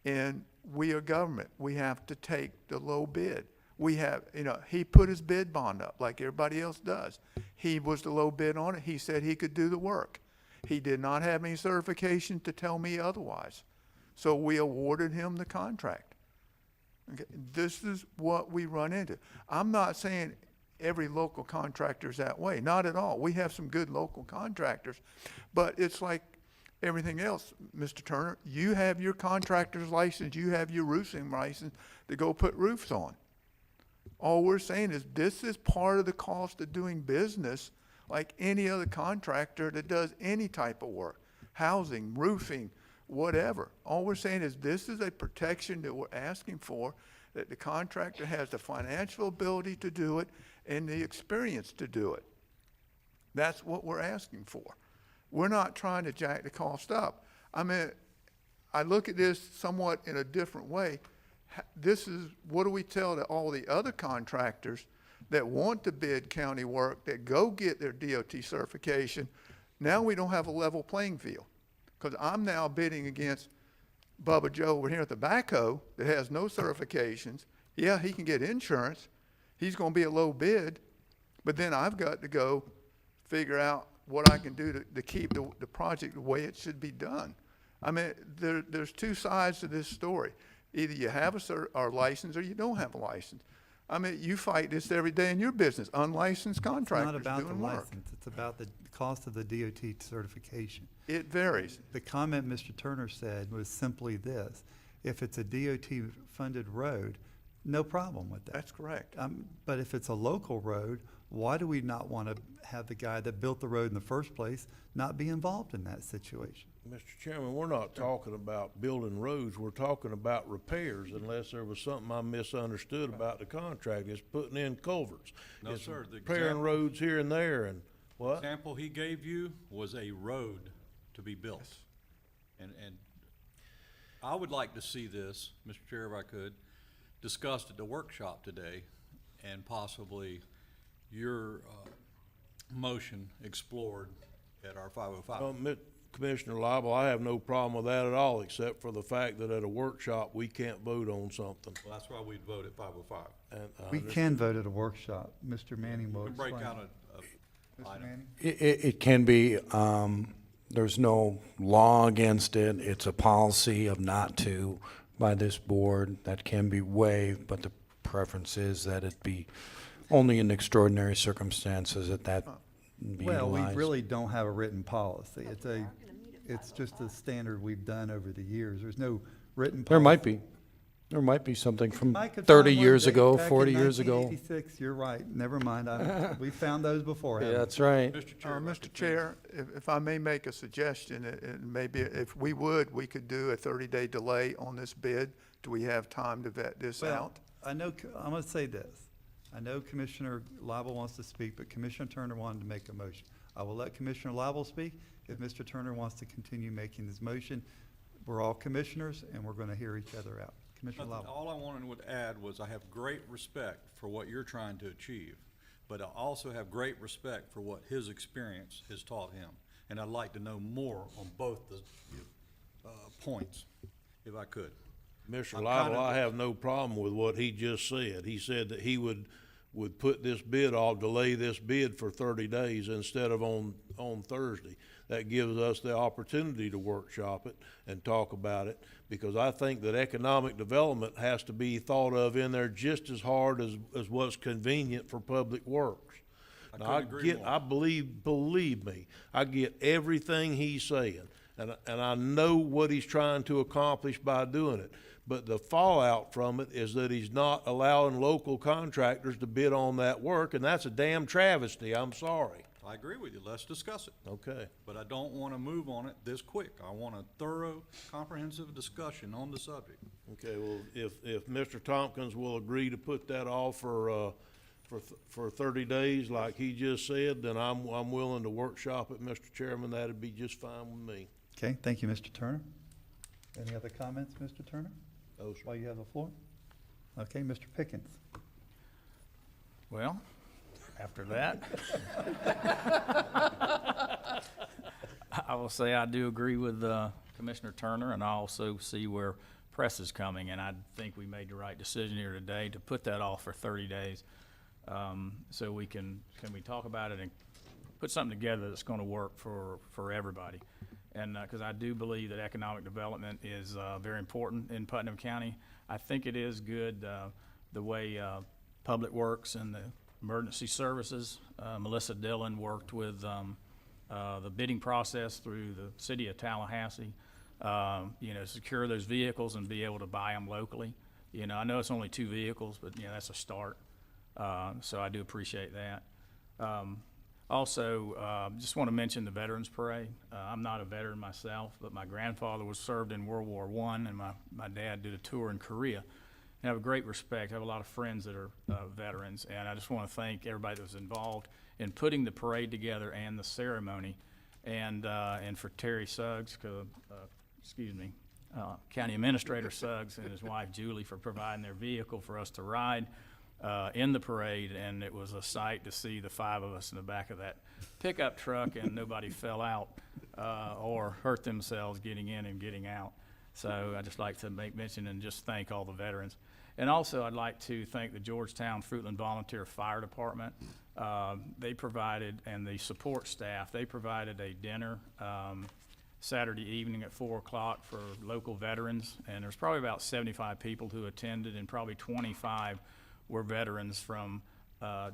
And we are government. We have to take the low bid. We have, he put his bid bond up like everybody else does. He was the low bid on it. He said he could do the work. He did not have any certification to tell me otherwise. So we awarded him the contract. Okay, this is what we run into. I'm not saying every local contractor is that way. Not at all. We have some good local contractors, but it's like everything else, Mr. Turner. You have your contractor's license. You have your roofing license to go put roofs on. All we're saying is this is part of the cost of doing business like any other contractor that does any type of work, housing, roofing, whatever. All we're saying is this is a protection that we're asking for, that the contractor has the financial ability to do it and the experience to do it. That's what we're asking for. We're not trying to jack the cost up. I mean, I look at this somewhat in a different way. This is, what do we tell to all the other contractors that want to bid county work, that go get their DOT certification? Now we don't have a level playing field, because I'm now bidding against Bubba Joe over here at the backhoe that has no certifications. Yeah, he can get insurance. He's going to be a low bid, but then I've got to go figure out what I can do to keep the project the way it should be done. I mean, there's two sides to this story. Either you have a license or you don't have a license. I mean, you fight this every day in your business, unlicensed contractors doing work. It's not about the license, it's about the cost of the DOT certification. It varies. The comment Mr. Turner said was simply this: if it's a DOT-funded road, no problem with that. That's correct. But if it's a local road, why do we not want to have the guy that built the road in the first place not be involved in that situation? Mr. Chairman, we're not talking about building roads, we're talking about repairs, unless there was something I misunderstood about the contract. It's putting in culverts. No, It's sir. The repairing example- roads here and there, and what? Example he gave you was a road to be built. And I would like to see this, Mr. Chair, if I could, discussed at the workshop today, and possibly your motion explored at our 505. Commissioner Lible, I have no problem with that at all, except for the fact that at a workshop, we can't vote on something. Well, that's why we'd vote at 505. And I We can vote at a workshop. Mr. Manning will We can break explain. out a Mr. item. Manning? It can be, there's no law against it. It's a policy of not to by this board that can be waived, but the preference is that it be only in extraordinary circumstances that be Well, we utilized. really don't have a written policy. It's just a standard we've done over the years. There's no written policy. There might be. There might be something from I could 30 find one years date ago, back in 40 years ago. 1986. You're right. Never mind. We found those before. Yeah, haven't we? that's right. Mr. Chair, if I may make a suggestion, maybe if we would, we could do a 30-day delay on this bid. Do we have time to vet this Well, out? I'm going to say this. I know Commissioner Lible wants to speak, but Commissioner Turner wanted to make a motion. I will let Commissioner Lible speak. If Mr. Turner wants to continue making this motion, we're all commissioners, and we're going to hear each other out. Commissioner Nothing. Lible. All I wanted to add was I have great respect for what you're trying to achieve, but I also have great respect for what his experience has taught him. And I'd like to know more on both the points, if I could. Mr. I'm Lible, kinda- I have no problem with what he just said. He said that he would put this bid off, delay this bid for 30 days instead of on Thursday. That gives us the opportunity to workshop it and talk about it, because I think that economic development has to be thought of in there just as hard as what's convenient for public works. Now, believe me, I get everything he's saying, and I know what he's trying to accomplish by doing it. But the fallout from it is that he's not allowing local contractors to bid on that work, and that's a damn travesty. I'm sorry. I agree with you. Let's discuss it. Okay. But I don't want to move on it this quick. I want a thorough, comprehensive discussion on the subject. Okay, well, if Mr. Tompkins will agree to put that off for 30 days, like he just said, then I'm willing to workshop it, Mr. Chairman. That'd be just fine with me. Okay, thank you, Mr. Turner. Any other comments, Mr. Turner? No, sir. While you have the floor? Okay, Mr. Pickens. Well, after that, I will say I do agree with Commissioner Turner, and I also see where press is coming, and I think we made the right decision here today to put that off for 30 days. So we can we talk about it and put something together that's going to work for everybody. And because I do believe that economic development is very important in Putnam County. I think it is good the way Public Works and the Emergency Services, Melissa Dillon worked with the bidding process through the city of Tallahassee, secure those vehicles and be able to buy them locally. I know it's only 2 vehicles, but that's a start. So I do appreciate that. Also, just want to mention the Veterans Parade. I'm not a veteran myself, but my grandfather was served in World War I, and my dad did a tour in Korea. And I have a great respect. I have a lot of friends that are veterans, and I just want to thank everybody that was involved in putting the parade together and the ceremony, and for Terry Suggs, County Administrator Suggs and his wife Julie for providing their vehicle for us to ride in the parade, and it was a sight to see the 5 of us in the back of that pickup truck, and nobody fell out or hurt themselves getting in and getting out. So I'd just like to make mention and just thank all the veterans. And also I'd like to thank the Georgetown Fruitland Volunteer Fire Department. They provided, and the support staff, they provided a dinner Saturday evening at 4 o'clock for local veterans, and there's probably about 75 people who attended, and probably 25 were veterans from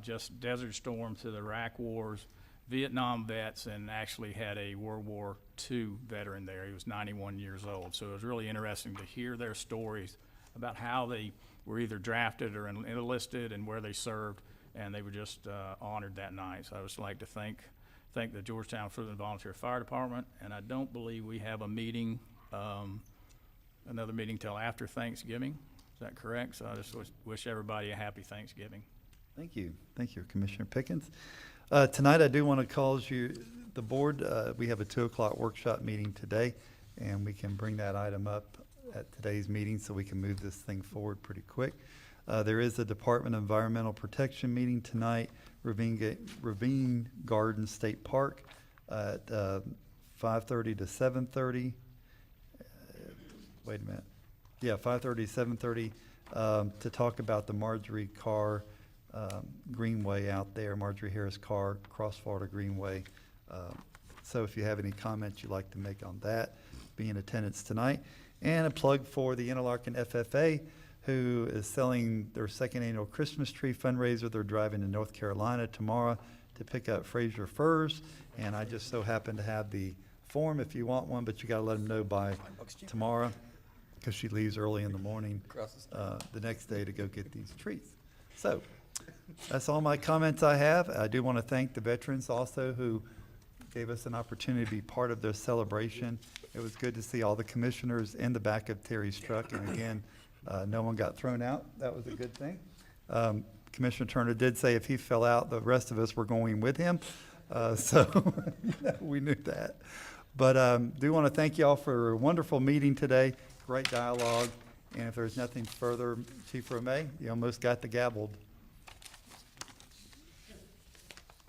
just Desert Storm to the Iraq Wars, Vietnam vets, and actually had a World War II veteran there. He was 91 years old. So it was really interesting to hear their stories about how they were either drafted or enlisted and where they served, and they were just honored that night. So I would just like to thank the Georgetown Fruitland Volunteer Fire Department, and I don't believe we have a meeting, another meeting till after Thanksgiving. Is that correct? So I just wish everybody a happy Thanksgiving. Thank you. Thank you, Commissioner Pickens. Tonight, I do want to cause you, the board, we have a 2 o'clock workshop meeting today, and we can bring that item up at today's meeting so we can move this thing forward pretty quick. There is a Department of Environmental Protection meeting tonight, Ravine Garden State Park at 5:30 to 7:30. Wait a minute. Yeah, 5:30 to 7:30 to talk about the Marjorie Carr Greenway out there, Marjorie Harris Carr Cross Florida Greenway. So if you have any comments you'd like to make on that, be in attendance tonight. And a plug for the Interlaken FFA, who is selling their second annual Christmas tree fundraiser. They're driving to North Carolina tomorrow to pick up Fraser firs. And I just so happen to have the form if you want one, but you got to let them know by tomorrow because she leaves early in the morning the next day to go get these trees. So that's all my comments I have. I do want to thank the veterans also who gave us an opportunity to be part of their celebration. It was good to see all the commissioners in the back of Terry's truck. And again, no one got thrown out. That was a good thing. Commissioner Turner did say if he fell out, the rest of us were going with him. So we knew that. But do want to thank you all for a wonderful meeting today. Great dialogue. And if there's nothing further, Chief Romay, you almost got the gaveled.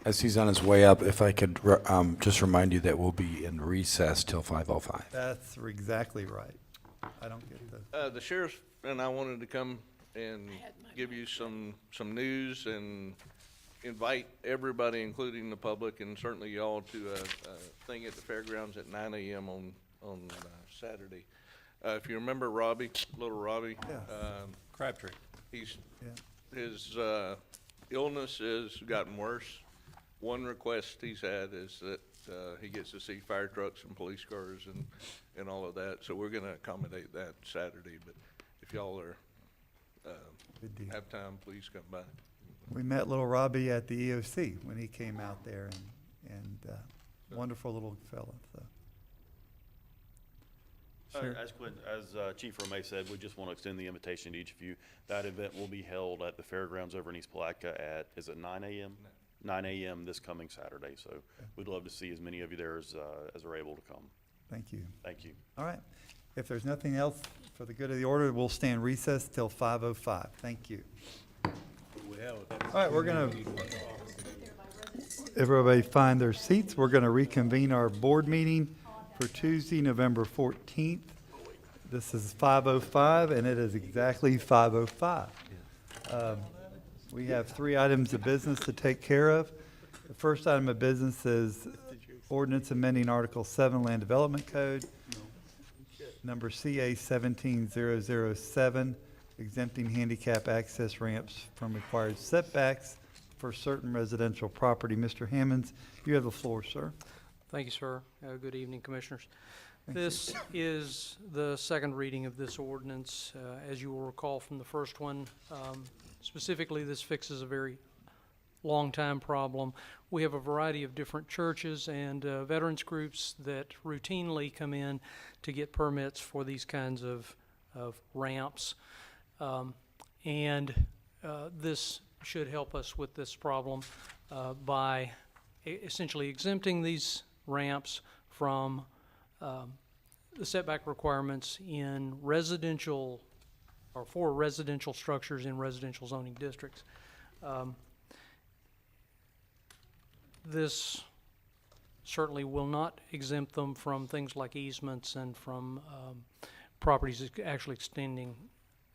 As he's on his way up, if I could just remind you that we'll be in recess till 5:05. That's exactly right. I don't get the. The sheriff and I wanted to come and give you some news and invite everybody, including the public and certainly y'all, to a thing at the fairgrounds at 9 a.m. on Saturday. If you remember Robbie, little Robbie, Crabtree. his illness has gotten worse. One request he's had is that he gets to see fire trucks and police cars and all of that. So we're going to accommodate that Saturday. But if y'all are have time, please come by. We met little Robbie at the EOC when he came out there, and wonderful little fella. So. Sure. As Chief Romay said, we just want to extend the invitation to each of you. That event will be held at the fairgrounds over in East Palatka at, is it 9 a.m.? 9 a.m. this coming Saturday. So we'd love to see as many of you there as are able to come. Thank you. Thank you. All right. If there's nothing else for the good of the order, we'll stand recess till 5:05. Thank you. All right, we're going to, everybody find their seats. We're going to reconvene our board meeting for Tuesday, November 14th. This is 5:05, and it is exactly 5:05. We have 3 items of business to take care of. The first item of business is ordinance amending Article 7 Land Development Code, number CA 17007, exempting handicap access ramps from required setbacks for certain residential property. Mr. Hammonds, you have the floor, sir. Thank you, sir. Good evening, Commissioners. This is the second reading of this ordinance. As you will recall from the first one, specifically, this fixes a very long-time problem. We have a variety of different churches and veterans groups that routinely come in to get permits for these kinds of ramps. This should help us with this problem by essentially exempting these ramps from the setback requirements in residential or for residential structures in residential zoning districts. This certainly will not exempt them from things like easements and from properties that actually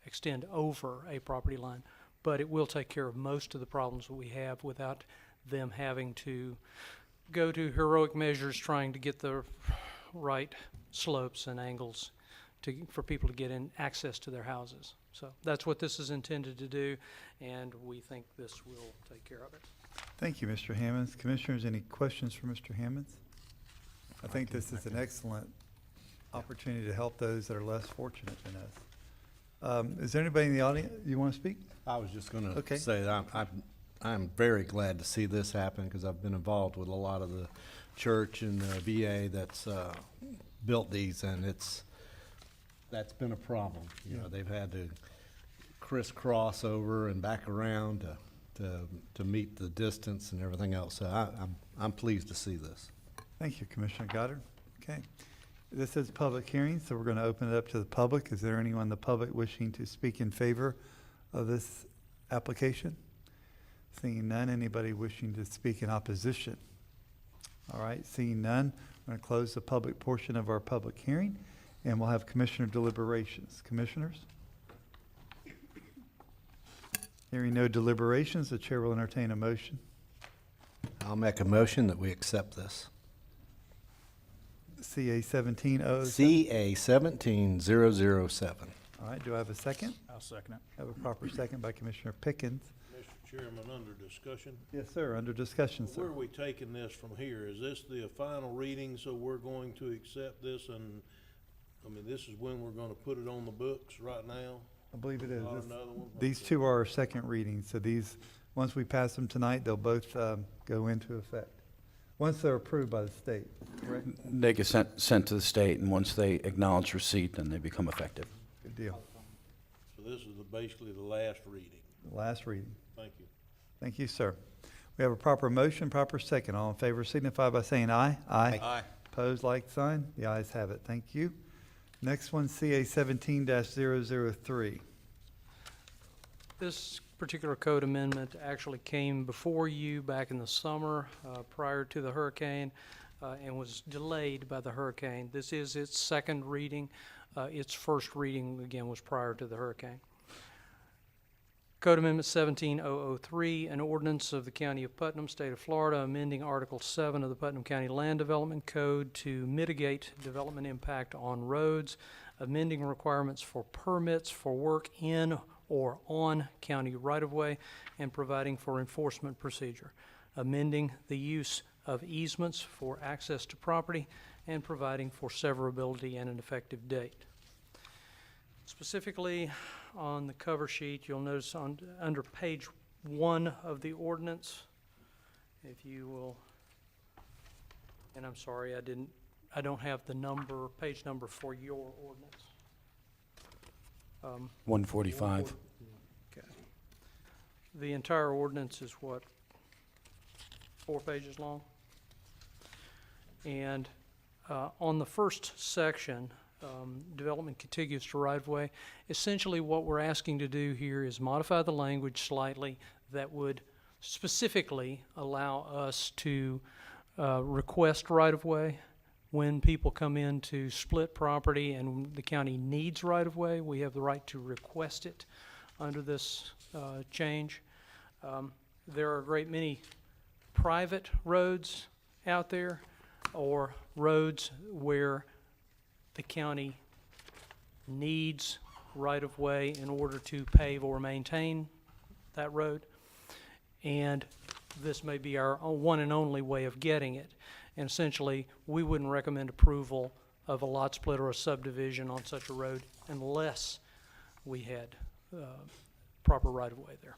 extend over a property line, but it will take care of most of the problems that we have without them having to go to heroic measures trying to get the right slopes and angles for people to get in access to their houses. So that's what this is intended to do, and we think this will take care of it. Thank you, Mr. Hammonds. Commissioners, any questions for Mr. Hammonds? I think this is an excellent opportunity to help those that are less fortunate than us. Is there anybody in the audience you want to speak? I was just going to say that I'm very glad to see this happen because I've been involved with a lot of the church and the VA that's built these, and that's been a problem. You know, they've had to crisscross over and back around to meet the distance and everything else. So I'm pleased to see this. Thank you, Commissioner Goddard. Okay. This is public hearing, so we're going to open it up to the public. Is there anyone in the public wishing to speak in favor of this application? Seeing none, anybody wishing to speak in opposition? All right, seeing none, we're going to close the public portion of our public hearing, and we'll have commissioner deliberations. Commissioners? Hearing no deliberations, the chair will entertain a motion. I'll make a motion that we accept this. CA 17-007. CA 17007. All right, do I have a second? I'll second it. Have a proper second by Commissioner Pickens. Mr. Chairman, under discussion, Yes, sir, under discussion, where sir. are we taking this from here? Is this the final reading, so we're going to accept this and, I mean, this is when we're gonna put it on the books right now? I believe it is. Not another one? These two are our second readings, so these, once we pass them tonight, they'll both go into effect. Once they're approved by the state, correct? They get sent to the state, and once they acknowledge receipt, then they become effective. Good deal. So this is basically the last reading. Last reading. Thank you. Thank you, sir. We have a proper motion, proper second. All in favor signify by saying aye. Aye. Aye. Opposed, like sign. The ayes have it. Thank you. Next one, CA 17-003. This particular code amendment actually came before you back in the summer prior to the hurricane and was delayed by the hurricane. This is its second reading. Its first reading, again, was prior to the hurricane. Code Amendment 17003, an ordinance of the County of Putnam, State of Florida, amending Article 7 of the Putnam County Land Development Code to mitigate development impact on roads, amending requirements for permits for work in or on county right-of-way, and providing for enforcement procedure, amending the use of easements for access to property, and providing for severability and an effective date. Specifically, on the cover sheet, you'll notice under page 1 of the ordinance, if you will, and I'm sorry, I don't have the page number for your ordinance. 145. Okay. The entire ordinance is what, 4 pages long? And on the first section, development contiguous to right-of-way, essentially what we're asking to do here is modify the language slightly that would specifically allow us to request right-of-way. When people come in to split property and the county needs right-of-way, we have the right to request it under this change. There are a great many private roads out there or roads where the county needs right-of-way in order to pave or maintain that road. And this may be our one and only way of getting it. And essentially, we wouldn't recommend approval of a lot split or a subdivision on such a road unless we had proper right-of-way there.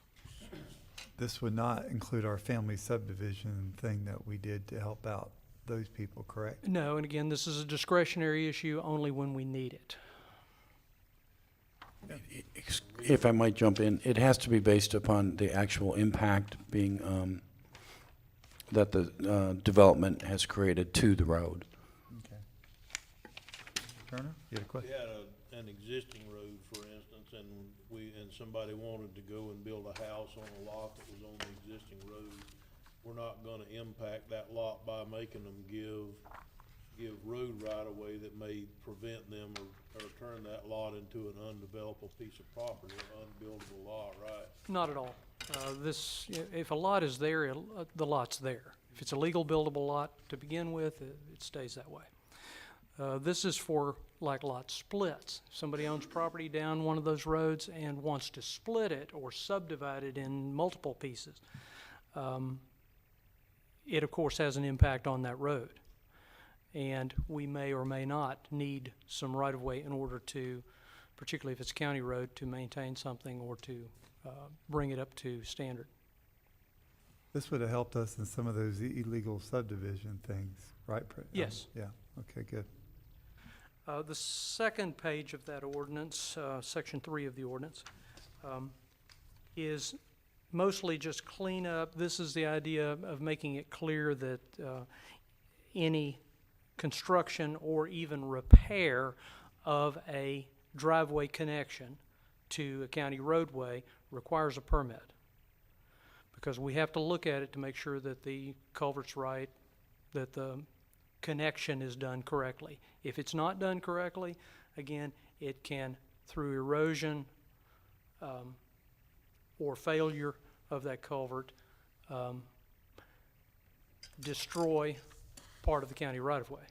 This would not include our family subdivision thing that we did to help out those people, correct? No, and again, this is a discretionary issue only when we need it. If I might jump in, it has to be based upon the actual impact being that the development has created to the road. Okay. Turner, you had a question? We had an existing road, for instance, and somebody wanted to go and build a house on a lot that was on the existing road. We're not gonna impact that lot by making them give road right-of-way that may prevent them or turn that lot into an undevelopable piece of property, an unbuildable lot, right? Not at all. If a lot is there, the lot's there. If it's a legal buildable lot to begin with, it stays that way. This is for like lot splits. If somebody owns property down one of those roads and wants to split it or subdivide it in multiple pieces, it of course has an impact on that road. And we may or may not need some right-of-way in order to, particularly if it's a county road, to maintain something or to bring it up to standard. This would have helped us in some of those illegal subdivision things, right? Yes. Yeah, okay, good. The second page of that ordinance, section 3 of the ordinance, is mostly just cleanup. This is the idea of making it clear that any construction or even repair of a driveway connection to a county roadway requires a permit. Because we have to look at it to make sure that the culvert's right, that the connection is done correctly. If it's not done correctly, again, it can, through erosion or failure of that culvert, destroy part of the county right-of-way.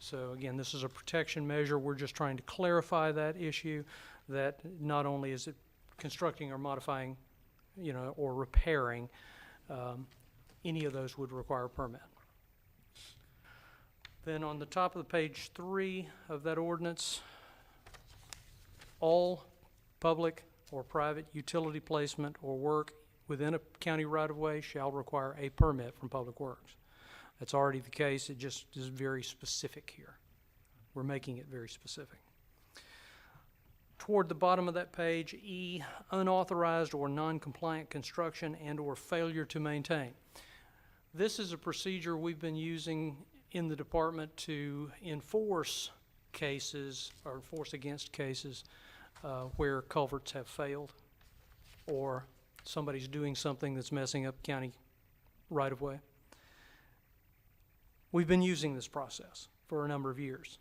So again, this is a protection measure. We're just trying to clarify that issue, that not only is it constructing or modifying, you know, or repairing, any of those would require a permit. Then on the top of the page 3 of that ordinance, all public or private utility placement or work within a county right-of-way shall require a permit from Public Works. That's already the case. It just is very specific here. We're making it very specific. Toward the bottom of that page, E, unauthorized or non-compliant construction and or failure to maintain. This is a procedure we've been using in the department to enforce cases or enforce against cases where culverts have failed or somebody's doing something that's messing up county right-of-way. We've been using this process for a number of years.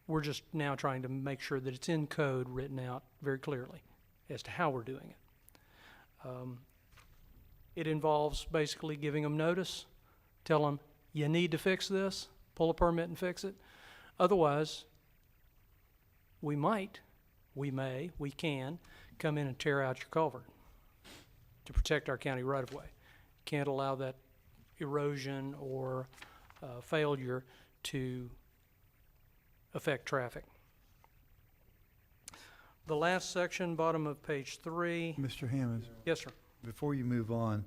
We're just now trying to make sure that it's in code, written out very clearly as to how we're doing it. It involves basically giving them notice, tell them you need to fix this, pull a permit and fix it. Otherwise, we can come in and tear out your culvert to protect our county right-of-way. Can't allow that erosion or failure to affect traffic. The last section, bottom of page 3. Mr. Hammond, Yes, sir. before you move on,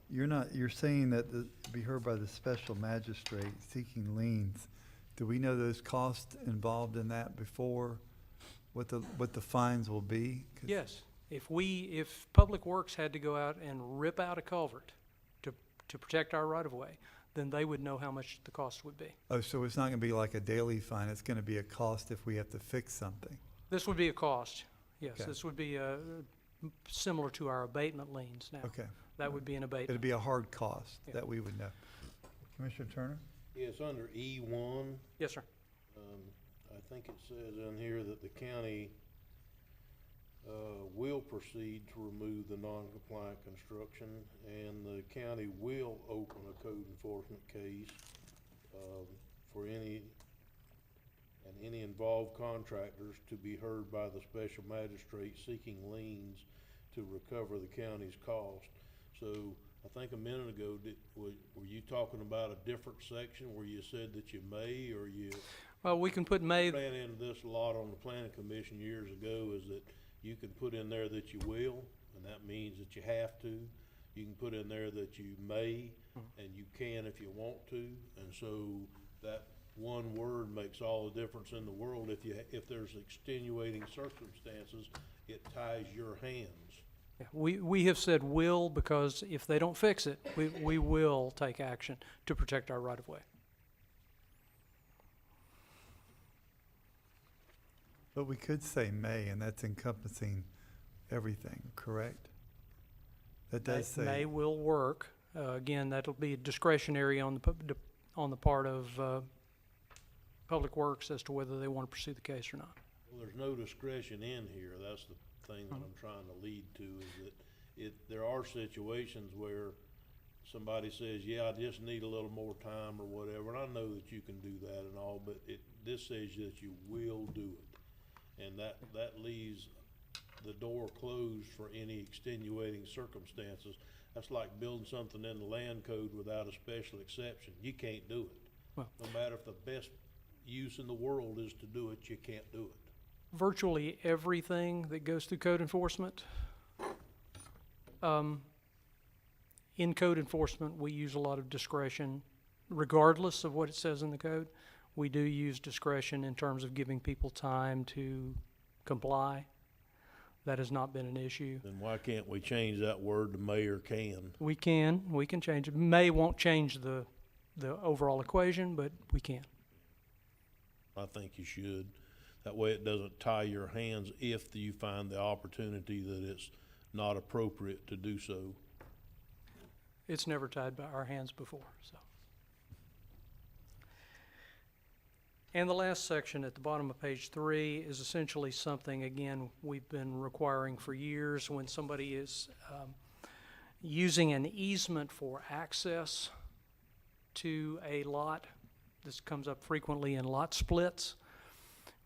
you're saying that to be heard by the special magistrate seeking liens. Do we know those costs involved in that before, what the fines will be? 'Cause Yes. If Public Works had to go out and rip out a culvert to protect our right-of-way, then they would know how much the cost would be. Oh, so it's not gonna be like a daily fine, it's gonna be a cost if we have to fix something? This would be a cost, yes. Okay. This would be similar to our abatement liens now. Okay. That would be an abatement. It'd be a hard cost Yeah. that we would know. Commissioner Turner? Yes, under E1, Yes, sir. I think it says in here that the county will proceed to remove the non-compliant construction, and the county will open a code enforcement case for any involved contractors to be heard by the special magistrate seeking liens to recover the county's cost. So I think a minute ago, were you talking about a different section where you said that you may, or you? Well, we can put may. Ran into this a lot on the planning commission years ago, is that you can put in there that you will, and that means that you have to. You can put in there that you may, and you can if you want to, and so that one word makes all the difference in the world. If there's extenuating circumstances, it ties your hands. Yeah, we have said will because if they don't fix it, we will take action to protect our right-of-way. But we could say may, and that's encompassing everything, correct? That does say. May will work. Again, that'll be discretionary on the part of Public Works as to whether they want to pursue the case or not. Well, there's no discretion in here. That's the thing that I'm trying to lead to, is that there are situations where somebody says, yeah, I just need a little more time or whatever, and I know that you can do that and all, but this says that you will do it. And that leaves the door closed for any extenuating circumstances. That's like building something in the land code without a special exception. You can't do it. Well, no matter if the best use in the world is to do it, you can't do it. Virtually everything that goes through code enforcement, in code enforcement, we use a lot of discretion, regardless of what it says in the code. We do use discretion in terms of giving people time to comply. That has not been an issue. Then why can't we change that word to may or can? We can change it. May won't change the the overall equation, but we can. I think you should. That way it doesn't tie your hands if you find the opportunity that it's not appropriate to do so. It's never tied by our hands before, so. And the last section at the bottom of page 3 is essentially something, again, we've been requiring for years. When somebody is using an easement for access to a lot, this comes up frequently in lot splits,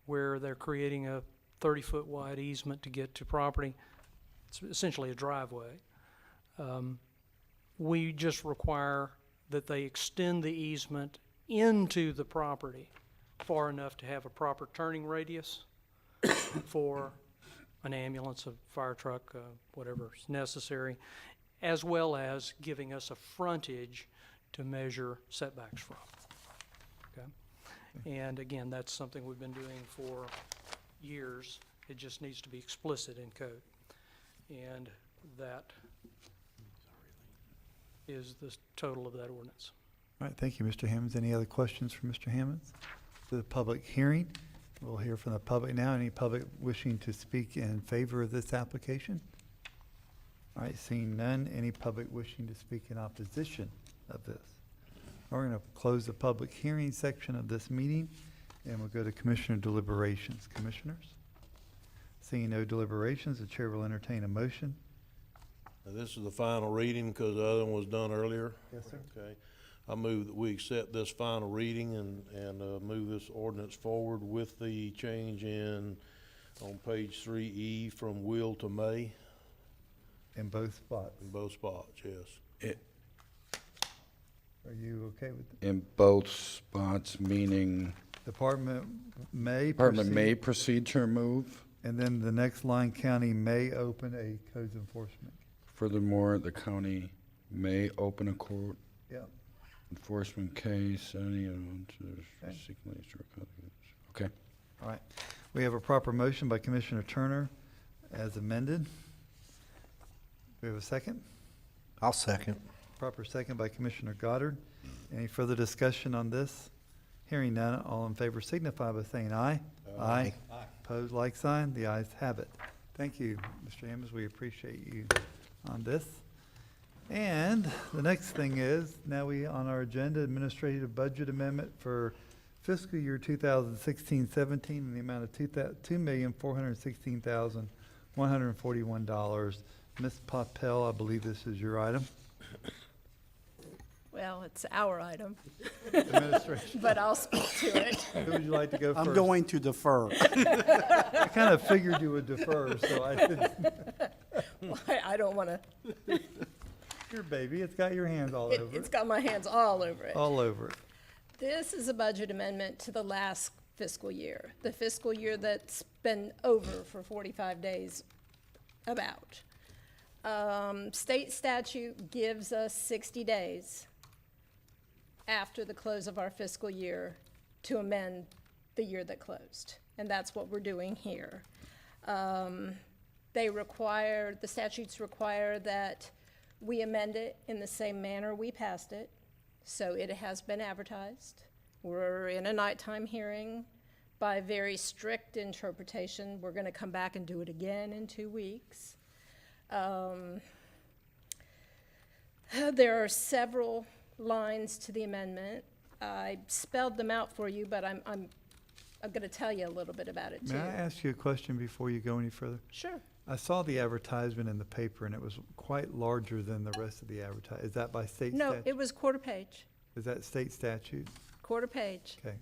where they're creating a 30-foot wide easement to get to property. It's essentially a driveway. We just require that they extend the easement into the property far enough to have a proper turning radius for an ambulance, a fire truck, whatever is necessary, as well as giving us a frontage to measure setbacks from. Okay? And again, that's something we've been doing for years. It just needs to be explicit in code. And that is the total of that ordinance. All right, thank you, Mr. Hammonds. Any other questions for Mr. Hammonds? To the public hearing, we'll hear from the public now. Any public wishing to speak in favor of this application? All right, seeing none. Any public wishing to speak in opposition of this? We're going to close the public hearing section of this meeting, and we'll go to commissioner deliberations. Commissioners? Seeing no deliberations, the chair will entertain a motion. Now, this is the final reading because the other one was done earlier. Yes, sir. Okay. I move that we accept this final reading and move this ordinance forward with the change on page 3E from will to may. In both spots. In both spots, yes. Are you okay with that? In both spots, meaning Department may Department proceed- may proceed to remove. And then the next line, county may open a codes enforcement. Furthermore, the county may open a court Yeah. enforcement case, any of them. Okay. All right. We have a proper motion by Commissioner Turner as amended. Do we have a second? I'll second. Proper second by Commissioner Goddard. Any further discussion on this? Hearing none, all in favor signify by saying aye. Aye. Opposed, like sign. The ayes have it. Thank you, Mr. Hammonds. We appreciate you on this. And the next thing is, now we, on our agenda, administrative budget amendment for fiscal year 2016-17 in the amount of $2,416,141. Ms. Popel, I believe this is your item. Well, it's our item. Administration. But I'll speak to it. Who would you like to go first? I'm going to defer. I kind of figured you would defer, so I didn't. Well, I don't want to, Your baby, it's got your hands all over it's it. got my hands all over it. All over it. This is a budget amendment to the last fiscal year, the fiscal year that's been over for 45 days, about. State statute gives us 60 days after the close of our fiscal year to amend the year that closed, and that's what we're doing here. The statutes require that we amend it in the same manner we passed it, so it has been advertised. We're in a nighttime hearing. By very strict interpretation, we're going to come back and do it again in 2 weeks. There are several lines to the amendment. I spelled them out for you, but I'm going to tell you a little bit about it too. May I ask you a question before you go any further? Sure. I saw the advertisement in the paper, and it was quite larger than the rest of the advertisement. Is that by state No, statute? it was quarter page. Is that state statute? Quarter page. Okay.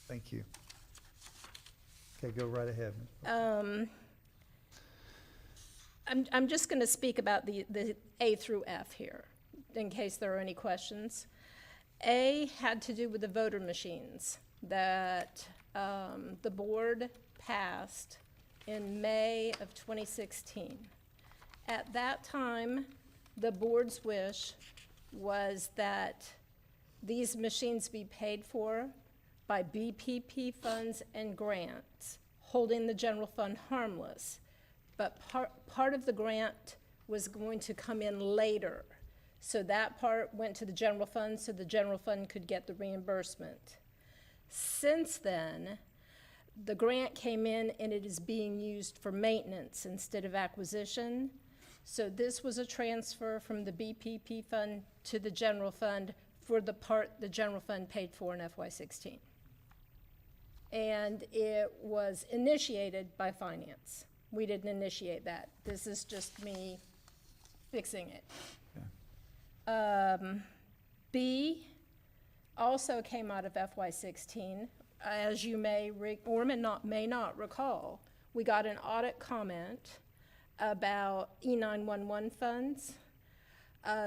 Thank you. Okay, go right ahead. I'm just going to speak about the A through F here, in case there are any questions. A had to do with the voter machines that the board passed in May of 2016. At that time, the board's wish was that these machines be paid for by BPP funds and grants, holding the general fund harmless. But part of the grant was going to come in later. So that part went to the general fund so the general fund could get the reimbursement. Since then, the grant came in and it is being used for maintenance instead of acquisition. So this was a transfer from the BPP fund to the general fund for the part the general fund paid for in FY16. And it was initiated by finance. We didn't initiate that. This is just me fixing it. B also came out of FY16. As you may may not recall, we got an audit comment about E911 funds.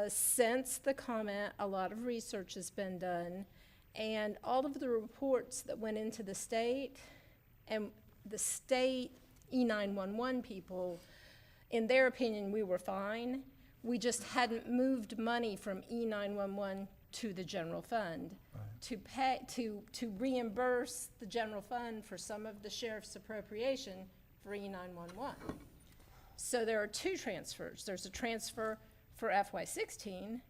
Since the comment, a lot of research has been done, and all of the reports that went into the state, and the state E911 people, in their opinion, we were fine. We just hadn't moved money from E911 to the general fund to pay, to reimburse the general fund for some of the sheriff's appropriation for E911. So there are two transfers. There's a transfer for FY16,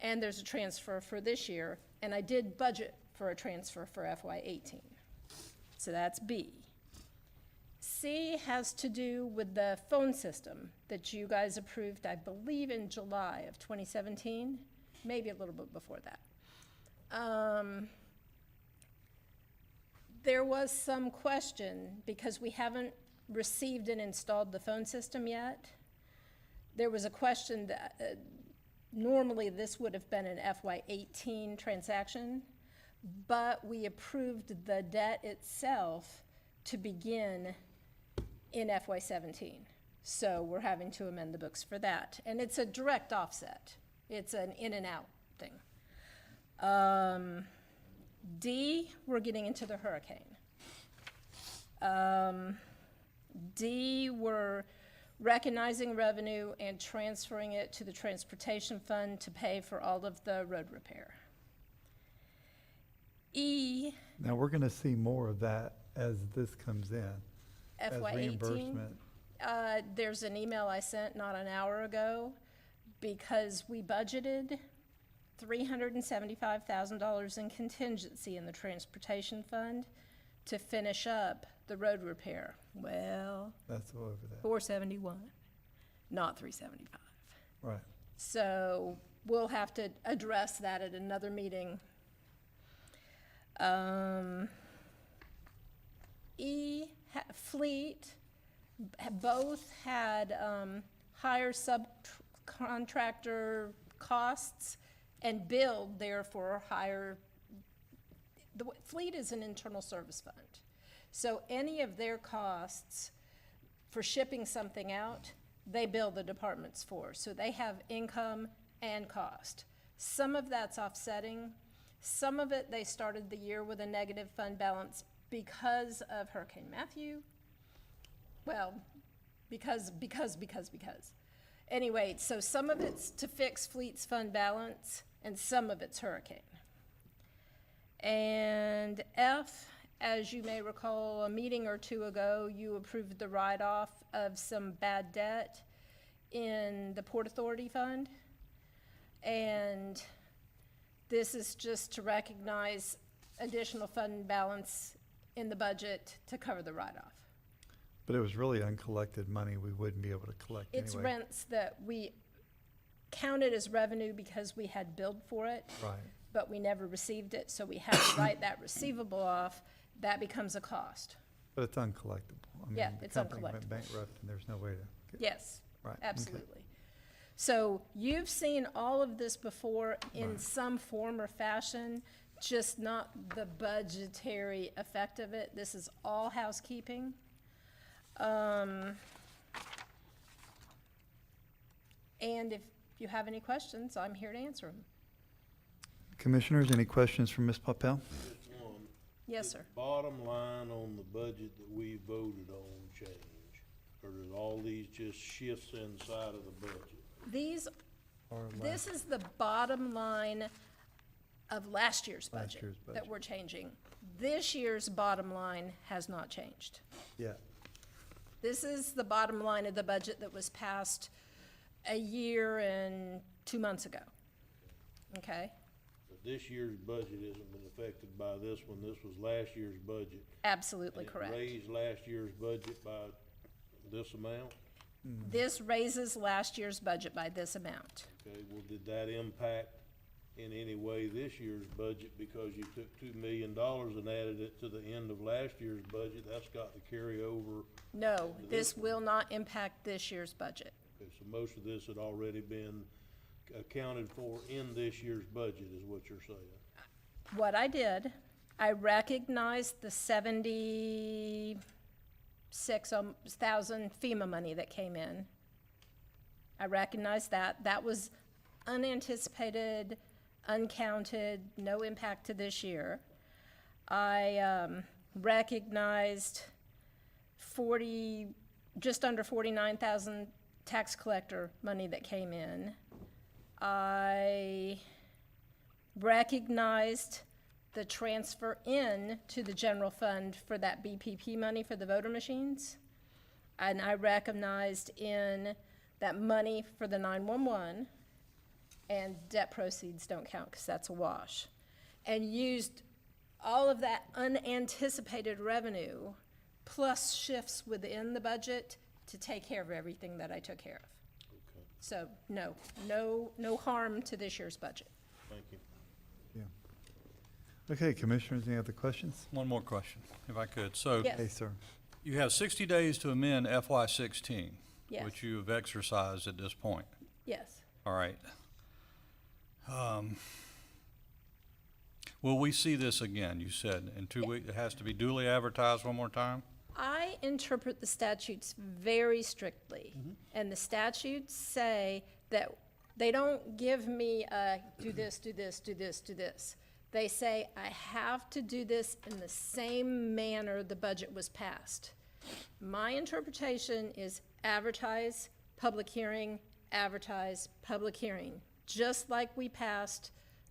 and there's a transfer for this year, and I did budget for a transfer for FY18. So that's B. C has to do with the phone system that you guys approved, I believe, in July of 2017, maybe a little bit before that. There was some question, because we haven't received and installed the phone system yet. There was a question that normally this would have been an FY18 transaction, but we approved the debt itself to begin in FY17. So we're having to amend the books for that. And it's a direct offset. It's an in and out thing. D, we're getting into the hurricane. D, we're recognizing revenue and transferring it to the transportation fund to pay for all of the road repair. E, Now, we're going to see more of that as this comes in. As FY18, reimbursement. there's an email I sent not an hour ago, because we budgeted $375,000 in contingency in the transportation fund to finish up the road repair. Well, That's over there. 471, not 375. Right. So We'll have to address that at another meeting. Fleet, both had higher subcontractor costs and billed therefore higher. The fleet is an internal service fund. So any of their costs for shipping something out, they bill the departments for. So they have income and cost. Some of that's offsetting. Some of it, they started the year with a negative fund balance because of Hurricane Matthew. Well, because. Anyway, so some of it's to fix fleet's fund balance and some of it's hurricane. And F, as you may recall, a meeting or two ago, you approved the write-off of some bad debt in the Port Authority Fund. And this is just to recognize additional fund balance in the budget to cover the write-off. But it was really uncollected money we wouldn't be able to collect anyway. It's rents that we counted as revenue because we had billed for it. Right. But we never received it, so we had to write that receivable off. That becomes a cost. But it's uncollectible. I mean, Yeah, the it's company went uncollectible. bankrupt and there's no way to get. Yes, Right, okay. absolutely. So you've seen all of this before in some form or fashion, just not the budgetary effect of it. This is all housekeeping. And if you have any questions, I'm here to answer them. Commissioners, any questions from Ms. Papel? Just one. Yes, sir. Did the bottom line on the budget that we voted on change? Or did all these just shifts inside of the budget? This is the bottom line of last year's Last budget year's that budget. we're changing. This year's bottom line has not changed. Yeah. This is the bottom line of the budget that was passed a year and 2 months ago. Okay, But this year's budget hasn't been affected by this one. This was last year's budget. absolutely And it correct. raised last year's budget by this amount? This raises last year's budget by this amount. Okay, well, did that impact in any way this year's budget because you took $2 million and added it to the end of last year's budget? That's got to carry over. No, this will not impact this year's budget. Okay, so most of this had already been accounted for in this year's budget, is what you're saying? What I did, I recognized the 76,000 FEMA money that came in. I recognized that. That was unanticipated, uncounted, no impact to this year. I recognized just under 49,000 tax collector money that came in. I recognized the transfer in to the general fund for that BPP money for the voter machines. And I recognized in that money for the 911, and debt proceeds don't count because that's a wash. And used all of that unanticipated revenue plus shifts within the budget to take care of everything that I took care of. Okay, So, no harm to this year's budget. thank you. Okay, Commissioners, any other questions? One more question, if I could. So Yes. Hey, sir. you have 60 days to amend FY16, Yes. which you have exercised at this point. Yes. All right. Will we see this again? You said in 2 weeks, it has to be duly advertised one more time? I interpret the statutes very strictly, and the statutes say that they don't give me a do this, do this, do this, do this. They say I have to do this in the same manner the budget was passed. My interpretation is advertise, public hearing, advertise, public hearing, just like we passed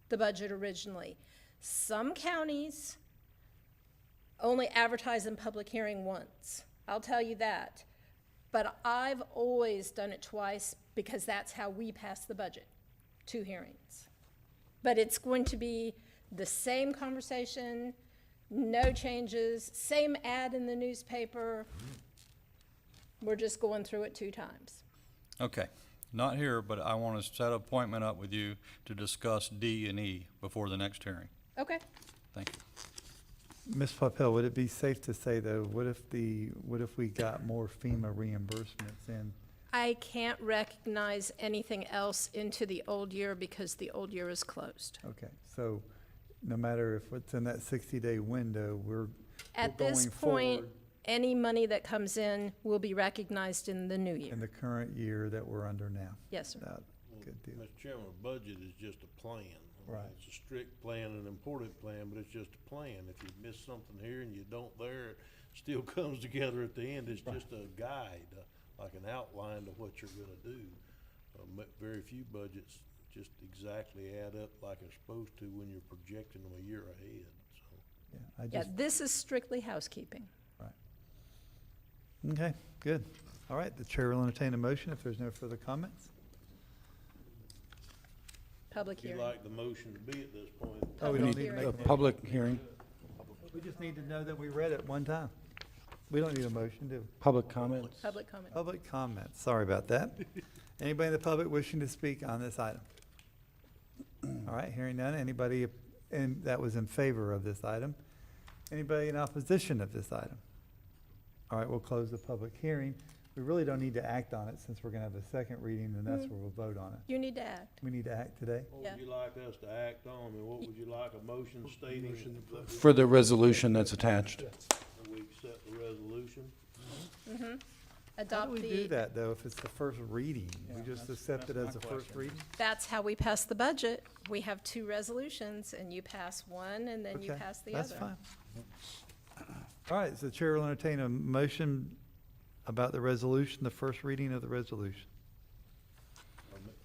the budget originally. Some counties only advertise in public hearing once. I'll tell you that. But I've always done it twice because that's how we pass the budget, 2 hearings. But it's going to be the same conversation, no changes, same ad in the newspaper. We're just going through it 2 times. Okay, not here, but I want to set an appointment up with you to discuss D and E before the next hearing. Okay. Thank you. Ms. Papel, would it be safe to say, though, what if we got more FEMA reimbursements in? I can't recognize anything else into the old year because the old year is closed. Okay, so no matter if it's in that 60-day window, we're At this going point, forward any money that comes in will be recognized in the new year. in the current year that we're under now. Yes, sir. Good deal. Mr. Chairman, a budget is just a plan. I mean, Right. It's a strict plan, an important plan, but it's just a plan. If you miss something here and you don't there, it still comes together at the end. It's just a guide, like an outline to what you're gonna do. Very few budgets just exactly add up like they're supposed to when you're projecting them a year ahead, so. Yeah, I Yeah, just, this is strictly housekeeping. okay, good. All right, the chair will entertain a motion if there's no further comments. Public If you'd hearing. like the motion to be at this point. Oh, we Public don't need to hearing. make A a motion. public hearing, We just need to know that we read it one time. We don't need a motion, do we? public comments. Public comment. Public comments, sorry about that. Anybody in the public wishing to speak on this item? All right, hearing none, anybody that was in favor of this item? Anybody in opposition of this item? All right, we'll close the public hearing. We really don't need to act on it since we're gonna have a second reading and that's where we'll vote on it. You need to act. We need to act today? What Yeah. would you like us to act on, and what would you like a motion stating that For the resolution that's attached. we accept the resolution? How do Adopt we do the, that, though, if it's the first reading? We just accept it as a first reading? that's how we pass the budget. We have 2 resolutions and you pass one and then you Okay, pass the other. that's fine. All right, so the chair will entertain a motion about the resolution, the first reading of the resolution.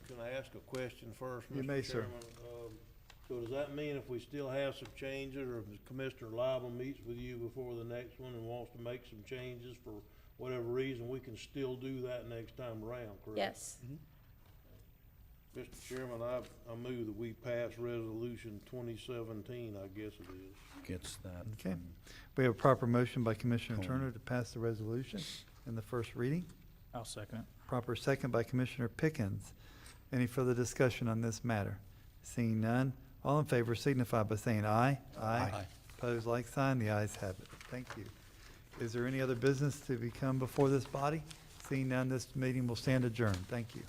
Can I ask a question first, Mr. You may, sir. Chairman? So does that mean if we still have some changes, or if Commissioner Lible meets with you before the next one and wants to make some changes for whatever reason, we can still do that next time around, correct? Yes. Mr. Chairman, I move that we pass resolution 2017, I guess it is. Gets that. Okay. We have a proper motion by Commissioner Turner to pass the resolution in the first reading. I'll second it. Proper second by Commissioner Pickens. Any further discussion on this matter? Seeing none, all in favor signify by saying aye. Aye. Opposed, like sign. The ayes have it. Thank you. Is there any other business to become before this body? Seeing none, this meeting will stand adjourned. Thank you.